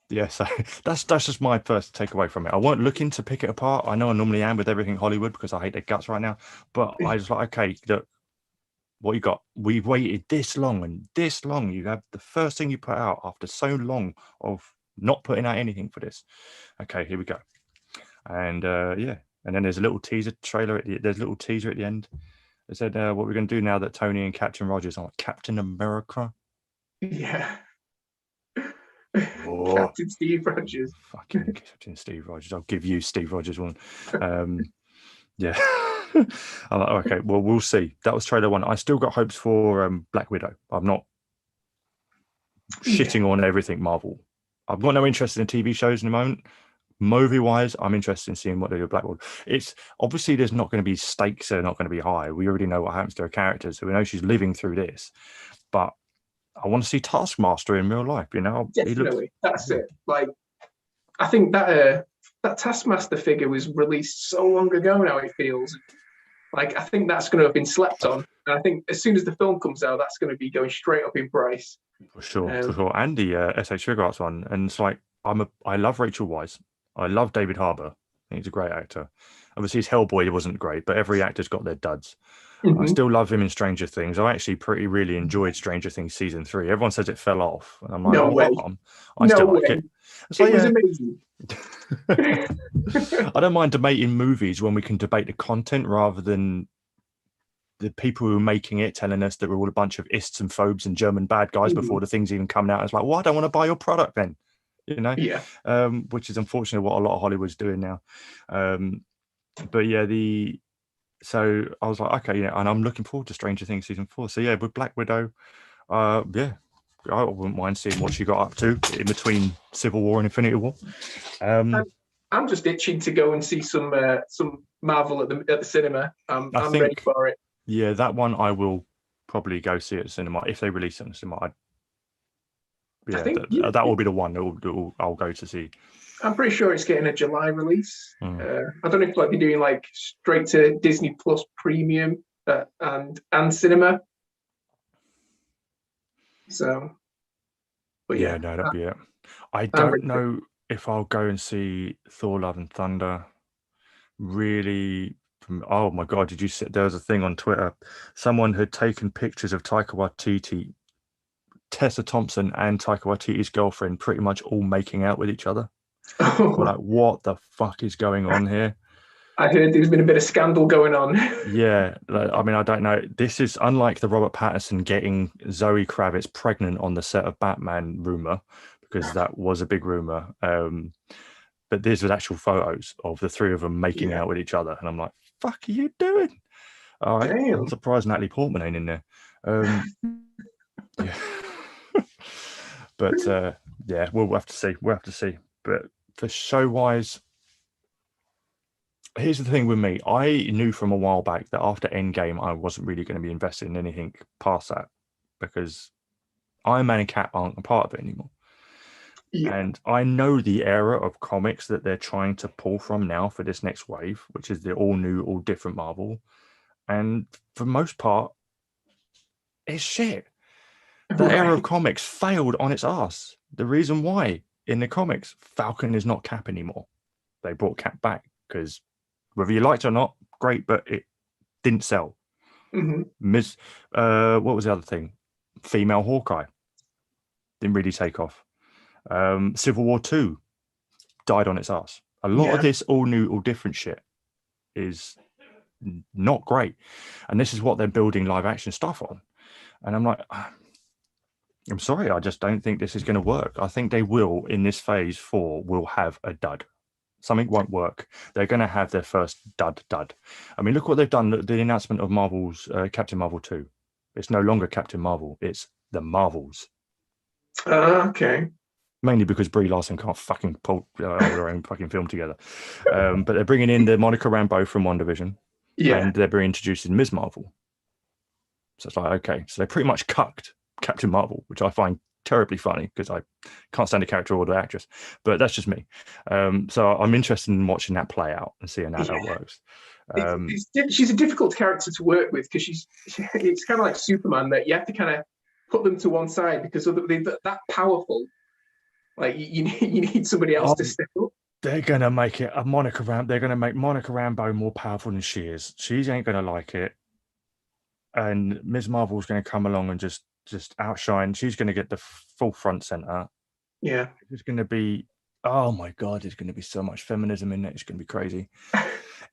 Yeah, so that's just my first takeaway from it. I weren't looking to pick it apart. I know I normally am with everything Hollywood because I hate their guts right now. But I was like, okay, look, what you got? We've waited this long and this long. You have the first thing you put out after so long of not putting out anything for this. Okay, here we go. And yeah, and then there's a little teaser trailer. There's a little teaser at the end. They said what we're going to do now that Tony and Captain Rogers are like Captain America. Yeah. Oh. Captain Steve Rogers. Fucking Captain Steve Rogers. I'll give you Steve Rogers one. Yeah. I'm like, okay, well, we'll see. That was trailer one. I still got hopes for Black Widow. I'm not shitting on everything Marvel. I've got no interest in TV shows in the moment. Movie wise, I'm interested in seeing what they do with Black Widow. It's obviously there's not going to be stakes are not going to be high. We already know what happens to her character, so we know she's living through this. But I want to see Taskmaster in real life, you know. Definitely. That's it. Like, I think that Taskmaster figure was released so long ago now, it feels. Like, I think that's going to have been slept on. And I think as soon as the film comes out, that's going to be going straight up in price. For sure, for sure. And the SH Sugar Arts one. And it's like, I love Rachel Weisz. I love David Harbour. I think he's a great actor. Obviously, his Hellboy wasn't great, but every actor's got their duds. I still love him in Stranger Things. I actually really enjoyed Stranger Things season 3. Everyone says it fell off, and I'm like, no way. I still like it. So, it was amazing. I don't mind debating movies when we can debate the content rather than the people who are making it telling us that we're all a bunch of ists and phobes and German bad guys before the thing's even coming out. It's like, well, I don't want to buy your product then, you know? Yeah. Which is unfortunately what a lot of Hollywood's doing now. But yeah, so I was like, okay, yeah, and I'm looking forward to Stranger Things season 4. So yeah, with Black Widow, yeah, I wouldn't mind seeing what she got up to in between Civil War and Infinity War. I'm just itching to go and see some Marvel at the cinema. I'm ready for it. Yeah, that one I will probably go see at the cinema if they release it in the cinema. That will be the one I'll go to see. I'm pretty sure it's getting a July release. I don't know if they're doing like straight to Disney Plus Premium and cinema. So, but yeah, no, that'd be it. I don't know if I'll go and see Thor: Love and Thunder. Really, oh my god, did you see? There was a thing on Twitter. Someone had taken pictures of Taika Waititi Tessa Thompson and Taika Waititi's girlfriend pretty much all making out with each other. We're like, what the fuck is going on here? I heard there's been a bit of scandal going on. Yeah, I mean, I don't know. This is unlike the Robert Pattinson getting Zoe Kravitz pregnant on the set of Batman rumor, because that was a big rumor. But these were actual photos of the three of them making out with each other. And I'm like, fuck are you doing? All right. Damn. I'm surprised Natalie Portman ain't in there. Yeah. But yeah, we'll have to see. We'll have to see. But for show wise, here's the thing with me. I knew from a while back that after Endgame, I wasn't really going to be invested in anything past that, because Iron Man and Cap aren't a part of it anymore. Yeah. And I know the era of comics that they're trying to pull from now for this next wave, which is the all new, all different Marvel. And for most part, it's shit. The era of comics failed on its ass. The reason why in the comics, Falcon is not Cap anymore. They brought Cap back because whether you liked it or not, great, but it didn't sell. What was the other thing? Female Hawkeye didn't really take off. Civil War 2 died on its ass. A lot of this all new, all different shit is not great. And this is what they're building live action stuff on. And I'm like, I'm sorry, I just don't think this is going to work. I think they will, in this phase 4, will have a dud. Something won't work. They're going to have their first dud. I mean, look what they've done. The announcement of Marvel's Captain Marvel 2. It's no longer Captain Marvel. It's the Marvels. Okay. Mainly because Brie Larson can't fucking pull her own fucking film together. But they're bringing in the Monica Rambeau from WandaVision. Yeah. And they're being introduced in Ms. Marvel. So it's like, okay. So they pretty much cucked Captain Marvel, which I find terribly funny because I can't stand the character or the actress. But that's just me. So I'm interested in watching that play out and seeing how that works. She's a difficult character to work with because it's kind of like Superman, that you have to kind of put them to one side because they're that powerful. Like you need somebody else to step up. They're gonna make it a Monica Rambeau. They're gonna make Monica Rambeau more powerful than she is. She ain't gonna like it, and Ms. Marvel's gonna come along and just outshine. She's gonna get the full front center. Yeah, it's gonna be. Oh my god, there's gonna be so much feminism in it. It's gonna be crazy.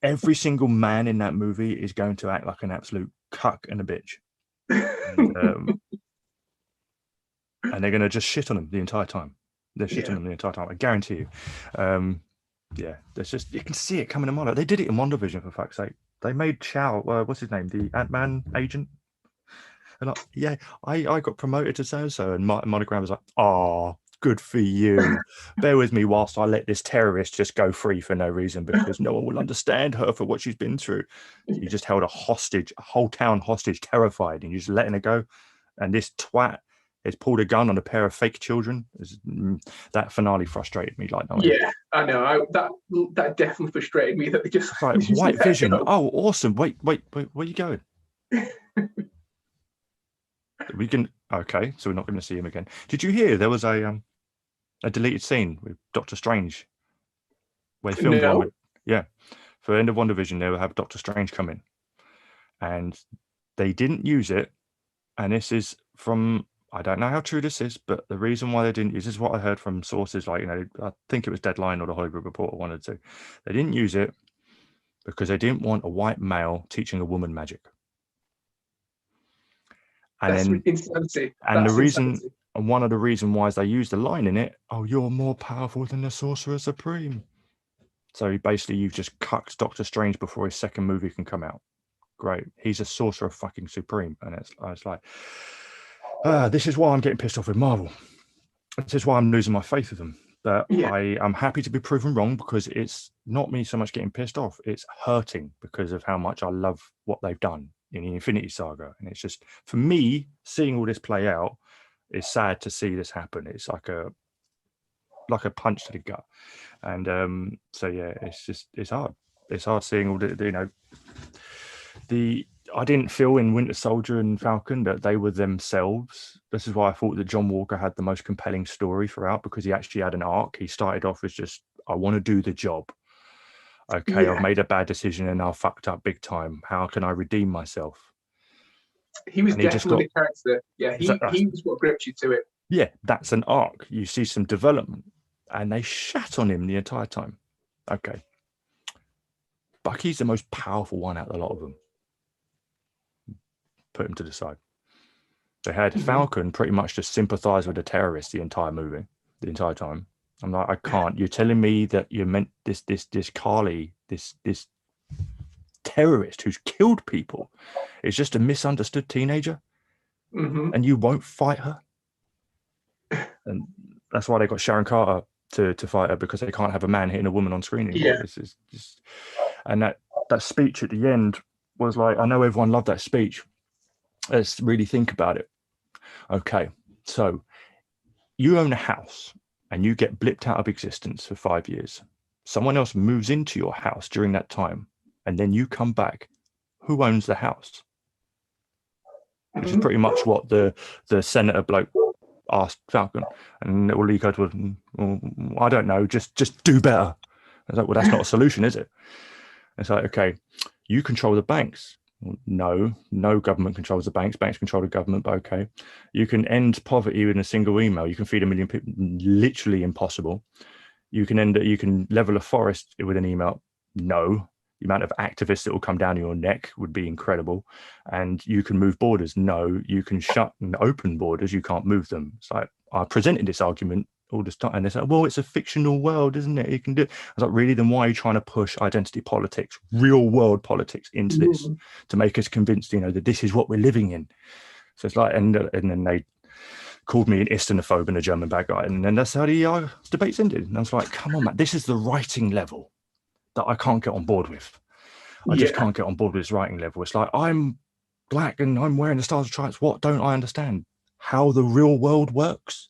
Every single man in that movie is going to act like an absolute cuck and a bitch. And they're gonna just shit on them the entire time. They're shitting them the entire time. I guarantee you. There's just, you can see it coming a mile. They did it in WandaVision, for fuck's sake. They made Chow, what's his name, the Ant-Man agent. And I got promoted to so-and-so, and Monica Rambeau was like, "Oh, good for you. Bear with me whilst I let this terrorist just go free for no reason because no one will understand her for what she's been through." You just held a whole town hostage, terrified, and you're just letting her go. And this twat has pulled a gun on a pair of fake children. That finale frustrated me like no. Yeah, I know. That definitely frustrated me. That they just like White Vision. Oh, awesome! Wait, where are you going? We can. Okay, so we're not going to see him again. Did you hear there was a deleted scene with Doctor Strange where they filmed one with, for End of WandaVision they will have Doctor Strange come in, and they didn't use it. And this is from, I don't know how true this is, but the reason why they didn't use this is what I heard from sources like, I think it was Deadline or the Hollywood Reporter, one of the two. They didn't use it because they didn't want a white male teaching a woman magic. And that's then insanity. And that's the reason, insanity. And one of the reasons why is they used the line in it, "Oh, you're more powerful than the Sorcerer Supreme." So basically you've just cucked Doctor Strange before his second movie can come out. Great. He's a Sorcerer fucking Supreme. And it's like, this is why I'm getting pissed off with Marvel. This is why I'm losing my faith with them. But I'm happy to be proven wrong because it's not me so much getting pissed off. It's hurting because of how much I love what they've done in the Infinity Saga. And it's just, for me, seeing all this play out, it's sad to see this happen. It's like a punch to the gut. And it's hard. It's hard seeing all I didn't feel in Winter Soldier and Falcon that they were themselves. This is why I thought that John Walker had the most compelling story throughout, because he actually had an arc. He started off as just, I want to do the job. Okay, I've made a bad decision and I fucked up big time. How can I redeem myself? He was And he just definitely the character. Yeah, he was what gripped you to it. Yeah, that's an arc. You see some development, and they shat on him the entire time. Okay. Bucky's the most powerful one out of a lot of them. Put him to the side. They had Falcon pretty much just sympathize with the terrorists the entire movie, the entire time. I'm like, I can't. You're telling me that you meant this Carly, this terrorist who's killed people is just a misunderstood teenager, and you won't fight her? And that's why they got Sharon Carter to fight her, because they can't have a man hitting a woman on screen anymore. Yeah. This is just, and that speech at the end was like, I know everyone loved that speech. Let's really think about it. Okay, so you own a house and you get blipped out of existence for 5 years. Someone else moves into your house during that time, and then you come back. Who owns the house? Which is pretty much what the senator bloke asked Falcon, and all he goes was, I don't know, just do better. I was like, well, that's not a solution, is it? It's like, okay, you control the banks. No government controls the banks. Banks control the government, but okay. You can end poverty with a single email. You can feed 1 million people. Literally impossible. You can level a forest with an email. No. The amount of activists that will come down your neck would be incredible. And you can move borders. No. You can shut and open borders. You can't move them. It's like, I presented this argument all this time, and they say, well, it's a fictional world, isn't it? You can do it. I was like, really? Then why are you trying to push identity politics, real world politics into this to make us convinced, that this is what we're living in? So it's like, and then they called me an Islamophobe and a German bad guy, and then that's how the debates ended. And I was like, come on, man, this is the writing level that I can't get on board with. I just can't get on board with this writing level. It's like, I'm black and I'm wearing the Stars of Tribes. What don't I understand? How the real world works.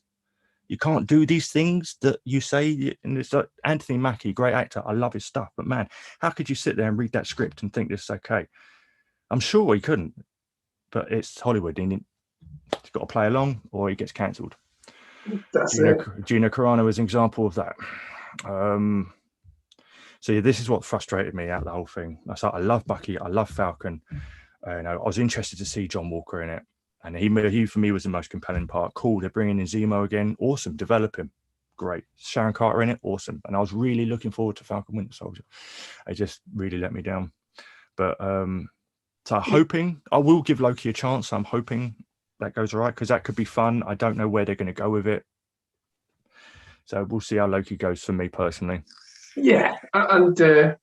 You can't do these things that you say. And it's like Anthony Mackie, great actor. I love his stuff. But man, how could you sit there and read that script and think this is okay? I'm sure he couldn't. But it's Hollywood. And he's got to play along or he gets cancelled. Gina Carano is an example of that. So yeah, this is what frustrated me out of the whole thing. I thought, I love Bucky. I love Falcon. I was interested to see John Walker in it. And he for me was the most compelling part. Cool, they're bringing in Zemo again. Awesome, develop him. Great. Sharon Carter in it, awesome. And I was really looking forward to Falcon Winter Soldier. It just really let me down. But so I'm hoping, I will give Loki a chance. I'm hoping that goes all right, because that could be fun. I don't know where they're going to go with it. So we'll see how Loki goes for me personally. Yeah, and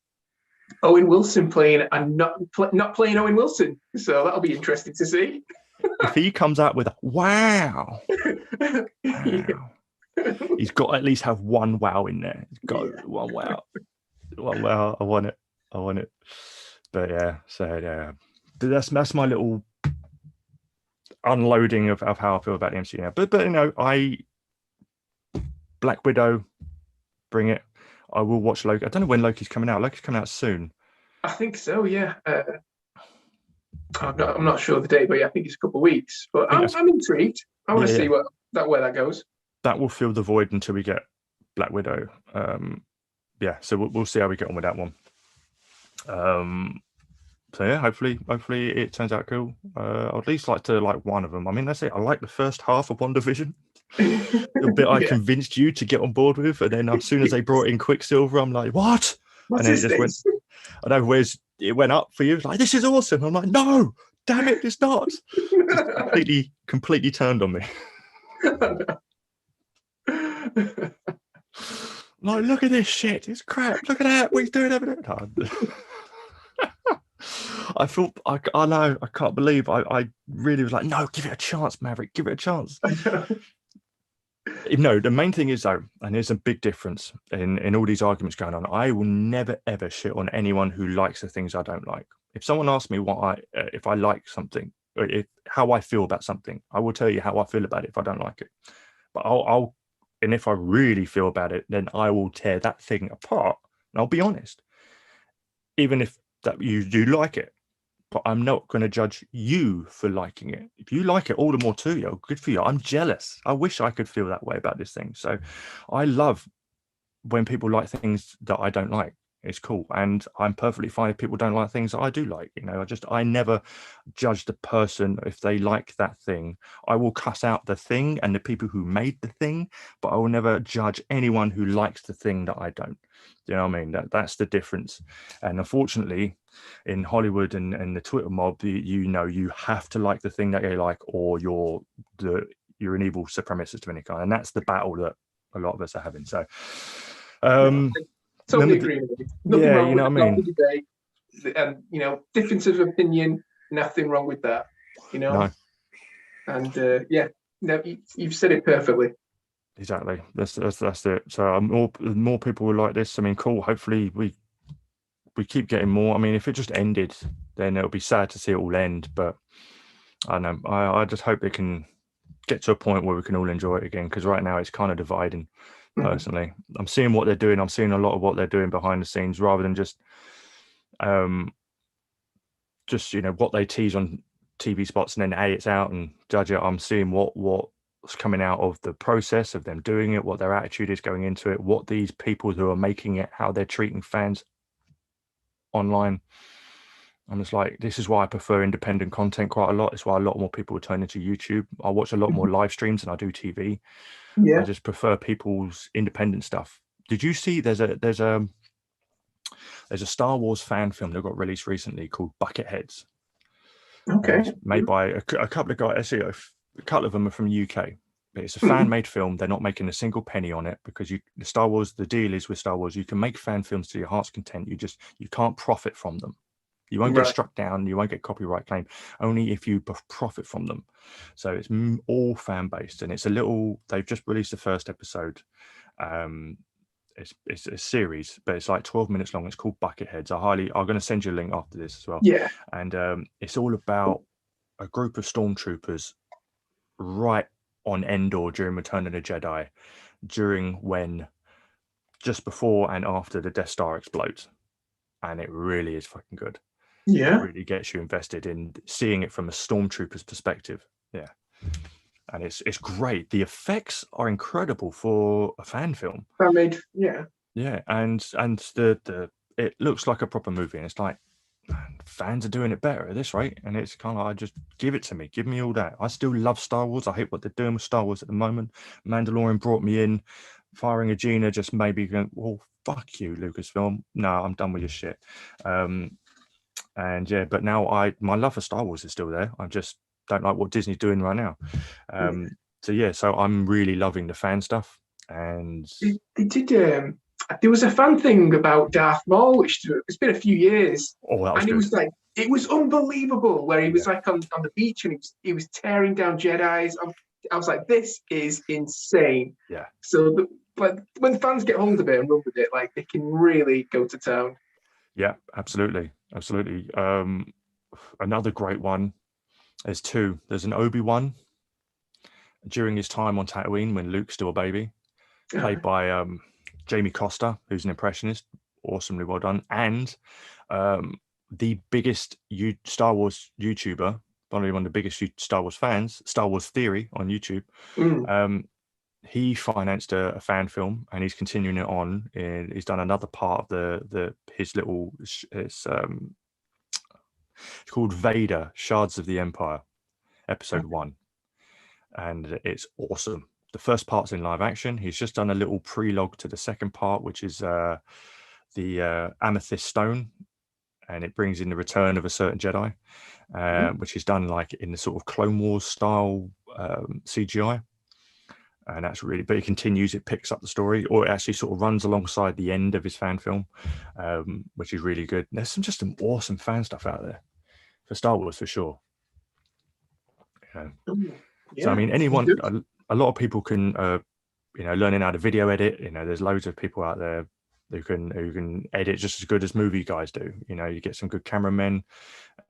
Owen Wilson playing and not playing Owen Wilson. So that'll be interesting to see. If he comes out with a wow, he's got to at least have one wow in there. He's got one wow. I want it. But yeah, so yeah, but that's my little unloading of how I feel about the MCU now. But Black Widow, bring it. I will watch Loki. I don't know when Loki's coming out. Loki's coming out soon. I think so. Yeah. I'm not sure the date, but yeah, I think it's a couple of weeks. But I'm intrigued. I want to see where that goes. That will fill the void until we get Black Widow. So we'll see how we get on with that one. So yeah, hopefully it turns out cool. I'd at least like to like one of them. I mean, that's it. I like the first half of WandaVision. The bit I convinced you to get on board with, and then as soon as they brought in Quicksilver, I'm like, what? What's and then it just went. I know where's it went up for you. It's like, this is awesome. I'm like, no, damn it, it's not. Just completely turned on me. Like, look at this shit. It's crap. Look at that. What he's doing over there. I know. I can't believe. I really was like, no, give it a chance, Maverick. Give it a chance. No, the main thing is though, and there's a big difference in all these arguments going on. I will never ever shit on anyone who likes the things I don't like. If someone asks me if I like something, or how I feel about something, I will tell you how I feel about it if I don't like it. But and if I really feel about it, then I will tear that thing apart. And I'll be honest, even if that you do like it. But I'm not going to judge you for liking it. If you like it, all the more to you. Good for you. I'm jealous. I wish I could feel that way about this thing. So I love when people like things that I don't like. It's cool, and I'm perfectly fine if people don't like things that I do like. I never judge the person if they like that thing. I will cuss out the thing and the people who made the thing, but I will never judge anyone who likes the thing that I don't. You know what I mean? That's the difference. And unfortunately, in Hollywood and the Twitter mob, you have to like the thing that you like, or you're an evil supremacist of any kind. And that's the battle that a lot of us are having. So, totally agree with you. Nothing wrong you know with what I mean? Debate. Differences of opinion, nothing wrong with that. No. And you've said it perfectly. Exactly. That's it. So more people will like this. I mean, cool. Hopefully we keep getting more. I mean, if it just ended, then it'll be sad to see it all end. But I don't know. I just hope they can get to a point where we can all enjoy it again. Because right now it's kind of dividing. Personally, I'm seeing what they're doing. I'm seeing a lot of what they're doing behind the scenes, rather than just what they tease on TV spots and then it's out and judge it. I'm seeing what's coming out of the process of them doing it, what their attitude is going into it, what these people who are making it, how they're treating fans online. I'm just like, this is why I prefer independent content quite a lot. It's why a lot more people will turn into YouTube. I watch a lot more live streams than I do TV. Yeah. I just prefer people's independent stuff. Did you see there's a Star Wars fan film that got released recently called Bucketheads? Okay. It's made by a couple of guys. Actually, a couple of them are from the UK. But it's a fan-made film. They're not making a single penny on it, because the deal is with Star Wars, you can make fan films to your heart's content. You can't profit from them. You won't get struck down. You won't get copyright claim. Only if you profit from them. So it's all fan-based, and they've just released the first episode. It's a series, but it's like 12 minutes long. It's called Bucketheads. I'm going to send you a link after this as well. Yeah. And it's all about a group of stormtroopers right on Endor during Return of the Jedi, just before and after the Death Star explodes. And it really is fucking good. Yeah. It really gets you invested in seeing it from a stormtrooper's perspective. Yeah. And it's great. The effects are incredible for a fan film. Yeah. Yeah, and the it looks like a proper movie, and it's like, man, fans are doing it better at this rate, and it's kind of like, just give it to me, give me all that. I still love Star Wars. I hate what they're doing with Star Wars at the moment. Mandalorian brought me in. Firing Agena just maybe going, well, fuck you, Lucasfilm. No, I'm done with your shit. And yeah, but now my love for Star Wars is still there. I just don't like what Disney's doing right now. So I'm really loving the fan stuff. And they did. There was a fan thing about Darth Maul, which it's been a few years. Oh, that was and good. it was unbelievable. Where he was like on the beach and he was tearing down Jedi's. I was like, this is insane. Yeah. So, but when fans get hold of it and run with it, like, they can really go to town. Yeah, absolutely. Another great one. There's two. There's an Obi-Wan during his time on Tatooine when Luke's still a baby, played by Jamie Costa, who's an impressionist. Awesomely well done. And the biggest Star Wars YouTuber, probably one of the biggest Star Wars fans, Star Wars Theory on YouTube. He financed a fan film, and he's continuing it on. He's done another part of his little. It's called Vader: Shards of the Empire, Episode 1, and it's awesome. The first part's in live action. He's just done a little prelogue to the second part, which is the Amethyst Stone, and it brings in the return of a certain Jedi, which is done like in the sort of Clone Wars style CGI. And that's really, but it continues, it picks up the story, or it actually sort of runs alongside the end of his fan film, which is really good. There's some awesome fan stuff out there for Star Wars, for sure. So I mean, anyone, a lot of people can, learning how to video edit. There's loads of people out there who can edit just as good as movie guys do. You get some good cameramen,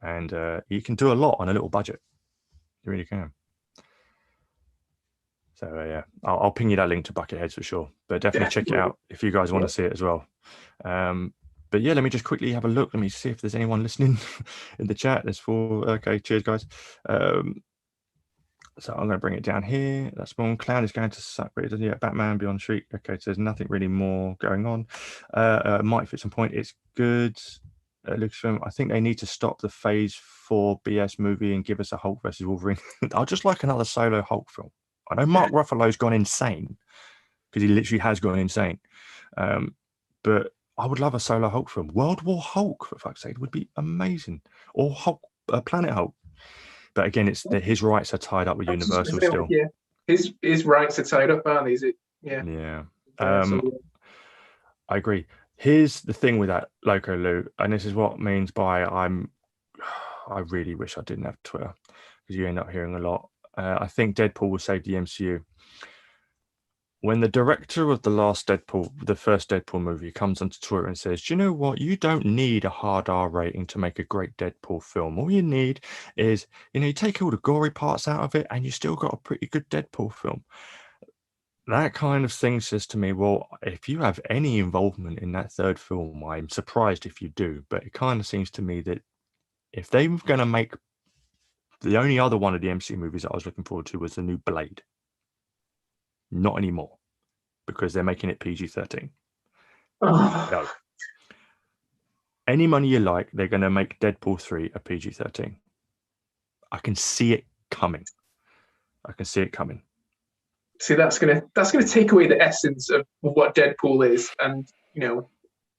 and you can do a lot on a little budget. You really can. So yeah, I'll ping you that link to Bucketheads for sure. But definitely check it out if you guys want to see it as well. But yeah, let me just quickly have a look. Let me see if there's anyone listening in the chat. Okay, cheers guys. So I'm going to bring it down here. That's one. Clown is going to suck, but it doesn't yet. Batman Beyond Street. Okay, so there's nothing really more going on. Might fit some point. It's good. Lucasfilm, I think they need to stop the Phase 4 BS movie and give us a Hulk versus Wolverine. I'd just like another solo Hulk film. I know Mark Ruffalo's gone insane because he literally has gone insane. But I would love a solo Hulk film. World War Hulk, for fuck's sake, would be amazing. Or Hulk, Planet Hulk. But again, it's that his rights are tied up with Universal still. Yeah, his rights are tied up, aren't they? Is it? Yeah. Yeah. I agree. Here's the thing with that, Loco Lou, and this is what means by I really wish I didn't have Twitter, because you end up hearing a lot. I think Deadpool will save the MCU. When the director of the first Deadpool movie, comes onto Twitter and says, do you know what? You don't need a hard R rating to make a great Deadpool film. All you need is, you take all the gory parts out of it and you still got a pretty good Deadpool film. That kind of thing says to me, well, if you have any involvement in that third film, I'm surprised if you do. But it kind of seems to me that if they were going to make, the only other one of the MCU movies that I was looking forward to was the new Blade. Not anymore, because they're making it PG-13. No. Any money you like, they're going to make Deadpool 3 a PG-13. I can see it coming. See, that's gonna take away the essence of what Deadpool is, and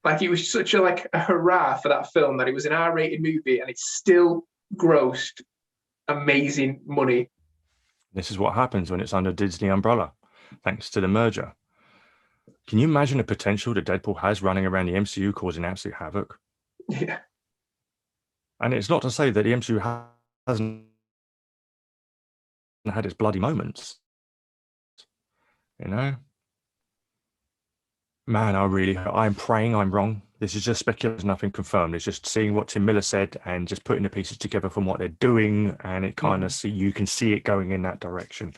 like it was such a hurrah for that film that it was an R-rated movie, and it still grossed amazing money. This is what happens when it's under Disney umbrella, thanks to the merger. Can you imagine the potential that Deadpool has running around the MCU causing absolute havoc? Yeah. And it's not to say that the MCU hasn't had its bloody moments. Man, I'm praying I'm wrong. This is just speculation, nothing confirmed. It's just seeing what Tim Miller said and just putting the pieces together from what they're doing, and it kind of you can see it going in that direction.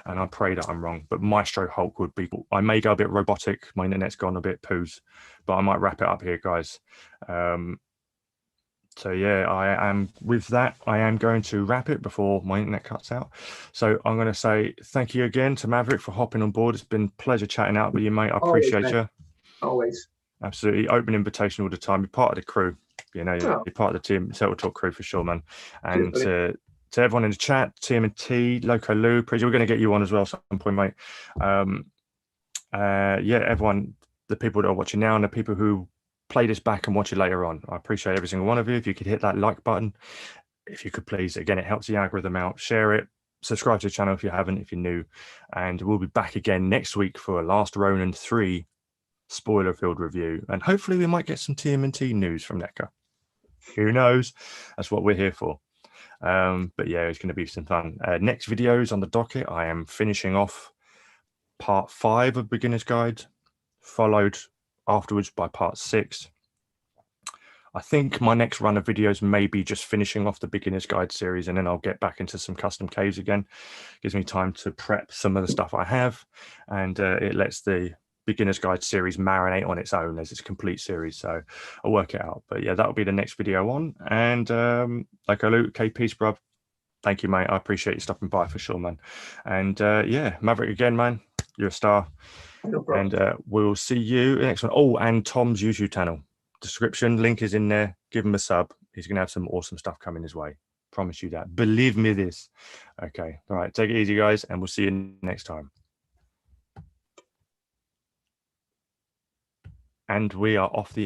And I pray that I'm wrong. But Maestro Hulk would be cool. I may go a bit robotic. My internet's gone a bit poos, but I might wrap it up here, guys. So yeah, I am going to wrap it before my internet cuts out. So I'm going to say thank you again to Maverick for hopping on board. It's been a pleasure chatting out with you, mate. I appreciate you. Always. Absolutely. Open invitation all the time. You're part of the crew. You're part of the team Total Talk crew for sure, man. And to everyone in the chat, TMNT, Loco Lou, we're going to get you on as well at some point, mate. Everyone, the people that are watching now and the people who play this back and watch it later on, I appreciate every single one of you. If you could hit that like button, if you could please, again, it helps the algorithm out. Share it, subscribe to the channel if you haven't, if you're new, and we'll be back again next week for a Last Ronin 3 spoiler-filled review, and hopefully we might get some TMNT news from NECA. Who knows? That's what we're here for. But yeah, it's going to be some fun. Next videos on the docket, I am finishing off part 5 of Beginner's Guide, followed afterwards by part 6. I think my next run of videos may be just finishing off the Beginner's Guide series, and then I'll get back into some custom caves again. Gives me time to prep some of the stuff I have, and it lets the Beginner's Guide series marinate on its own as its complete series. So I'll work it out. But yeah, that'll be the next video on. And Luke, peace, bruv. Thank you, mate. I appreciate you stopping by for sure, man. And yeah, Maverick again, man. You're a star. No problem. And we'll see you next one. Oh, and Tom's YouTube channel. Description link is in there. Give him a sub. He's going to have some awesome stuff coming his way. Promise you that. Believe me this. Okay. All right. Take it easy, guys. And we'll see you next time. And we are off the